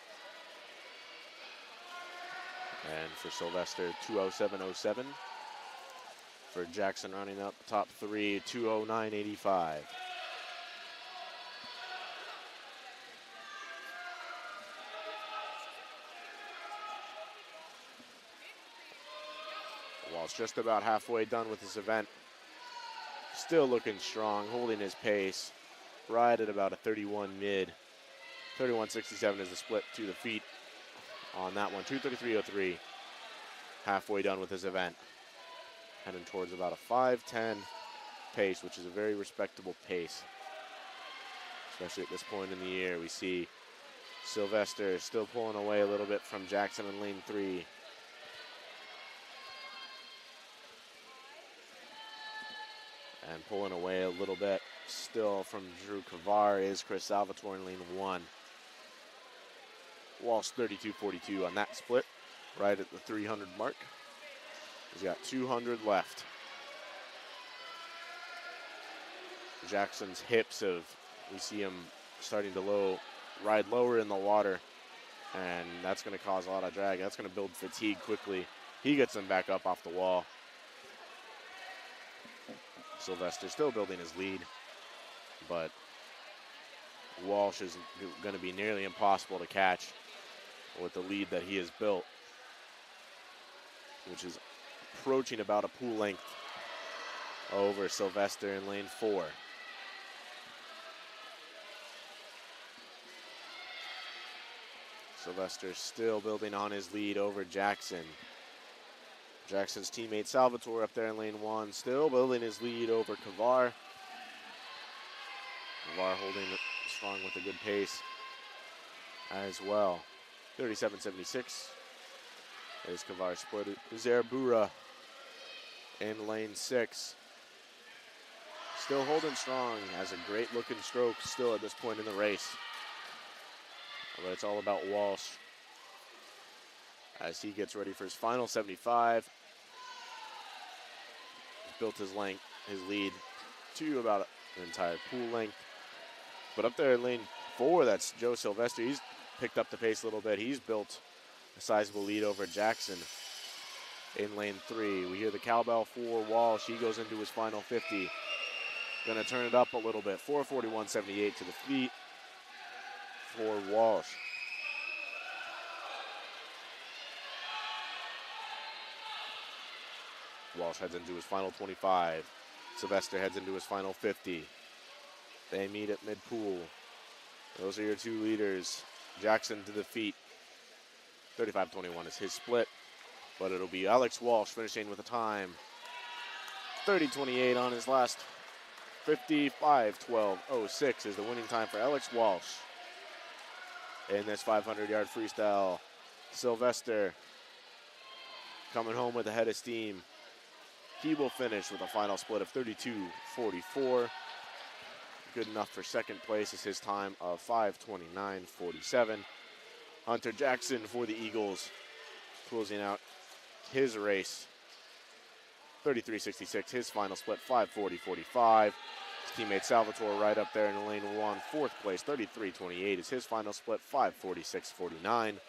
Speaker 1: And for Sylvester, 2:07.07. For Jackson running up top three, 2:09.85. Walsh just about halfway done with this event. Still looking strong, holding his pace. Right at about a 31 mid. 31.67 is the split to the feet on that one. 2:33.03. Halfway done with this event. Heading towards about a 5:10 pace, which is a very respectable pace. Especially at this point in the year. We see Sylvester still pulling away a little bit from Jackson in lane 3. And pulling away a little bit still from Drew Kavar is Chris Salvatore in lane 1. Walsh 32.42 on that split, right at the 300 mark. He's got 200 left. Jackson's hips we see him starting to ride lower in the water, and that's going to cause a lot of drag. That's going to build fatigue quickly. He gets him back up off the wall. Sylvester still building his lead, but Walsh is going to be nearly impossible to catch with the lead that he has built, which is approaching about a pool length over Sylvester in lane 4. Sylvester still building on his lead over Jackson. Jackson's teammate Salvatore up there in lane 1, still building his lead over Kavar. Kavar holding strong with a good pace as well. 37.76 is Kavar split. Zerbura in lane 6. Still holding strong, has a great looking stroke still at this point in the race. But it's all about Walsh as he gets ready for his final 75. Built his lead to about an entire pool length. But up there in lane 4, that's Joe Sylvester. He's picked up the pace a little bit. He's built a sizable lead over Jackson in lane 3. We hear the cowbell for Walsh. He goes into his final 50. Gonna turn it up a little bit. 4:41.78 to the feet for Walsh. Walsh heads into his final 25. Sylvester heads into his final 50. They meet at mid-pool. Those are your two leaders. Jackson to the feet. 35.21 is his split, but it'll be Alex Walsh finishing with a time. 30.28 on his last 55.12.06 is the winning time for Alex Walsh in this 500-yard freestyle. Sylvester coming home with a head of steam. He will finish with a final split of 32.44. Good enough for second place is his time of 5:29.47. Hunter Jackson for the Eagles closing out his race. 33.66, his final split, 5:40.45. His teammate Salvatore right up there in lane 1, fourth place, 33.28 is his final split, 5:46.49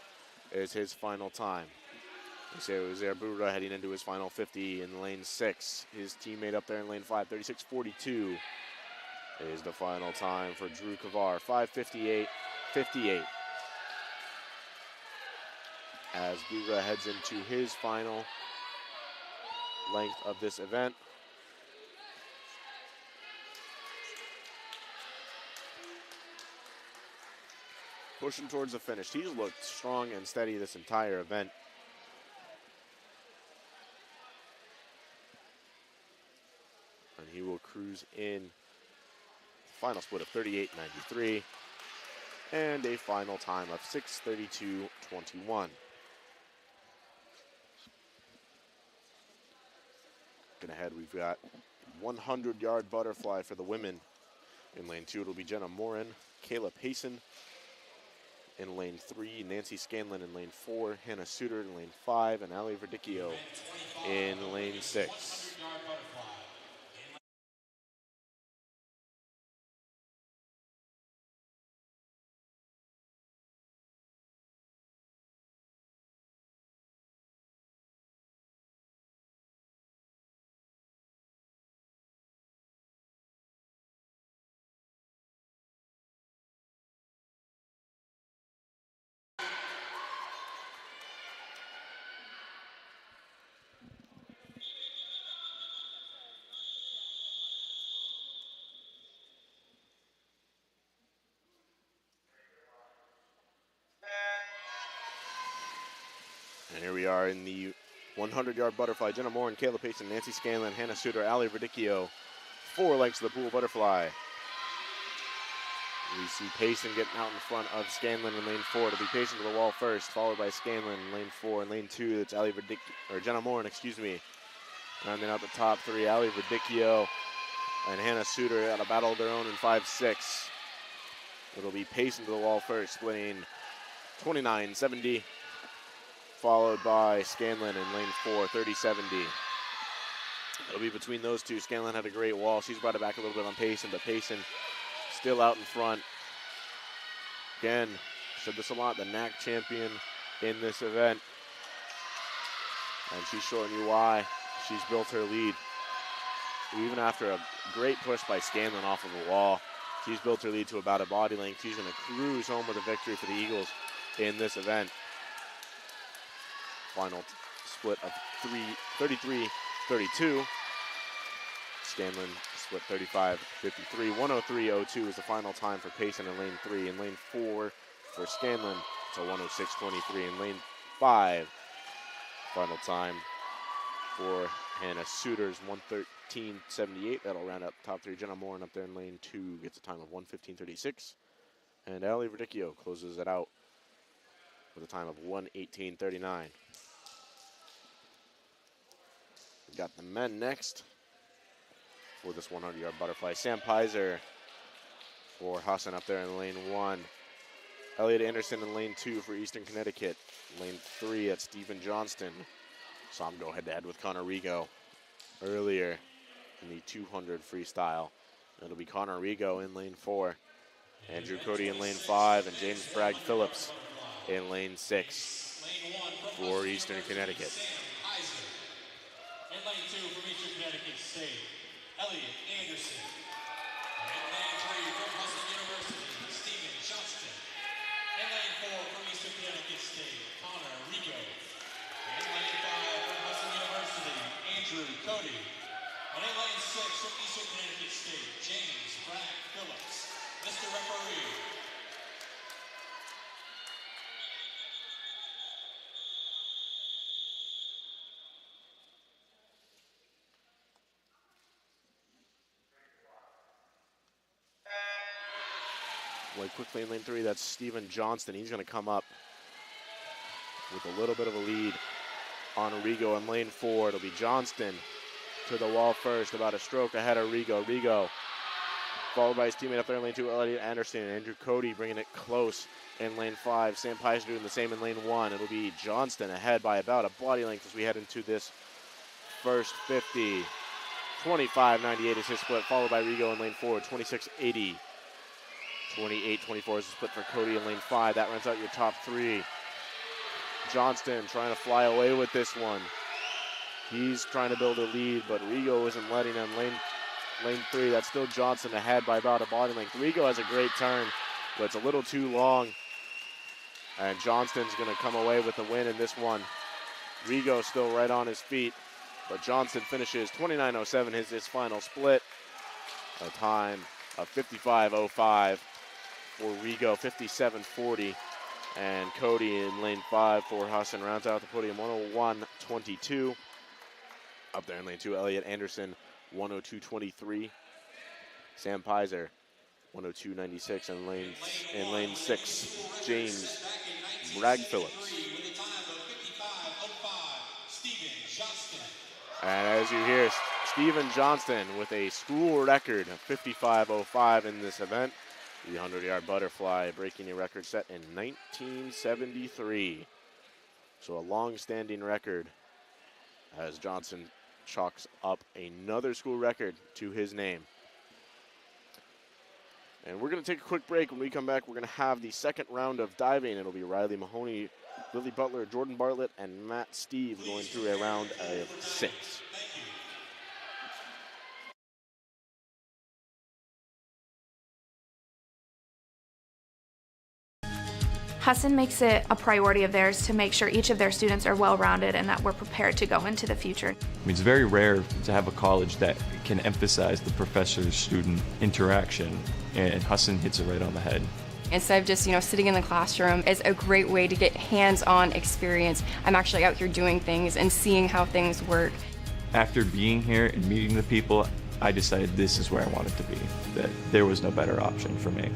Speaker 1: is his final time. We say it was Zerbura heading into his final 50 in lane 6. His teammate up there in lane 5, 36.42 is the final time for Drew Kavar, 5:58.58. As Bura heads into his final length of this event. Pushing towards the finish. He's looked strong and steady this entire event. And he will cruise in final split of 38.93 and a final time of 6:32.21. Looking ahead, we've got 100-yard butterfly for the women. In lane 2, it'll be Jenna Morin, Kayla Payson. In lane 3, Nancy Scanlon. In lane 4, Hannah Suter. In lane 5, and Ali Verdicchio in lane 6. And here we are in the 100-yard butterfly. Jenna Moore and Kayla Payson, Nancy Scanlon, Hannah Suter, Allie Verdicchio. 4 lengths of the pool butterfly. We see Payson getting out in front of Scanlon in lane 4. It'll be Payson to the wall first, followed by Scanlon in lane 4. In lane 2, it's Allie Verdicchio, or Jenna Moore, excuse me. Rounding out the top 3, Allie Verdicchio and Hannah Suter at a battle of their own in 5-6. It'll be Payson to the wall first, splitting 29-70, followed by Scanlon in lane 4, 30-70. It'll be between those two. Scanlon had a great wall. She's brought it back a little bit on Payson, but Payson still out in front. Again, said this a lot, the NAC champion in this event. And she's showing you why. She's built her lead. Even after a great push by Scanlon off of the wall, she's built her lead to about a body length. She's going to cruise home with a victory for the Eagles in this event. Final split of 33-32. Scanlon split 35-53. 103.02 is the final time for Payson in lane 3. In lane 4 for Scanlon, it's a 106.23. In lane 5, final time for Hannah Suter's 113.78. That'll round out the top 3. Jenna Moore up there in lane 2 gets a time of 115.36. And Allie Verdicchio closes it out with a time of 118.39. We got the men next for this 100-yard butterfly. Sam Pizer for Husson up there in lane 1. Elliot Anderson in lane 2 for Eastern Connecticut. Lane 3, that's Stephen Johnston. Saw him go head-to-head with Connor Rigo earlier in the 200 freestyle. It'll be Connor Rigo in lane 4. Andrew Cody in lane 5, and James Bragg Phillips in lane 6 for Eastern Connecticut.
Speaker 2: In lane 2 from Eastern Connecticut State, Elliot Anderson. In lane 3 from Husson University, Stephen Johnston. In lane 4 from Eastern Connecticut State, Connor Rigo. In lane 5 from Husson University, Andrew Cody. And in lane 6 from Eastern Connecticut State, James Bragg Phillips. Mr. Referee.
Speaker 1: Quickly in lane 3, that's Stephen Johnston. He's going to come up with a little bit of a lead on Rigo in lane 4. It'll be Johnston to the wall first, about a stroke ahead of Rigo. Rigo followed by his teammate up there in lane 2, Elliot Anderson. Andrew Cody bringing it close in lane 5. Sam Pizer doing the same in lane 1. It'll be Johnston ahead by about a body length as we head into this first 50. 25.98 is his split, followed by Rigo in lane 4, 26.80. 28-24 is the split for Cody in lane 5. That runs out your top 3. Johnston trying to fly away with this one. He's trying to build a lead, but Rigo isn't letting him. Lane 3, that's still Johnston ahead by about a body length. Rigo has a great turn, but it's a little too long. And Johnston's going to come away with the win in this one. Rigo still right on his feet, but Johnston finishes 29.07 is his final split. A time of 55.05. For Rigo, 57.40, and Cody in lane 5 for Husson rounds out the podium, 101.22. Up there in lane 2, Elliot Anderson, 102.23. Sam Pizer, 102.96, and in lane 6, James Bragg Phillips. And as you hear, Stephen Johnston with a school record of 55.05 in this event. The 100-yard butterfly breaking a record set in 1973. So a long-standing record as Johnson chalks up another school record to his name. And we're going to take a quick break. When we come back, we're going to have the second round of diving. It'll be Riley Mahoney, Lily Butler, Jordan Bartlett, and Matt Steve going through a round of 6.
Speaker 11: Husson makes it a priority of theirs to make sure each of their students are well-rounded and that we're prepared to go into the future.
Speaker 12: I mean, it's very rare to have a college that can emphasize the professor-student interaction, and Husson hits it right on the head.
Speaker 13: Instead of just, sitting in the classroom, it's a great way to get hands-on experience. I'm actually out here doing things and seeing how things work.
Speaker 12: After being here and meeting the people, I decided this is where I wanted to be, that there was no better option for me.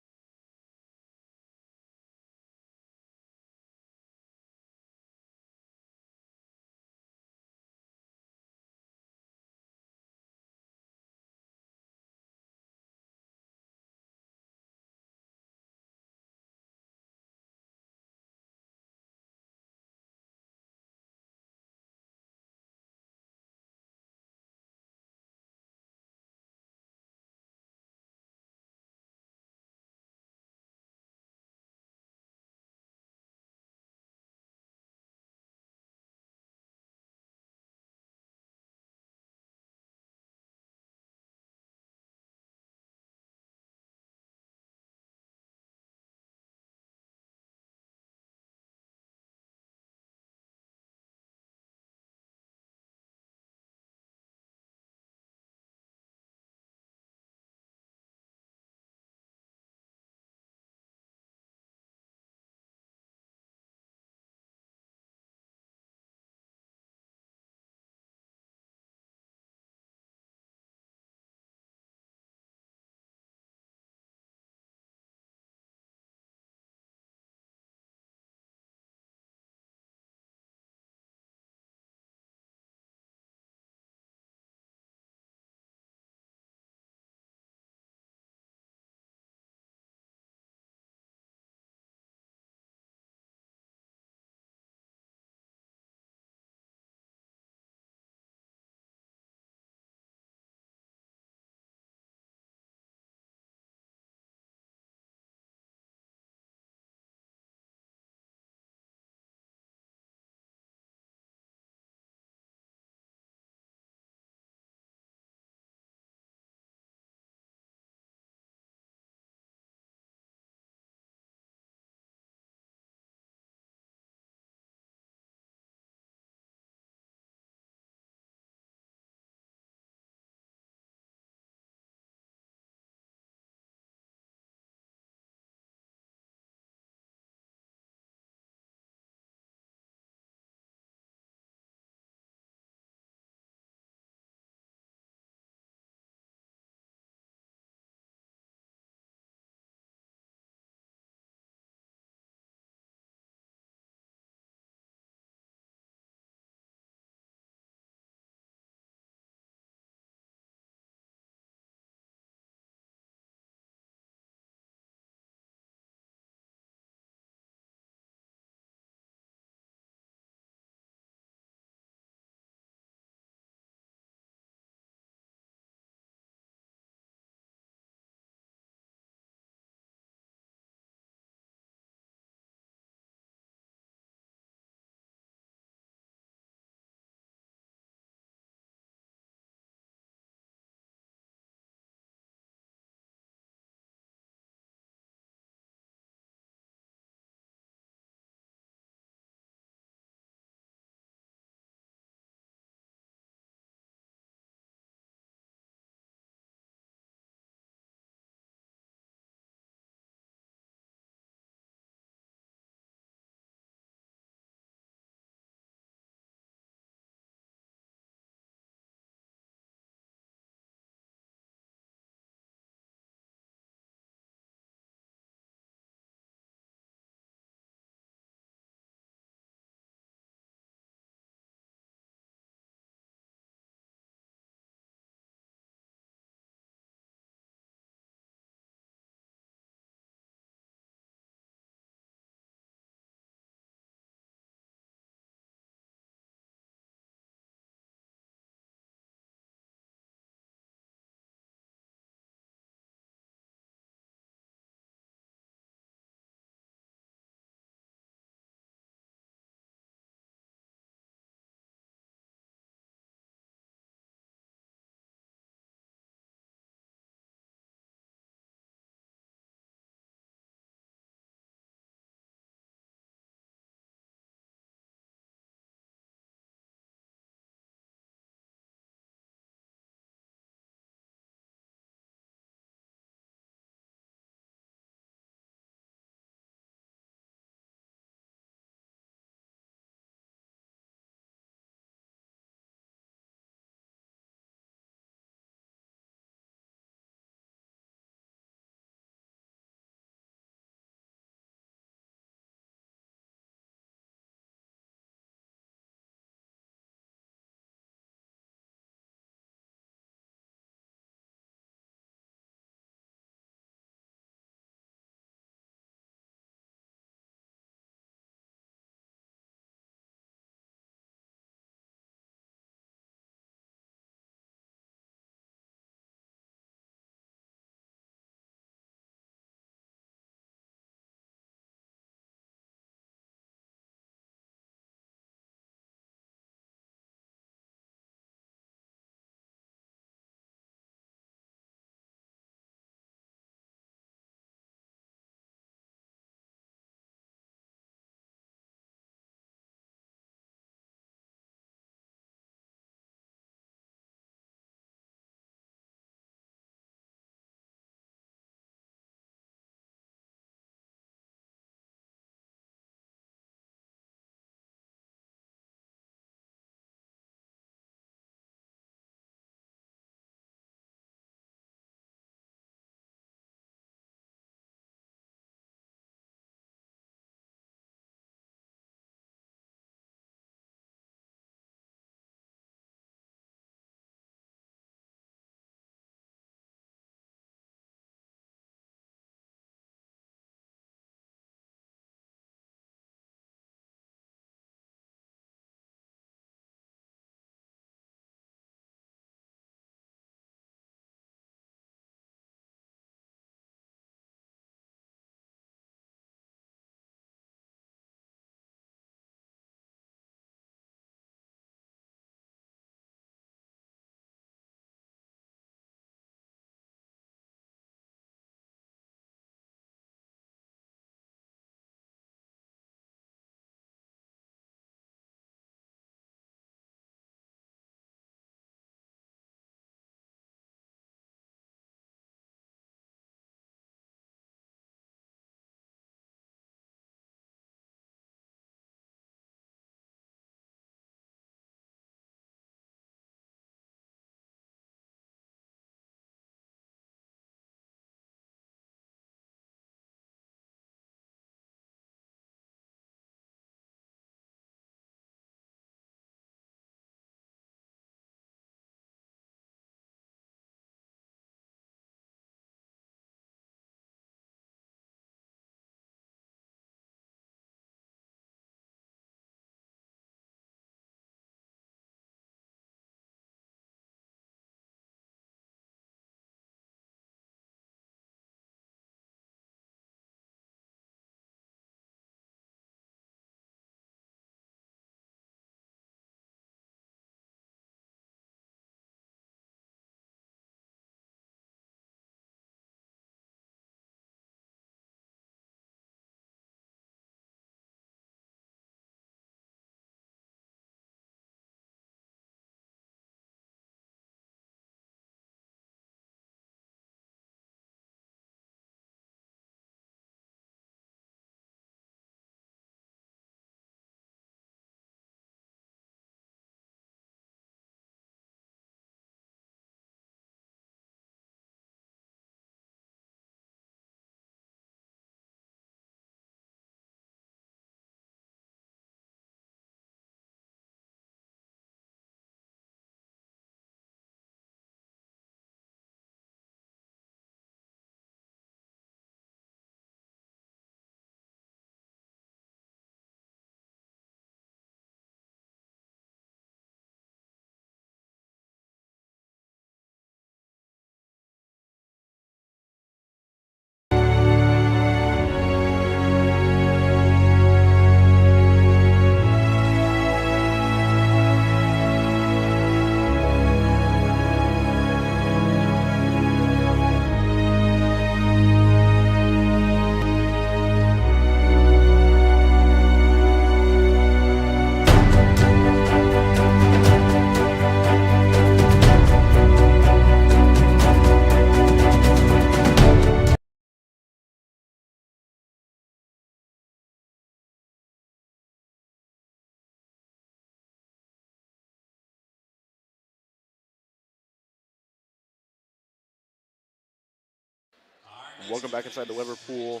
Speaker 1: Welcome back inside the Weber pool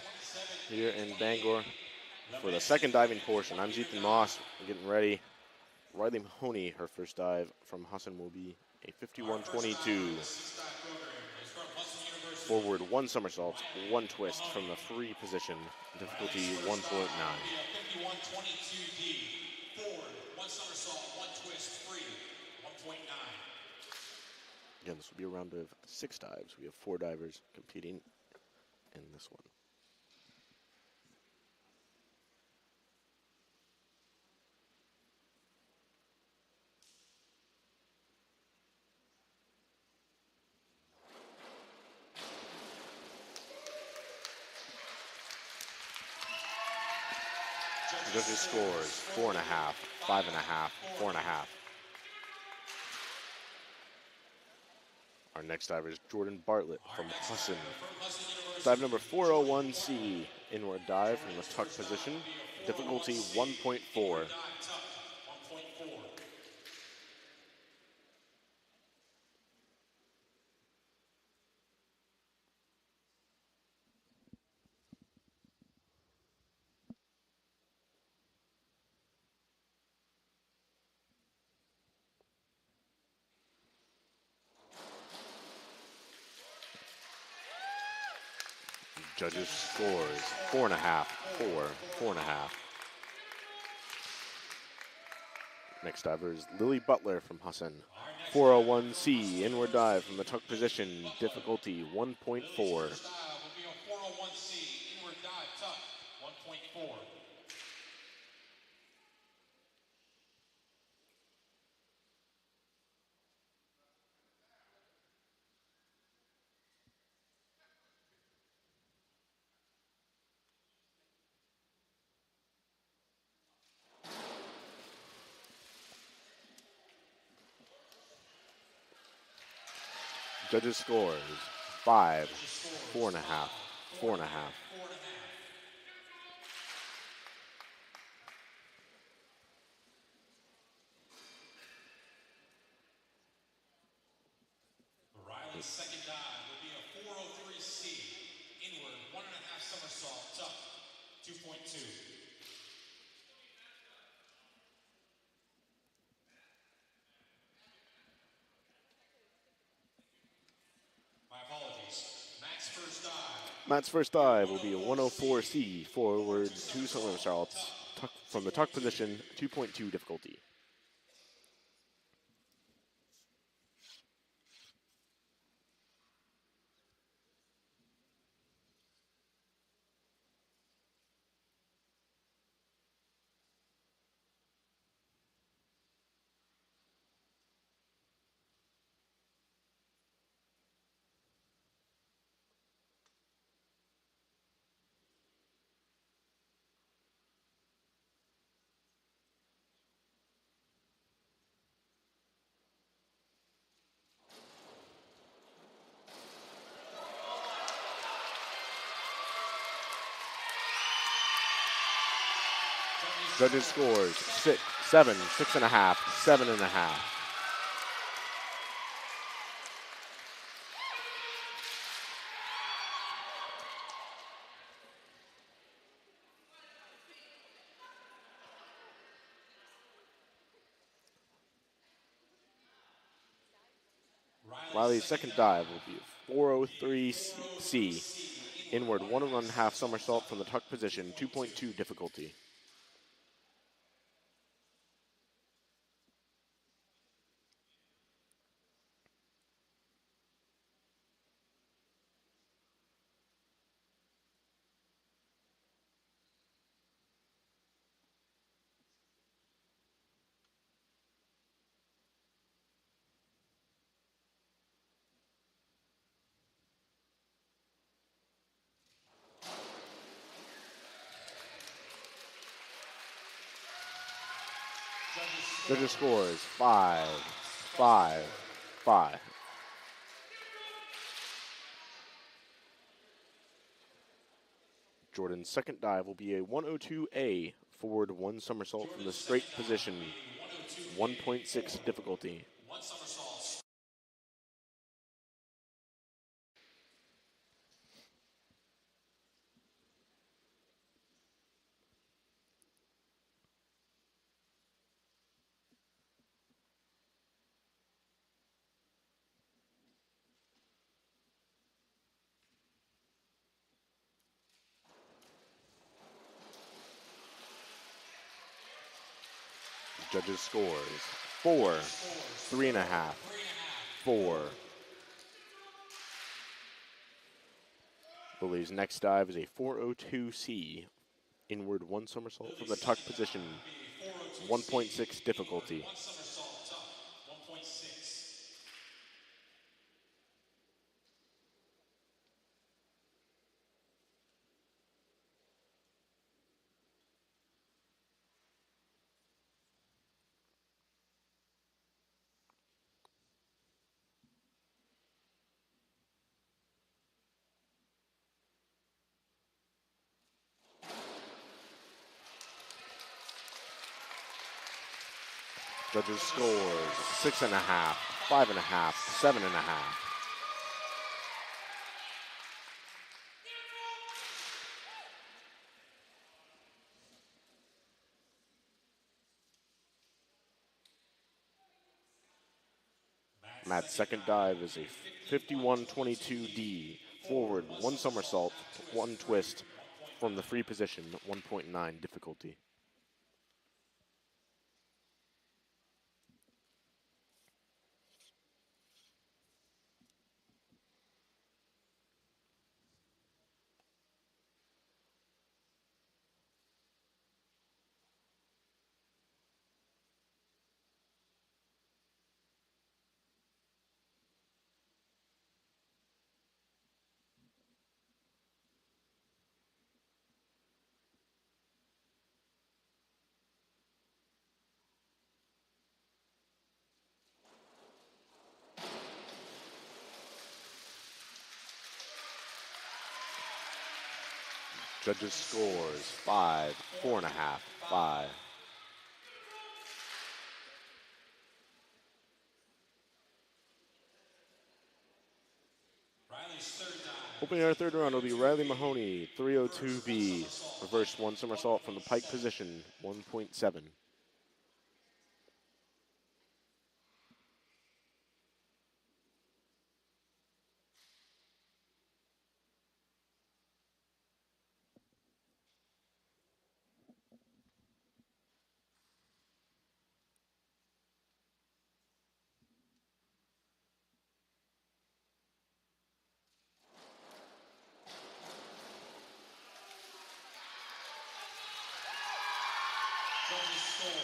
Speaker 1: here in Bangor for the second diving portion. I'm Ethan Moss, getting ready. Riley Mahoney, her first dive from Husson will be a 51.22. Forward 1 somersault, 1 twist from the free position, difficulty 1.9.
Speaker 2: 51.22D. Forward, 1 somersault, 1 twist, free, 1.9.
Speaker 1: Again, this will be a round of 6 dives. We have 4 divers competing in this one. Judges scores 4.5, 5.5, 4.5. Our next diver is Jordan Bartlett from Husson. Dive number 401C, inward dive from the tuck position, difficulty 1.4. Judges scores 4.5, 4, 4.5. Next diver is Lily Butler from Husson. 401C, inward dive from the tuck position, difficulty 1.4. Judges scores 5, 4.5, 4.5.
Speaker 2: Riley's second dive will be a 403C, inward 1.5 somersault, tuck, 2.2. My apologies. Matt's first dive.
Speaker 1: Matt's first dive will be a 104C, forward 2 somersaults, tuck from the tuck position, 2.2 difficulty. Judges scores 6, 7, 6.5, 7.5. Riley's second dive will be a 403C, inward 1.5 somersault from the tuck position, 2.2 difficulty. Judges scores 5, 5, 5. Jordan's second dive will be a 102A, forward 1 somersault from the straight position, 1.6 difficulty. Judges' scores, 4, 3.5, 4. Lily's next dive is a 402C, inward one somersault from the tuck position, 1.6 difficulty. Judges' scores, 6.5, 5.5, 7.5. Matt's second dive is a 51-22D, forward, one somersault, one twist from the free position, 1.9 difficulty. Judges' scores, 5, 4.5, 5. Opening our third round will be Riley Mahoney, 302B, reverse one somersault from the pike position, 1.7.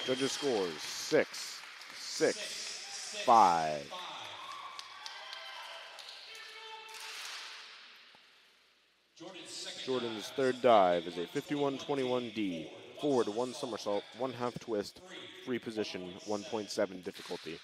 Speaker 1: Judges' scores, 6, 6, 5. Jordan's third dive is a 51-21D, forward one somersault, one half twist, free position, 1.7 difficulty.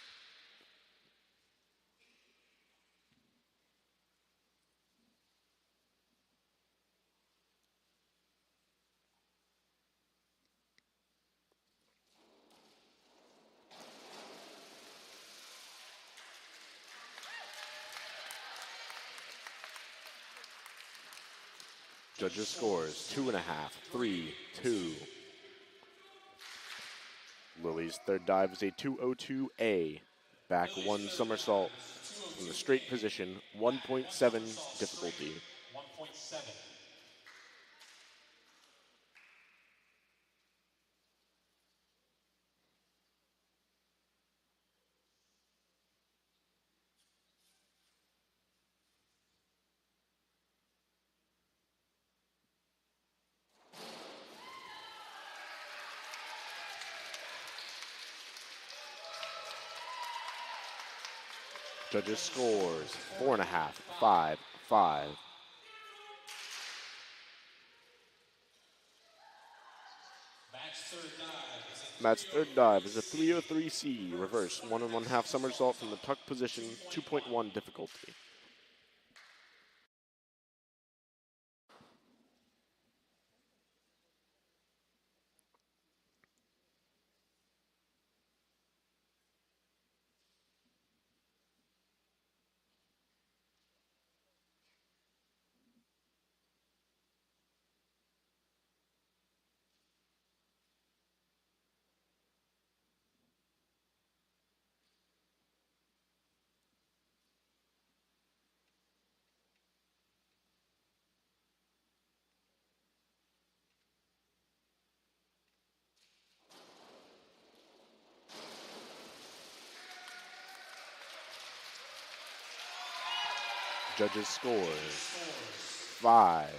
Speaker 1: Judges' scores, 2.5, 3, 2. Lily's third dive is a 202A, back one somersault from the straight position, 1.7 difficulty. Judges' scores, 4.5, 5, 5. Matt's third dive is a 303C, reverse, 1 1/2 somersault from the tuck position, 2.1 difficulty. Judges scores 5,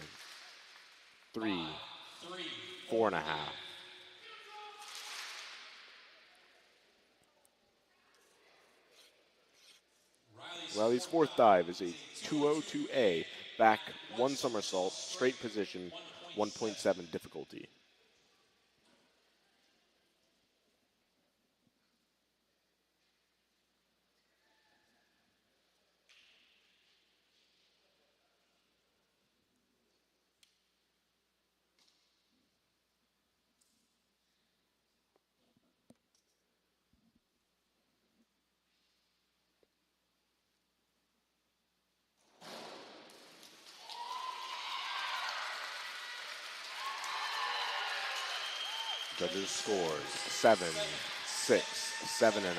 Speaker 1: 3, 4.5. Riley's fourth dive is a 202A, back 1 somersault, straight position, 1.7 difficulty. Judges scores 7, 6, 7.5.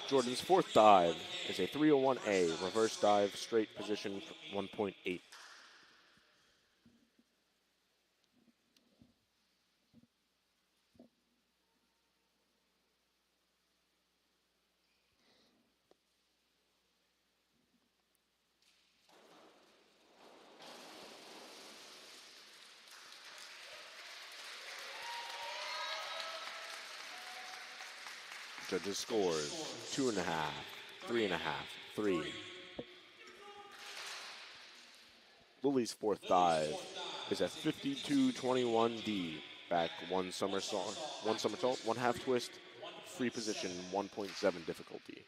Speaker 1: Jordan's fourth dive is a 301A, reverse dive, straight position, 1.8. Judges scores 2.5, 3.5, 3. Lily's fourth dive is a 52-21D, back 1 somersault, 1 half twist, free position, 1.7 difficulty.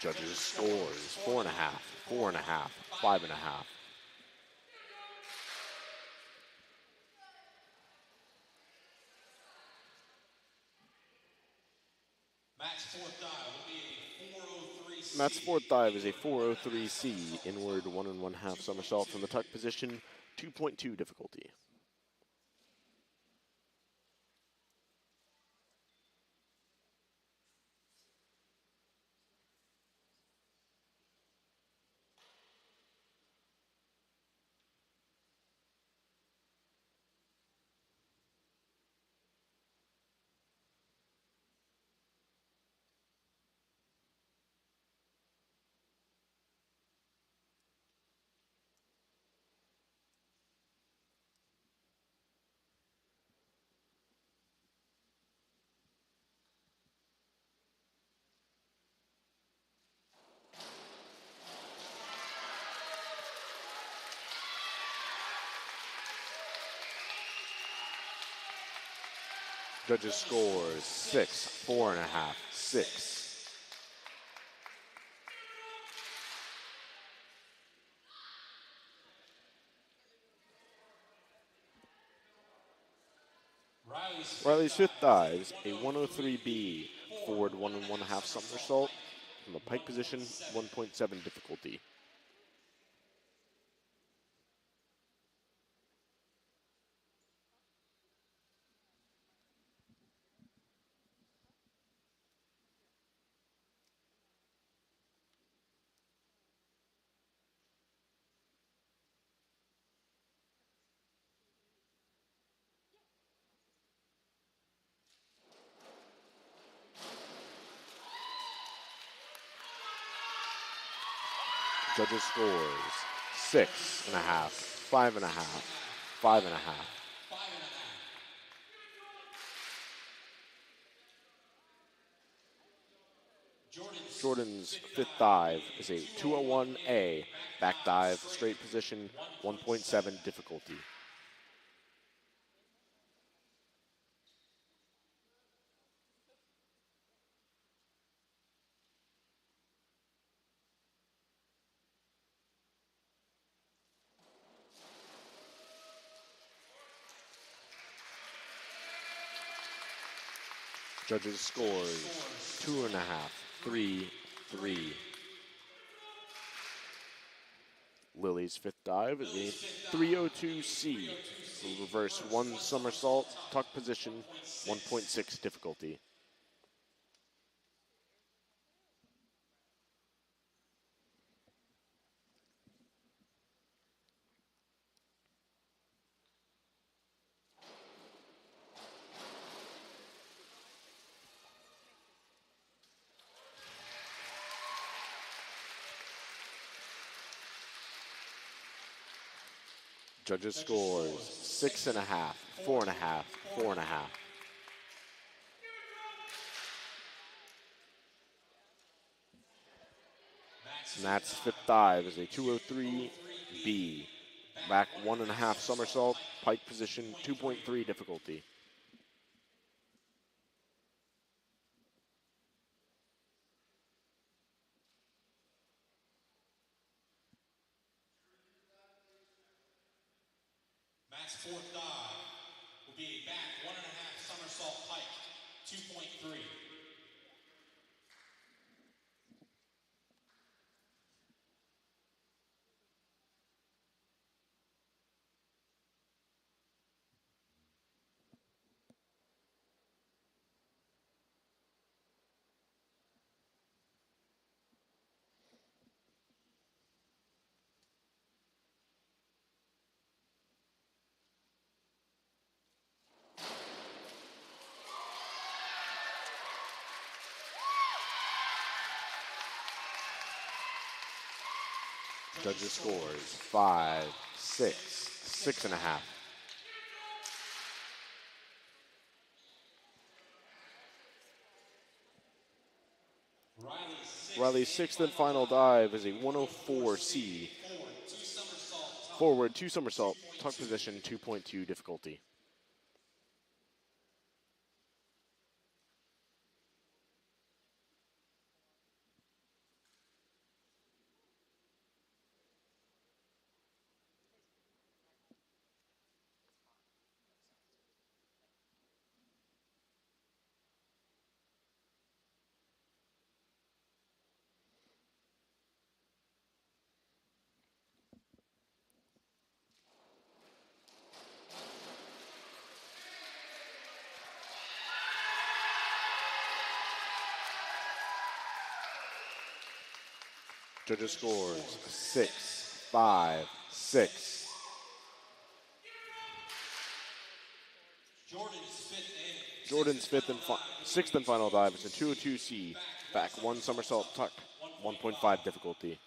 Speaker 1: Judges scores 4.5, 4.5, 5.5. Matt's fourth dive is a 403C, inward 1 1/2 somersault from the tuck position, 2.2 difficulty. Judges scores 6, 4.5, 6. Riley's fifth dive is a 103B, forward 1 1/2 somersault from the pike position, 1.7 difficulty. Judges scores 6.5, 5.5, 5.5. Jordan's fifth dive is a 201A, back dive, straight position, 1.7 difficulty. Judges' scores 2.5, 3, 3. Lily's fifth dive is a 302C. Reverse 1 somersault, tuck position, 1.6 difficulty. Judges' scores 6.5, 4.5, 4.5. Matt's fifth dive is a 203B. Back 1.5 somersault, pike position, 2.3 difficulty.
Speaker 2: Matt's fourth dive will be a back 1.5 somersault pike, 2.3.
Speaker 1: Judges' scores 5, 6, 6.5. Riley's sixth and final dive is a 104C. Forward 2 somersault, tuck position, 2.2 difficulty. Judges' scores 6, 5, 6. Jordan's sixth and final dive is a 202C. Back 1 somersault tuck, 1.5 difficulty.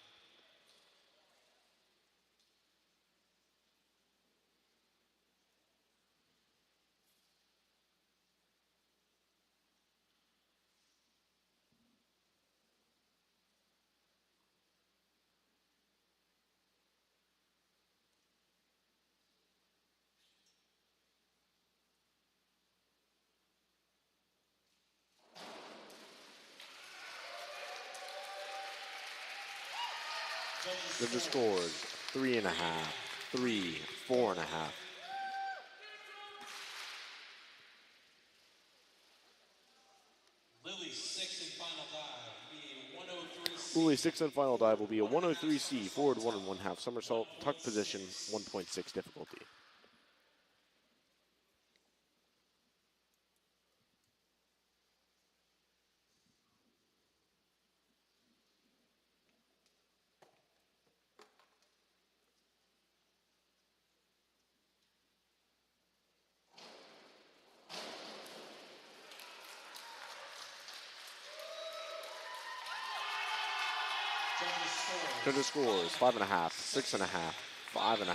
Speaker 1: Judges' scores 3.5, 3, 4.5.
Speaker 2: Lily's sixth and final dive will be a 103C.
Speaker 1: Lily's sixth and final dive will be a 103C, forward 1.5 somersault, tuck position, 1.6 difficulty. Judges' scores 5.5, 6.5, 5.5.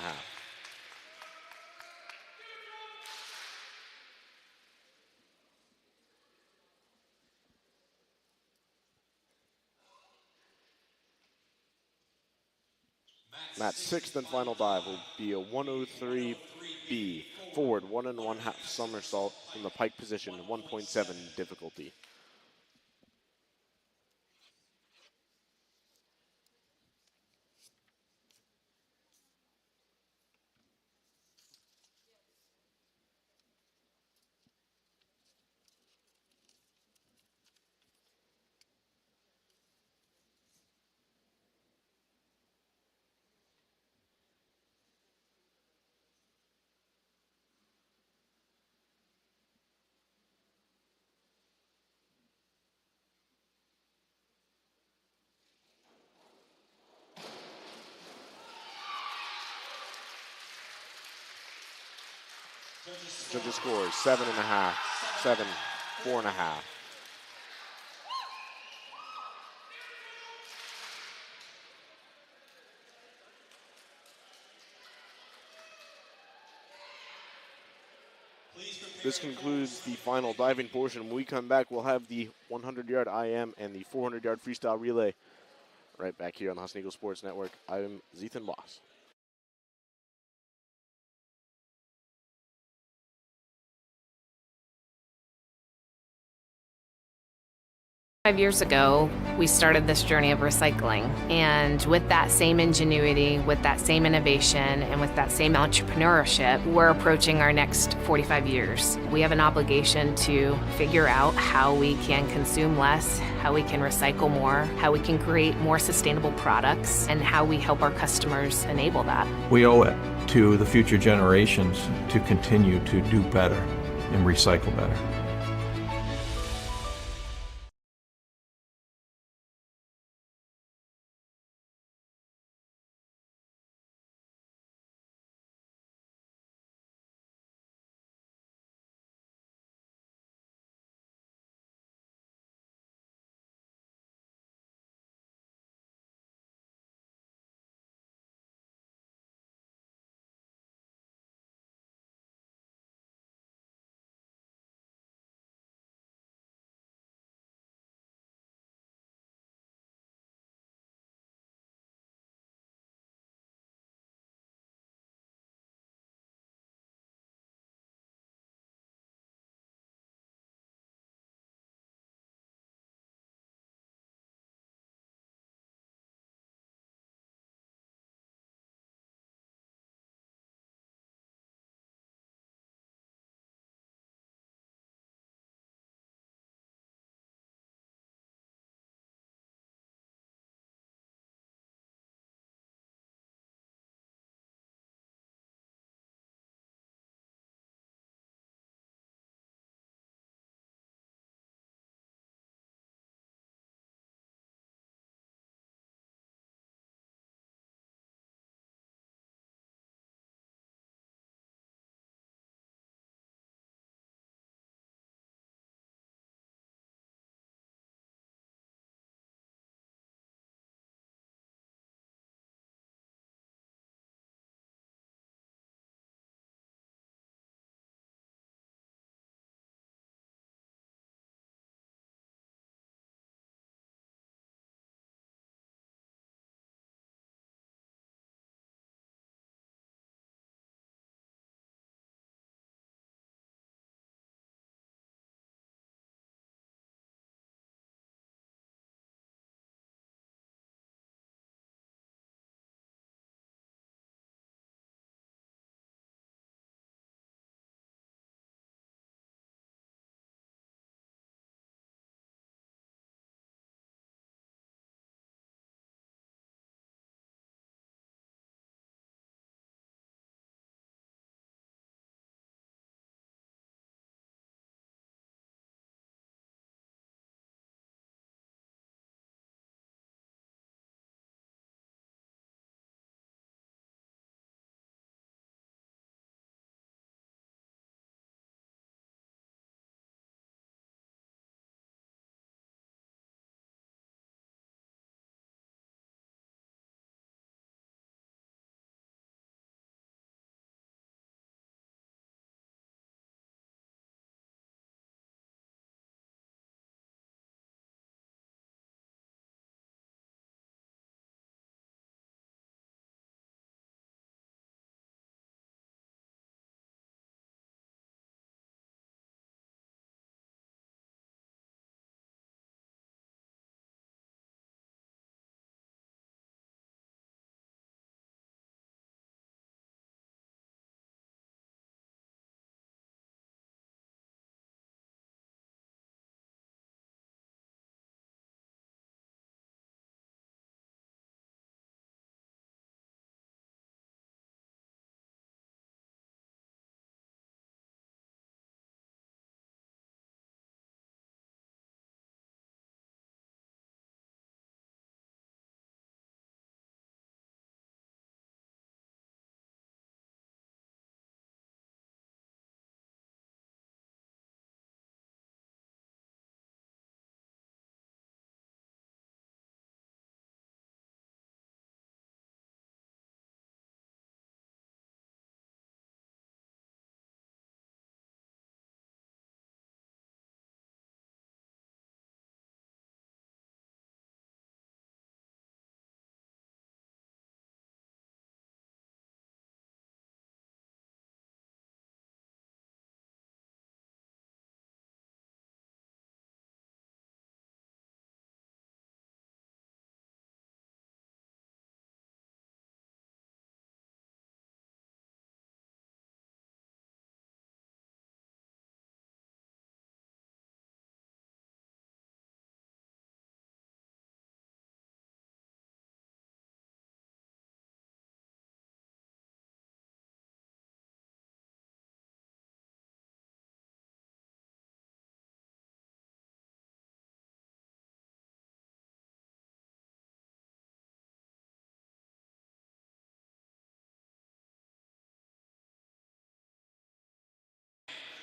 Speaker 1: Matt's sixth and final dive will be a 103B, forward 1.5 somersault from the pike position, 1.7 difficulty. Judges scores 7.5, 7, 4.5. This concludes the final diving portion. When we come back, we'll have the 100-yard IM and the 400-yard freestyle relay right back here on the Husson Eagles Sports Network. I'm Zethan Boss.
Speaker 14: 5 years ago, we started this journey of recycling. And with that same ingenuity, with that same innovation, and with that same entrepreneurship, we're approaching our next 45 years. We have an obligation to figure out how we can consume less, how we can recycle more, how we can create more sustainable products, and how we help our customers enable that.
Speaker 15: We owe it to the future generations to continue to do better and recycle better.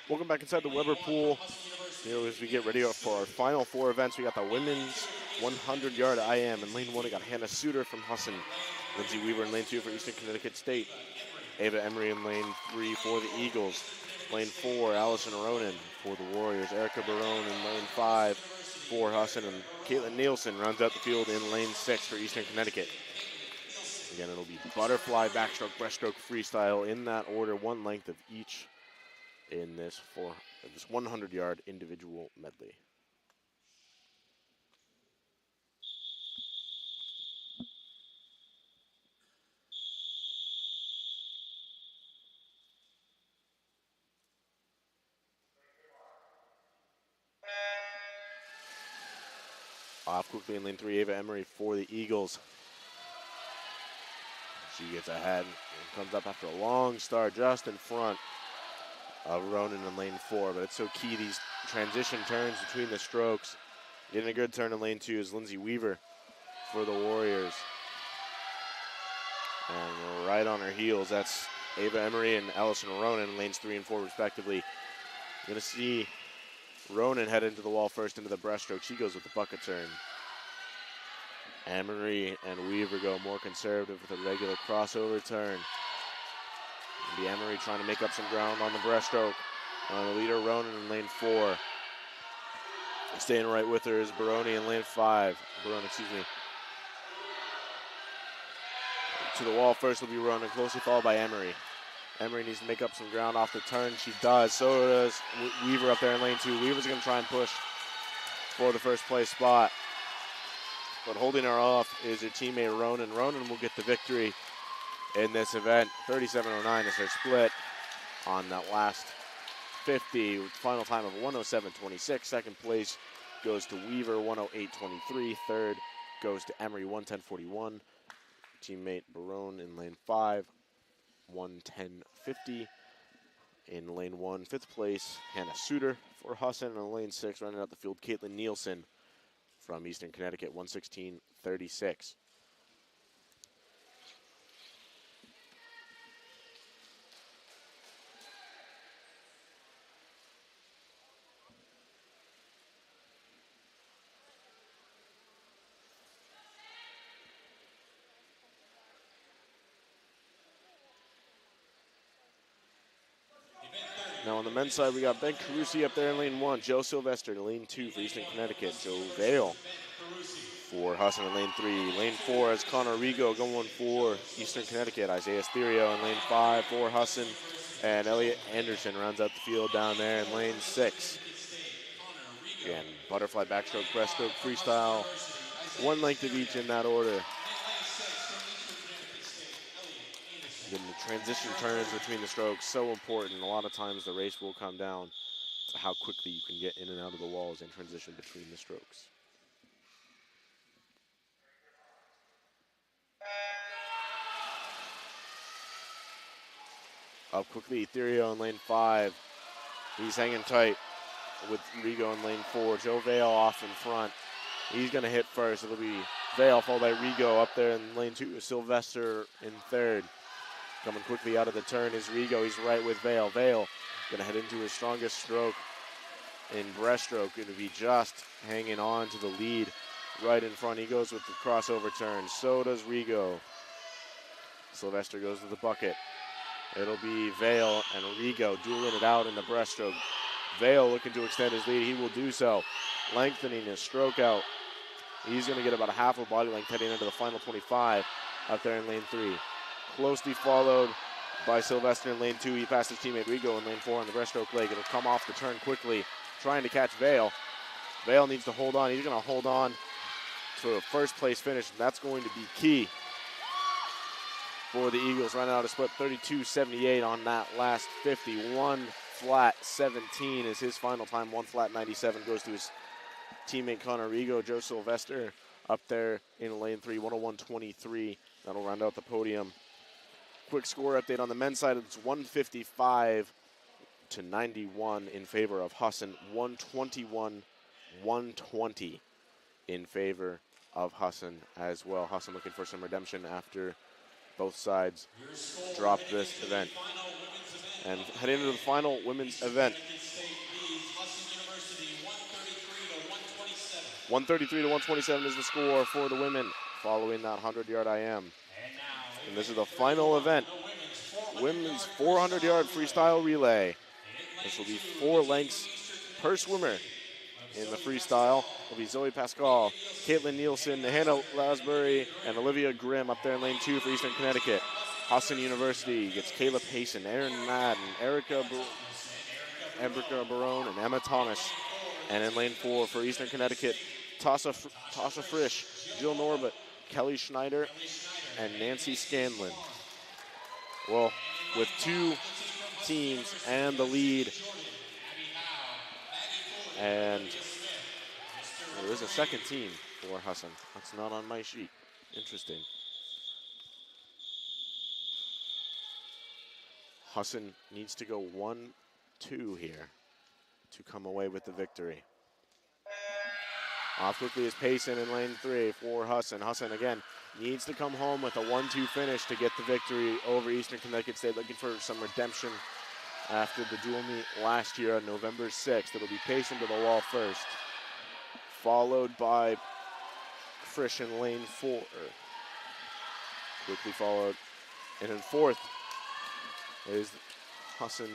Speaker 1: Welcome back inside the Weber pool. Here as we get ready for our final 4 events, we got the women's 100-yard IM. In lane 1, we got Hannah Suter from Husson. Lindsay Weaver in lane 2 for Eastern Connecticut State. Ava Emery in lane 3 for the Eagles. Lane 4, Allison Ronan for the Warriors. Erica Barone in lane 5 for Husson. And Caitlin Nielsen rounds out the field in lane 6 for Eastern Connecticut. Again, it'll be butterfly, backstroke, breaststroke, freestyle in that order, one length of each in this 100-yard individual medley. Off quickly in lane 3, Ava Emery for the Eagles. She gets ahead and comes up after a long start just in front of Ronan in lane 4, but it's so key, these transition turns between the strokes. Getting a good turn in lane 2 is Lindsay Weaver for the Warriors. And right on her heels, that's Ava Emery and Allison Ronan in lanes 3 and 4 respectively. You're going to see Ronan head into the wall first into the breaststroke. She goes with the bucket turn. Emery and Weaver go more conservative with a regular crossover turn. The Emery trying to make up some ground on the breaststroke. The leader Ronan in lane 4. Staying right with her is Barone in lane 5. Barone, excuse me. To the wall first will be Ronan, closely followed by Emery. Emery needs to make up some ground off the turn. She does. So does Weaver up there in lane 2. Weaver's going to try and push for the first place spot. But holding her off is her teammate Ronan. Ronan will get the victory in this event. 37:09 is her split on that last 50. With final time of 1:07.26. Second place goes to Weaver, 1:08.23. Third goes to Emery, 1:10.41. Teammate Barone in lane 5, 1:10.50. In lane 1, 5th place, Hannah Suter for Husson. And in lane 6, running out the field, Caitlin Nielsen from Eastern Connecticut, 1:16.36. Now on the men's side, we got Ben Carusi up there in lane 1, Joe Sylvester in lane 2 for Eastern Connecticut, Joe Vale for Husson in lane 3. Lane 4 is Connor Rigo going for Eastern Connecticut, Isaiah Stereo in lane 5 for Husson, and Elliot Anderson rounds out the field down there in lane 6. Again, butterfly, backstroke, breaststroke, freestyle, one length of each in that order. Again, the transition turns between the strokes, so important. A lot of times the race will come down to how quickly you can get in and out of the walls and transition between the strokes. Up quickly, Ethereal in lane 5. He's hanging tight with Rigo in lane 4. Joe Vale off in front. He's going to hit first. It'll be Vale followed by Rigo up there in lane 2. Sylvester in 3rd. Coming quickly out of the turn is Rigo. He's right with Vale. Vale going to head into his strongest stroke in breaststroke. Going to be just hanging on to the lead right in front. He goes with the crossover turn. So does Rigo. Sylvester goes with the bucket. It'll be Vale and Rigo dueling it out in the breaststroke. Vale looking to extend his lead. He will do so. Lengthening his stroke out. He's going to get about a half a body length heading into the final 25 out there in lane 3. Closely followed by Sylvester in lane 2. He passed his teammate Rigo in lane 4 on the breaststroke leg. It'll come off the turn quickly, trying to catch Vale. Vale needs to hold on. He's going to hold on to a first place finish, and that's going to be key for the Eagles. Running out a split 32.78 on that last 50. 1 flat 17 is his final time. 1 flat 97 goes to his teammate Connor Rigo. Joe Sylvester up there in lane 3, 101.23. That'll round out the podium. Quick score update on the men's side. It's 155 to 91 in favor of Husson. 121-120 in favor of Husson as well. Husson looking for some redemption after both sides dropped this event. And heading into the final women's event. 133 to 127 is the score for the women following that 100-yard IM. And this is the final event, women's 400-yard freestyle relay. This will be 4 lengths per swimmer. In the freestyle will be Zoe Pascal, Caitlin Nielsen, Hannah Lasbury, and Olivia Grimm up there in lane 2 for Eastern Connecticut. Husson University gets Kayla Payson, Erin Madden, Erica Barone, and Emma Thomas. And in lane 4 for Eastern Connecticut, Tasha Frisch, Jill Norbert, Kelly Schneider, and Nancy Scanlon. Well, with 2 teams and the lead, and there is a second team for Husson. That's not on my sheet. Interesting. Husson needs to go 1-2 here to come away with the victory. Off quickly is Payson in lane 3 for Husson. Husson again needs to come home with a 1-2 finish to get the victory over Eastern Connecticut State, looking for some redemption after the dual meet last year on November 6th. It'll be Payson to the wall first, followed by Frisch in lane 4. Quickly followed. And in 4th is Husson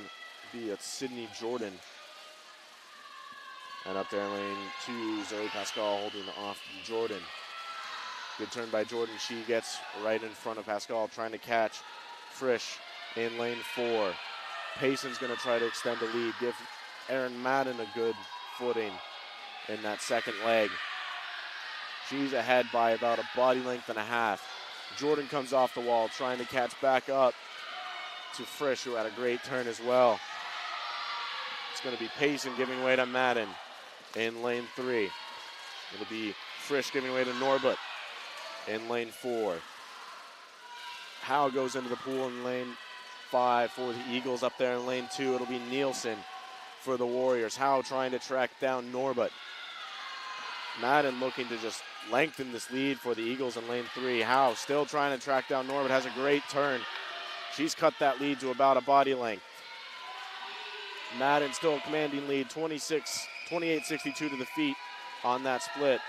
Speaker 1: B. It's Sydney Jordan. And up there in lane 2, Zoe Pascal holding off Jordan. Good turn by Jordan. She gets right in front of Pascal, trying to catch Frisch in lane 4. Payson's going to try to extend the lead, give Erin Madden a good footing in that second leg. She's ahead by about a body length and a half. Jordan comes off the wall, trying to catch back up to Frisch, who had a great turn as well. It's going to be Payson giving way to Madden in lane 3. It'll be Frisch giving way to Norbut in lane 4. Howe goes into the pool in lane 5 for the Eagles. Up there in lane 2, it'll be Nielsen for the Warriors. Howe trying to track down Norbut. Madden looking to just lengthen this lead for the Eagles in lane 3. Howe still trying to track down Norbut, has a great turn. She's cut that lead to about a body length. Madden still commanding lead, 28-62 to the feet on that split.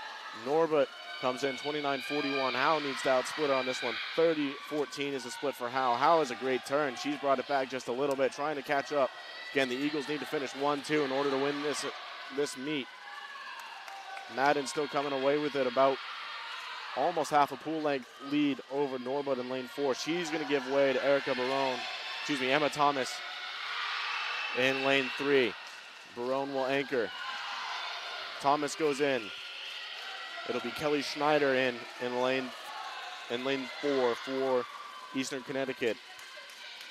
Speaker 1: Norbut comes in 29-41. Howe needs to outsplit her on this one. 30-14 is the split for Howe. Howe has a great turn. She's brought it back just a little bit, trying to catch up. Again, the Eagles need to finish 1-2 in order to win this meet. Madden still coming away with it, about almost half a pool length lead over Norbut in lane 4. She's going to give way to Emma Thomas in lane 3. Barone will anchor. Thomas goes in. It'll be Kelly Schneider in lane 4 for Eastern Connecticut.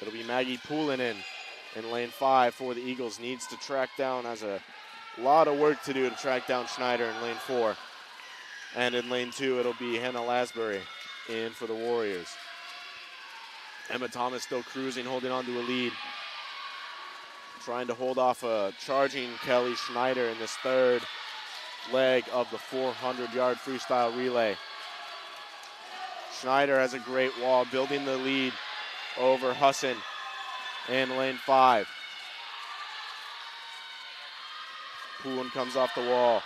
Speaker 1: It'll be Maggie Poulin in lane 5 for the Eagles. Needs to track down, has a lot of work to do to track down Schneider in lane 4. And in lane 2, it'll be Hannah Lasbury in for the Warriors. Emma Thomas still cruising, holding on to a lead. Trying to hold off a charging Kelly Schneider in this third leg of the 400-yard freestyle relay. Schneider has a great wall, building the lead over Husson in lane 5. Poulin comes off the wall.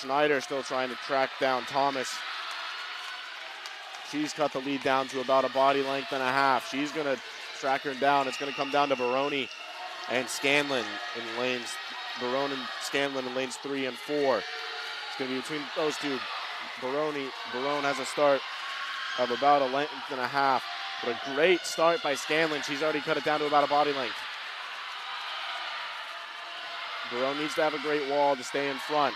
Speaker 1: Schneider still trying to track down Thomas. She's cut the lead down to about a body length and a half. She's going to track her down. It's going to come down to Barone and Scanlon in lanes. Barone and Scanlon in lanes 3 and 4. It's going to be between those two. Barone has a start of about a length and a half. But a great start by Scanlon. She's already cut it down to about a body length. Barone needs to have a great wall to stay in front.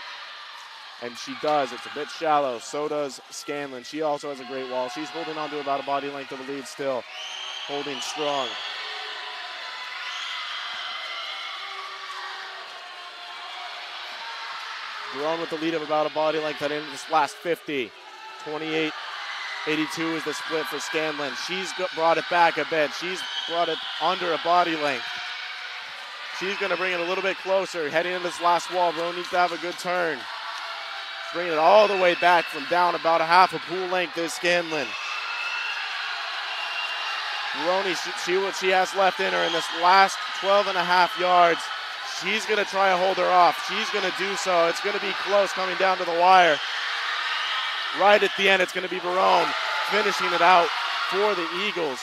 Speaker 1: And she does. It's a bit shallow. So does Scanlon. She also has a great wall. She's holding on to about a body length of the lead still. Holding strong. Barone with the lead of about a body length at the end of this last 50. 28-82 is the split for Scanlon. She's brought it back a bit. She's brought it under a body length. She's going to bring it a little bit closer. Heading into this last wall, Barone needs to have a good turn. Bringing it all the way back from down about a half a pool length is Scanlon. Baroni, see what she has left in her in this last 12 and a half yards. She's going to try to hold her off. She's going to do so. It's going to be close coming down to the wire. Right at the end, it's going to be Barone finishing it out for the Eagles.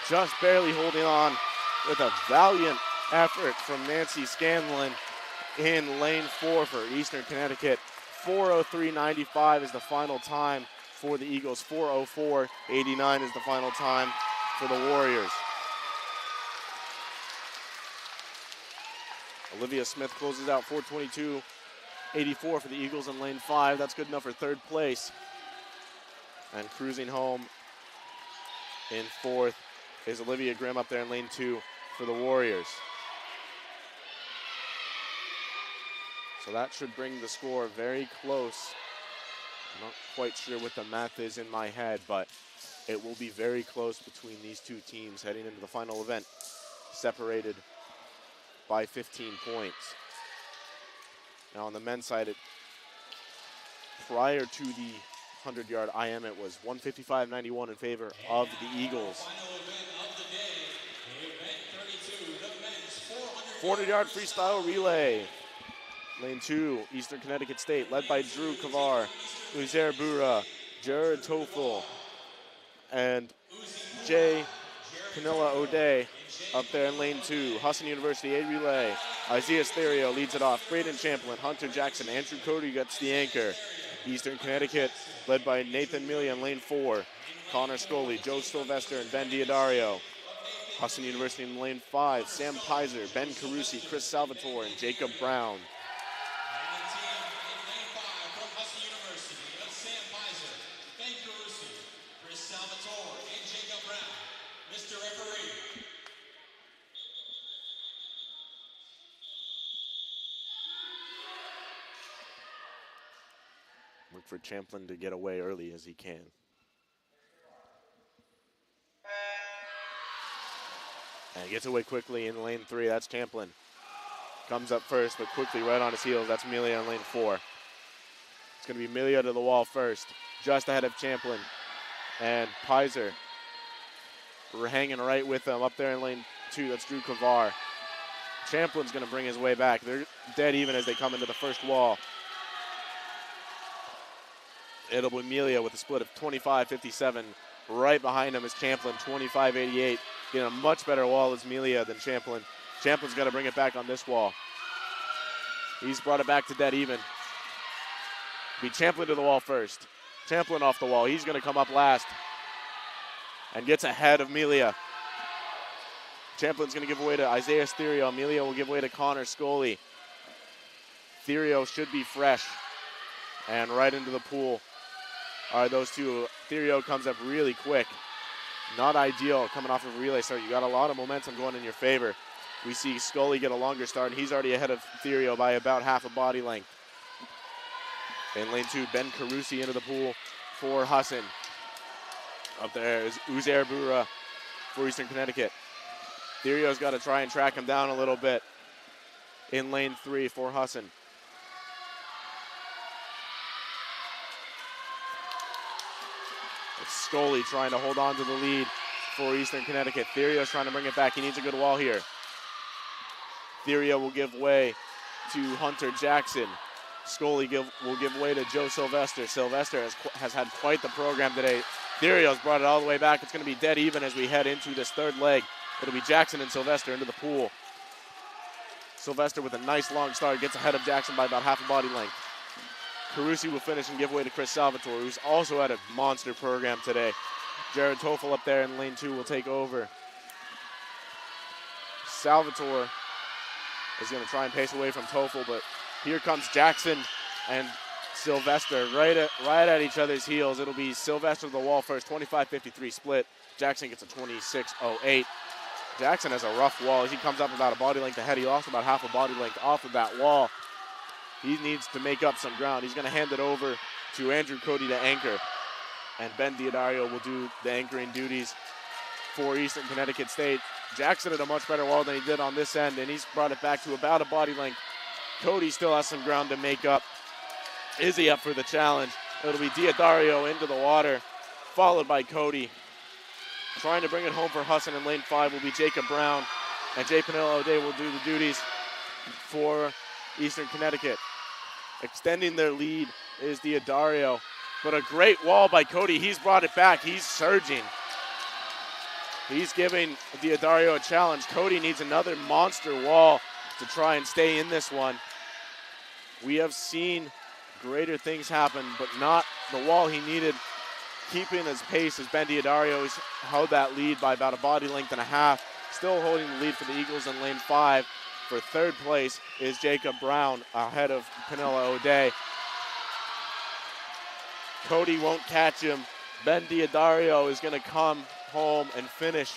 Speaker 1: Just barely holding on with a valiant effort from Nancy Scanlon in lane 4 for Eastern Connecticut. 4:03.95 is the final time for the Eagles. 4:04.89 is the final time for the Warriors. Olivia Smith closes out 4:22.84 for the Eagles in lane 5. That's good enough for third place. And cruising home in 4th is Olivia Grimm up there in lane 2 for the Warriors. So that should bring the score very close. I'm not quite sure what the math is in my head, but it will be very close between these two teams heading into the final event, separated by 15 points. Now on the men's side, prior to the 100-yard IM, it was 155.91 in favor of the Eagles. 400-yard freestyle relay. Lane 2, Eastern Connecticut State, led by Drew Kavar, Uzair Bura, Jared Toffel, and Jay Canilla O'Day up there in lane 2. Husson University, a relay. Isaiah Stereo leads it off. Braden Champlin, Hunter Jackson, Andrew Cody gets the anchor. Eastern Connecticut, led by Nathan Milley in lane 4. Connor Scully, Joe Sylvester, and Ben Diodario. Husson University in lane 5, Sam Pizer, Ben Carusi, Chris Salvatore, and Jacob Brown. Look for Champlin to get away early as he can. And gets away quickly in lane 3. That's Champlin. Comes up first, but quickly right on his heels. That's Amelia in lane 4. It's going to be Amelia to the wall first, just ahead of Champlin. And Pizer, we're hanging right with them up there in lane 2. That's Drew Kavar. Champlin's going to bring his way back. They're dead even as they come into the first wall. It'll be Amelia with a split of 25-57. Right behind him is Champlin, 25-88. Getting a much better wall as Amelia than Champlin. Champlin's got to bring it back on this wall. He's brought it back to dead even. Be Champlin to the wall first. Champlin off the wall. He's going to come up last and gets ahead of Amelia. Champlin's going to give away to Isaiah Therio. Amelia will give way to Connor Scully. Therio should be fresh. And right into the pool are those two. Therio comes up really quick. Not ideal coming off of a relay start. You got a lot of momentum going in your favor. We see Scully get a longer start, and he's already ahead of Therio by about half a body length. In lane 2, Ben Carusi into the pool for Husson. Up there is Uzair Bura for Eastern Connecticut. Therio's got to try and track him down a little bit in lane 3 for Husson. It's Scully trying to hold on to the lead for Eastern Connecticut. Therio's trying to bring it back. He needs a good wall here. Therio will give way to Hunter Jackson. Scully will give way to Joe Sylvester. Sylvester has had quite the program today. Therio's brought it all the way back. It's going to be dead even as we head into this third leg. It'll be Jackson and Sylvester into the pool. Sylvester with a nice long start gets ahead of Jackson by about half a body length. Carusi will finish and give way to Chris Salvatore, who's also had a monster program today. Jared Toffel up there in lane 2 will take over. Salvatore is going to try and pace away from Toffel, but here comes Jackson and Sylvester right at each other's heels. It'll be Sylvester to the wall first, 25-53 split. Jackson gets a 26-08. Jackson has a rough wall as he comes up about a body length ahead. He lost about half a body length off of that wall. He needs to make up some ground. He's going to hand it over to Andrew Cody to anchor. And Ben Diodario will do the anchoring duties for Eastern Connecticut State. Jackson had a much better wall than he did on this end, and he's brought it back to about a body length. Cody still has some ground to make up. Is he up for the challenge? It'll be Diodario into the water, followed by Cody. Trying to bring it home for Husson in lane 5 will be Jacob Brown, and Jay Panilla O'Day will do the duties for Eastern Connecticut. Extending their lead is Diodario, but a great wall by Cody. He's brought it back. He's surging. He's giving Diodario a challenge. Cody needs another monster wall to try and stay in this one. We have seen greater things happen, but not the wall he needed. Keeping his pace as Ben Diodario has held that lead by about a body length and a half. Still holding the lead for the Eagles in lane 5. For third place is Jacob Brown ahead of Panilla O'Day. Cody won't catch him. Ben Diodario is going to come home and finish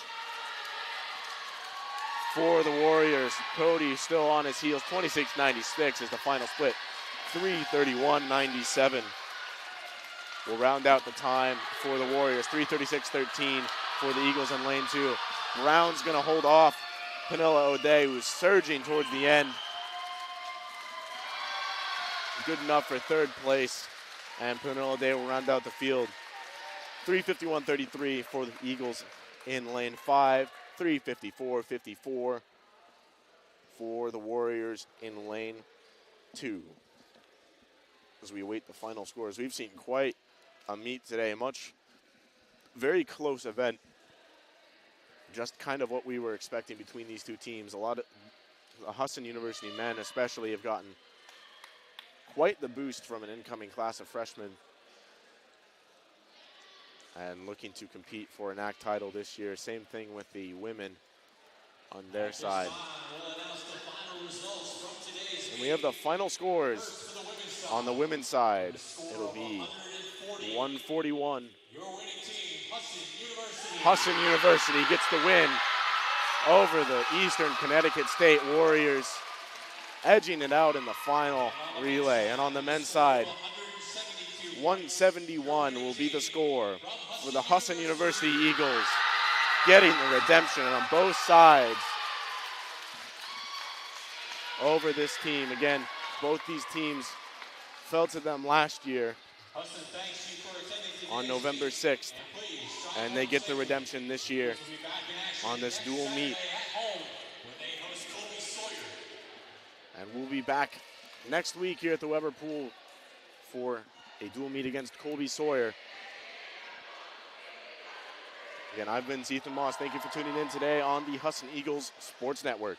Speaker 1: for the Warriors. Cody still on his heels. 26-96 is the final split. 3:31.97 will round out the time for the Warriors. 3:36.13 for the Eagles in lane 2. Brown's going to hold off Panilla O'Day, who's surging towards the end. Good enough for third place, and Panilla O'Day will round out the field. 3:51.33 for the Eagles in lane 5. 3:54.54 for the Warriors in lane 2. As we await the final scores, we've seen quite a meet today. Very close event. Just kind of what we were expecting between these two teams. A lot of the Husson University men especially have gotten quite the boost from an incoming class of freshmen and looking to compete for an ACT title this year. Same thing with the women on their side. And we have the final scores on the women's side. It'll be 141. Husson University gets the win over the Eastern Connecticut State Warriors, edging it out in the final relay. And on the men's side, 171 will be the score for the Husson University Eagles, getting the redemption on both sides over this team. Again, both these teams fell to them last year on November 6th, and they get the redemption this year on this dual meet. And we'll be back next week here at the Weber Pool for a dual meet against Colby Sawyer. Again, I've been Ethan Moss. Thank you for tuning in today on the Husson Eagles Sports Network.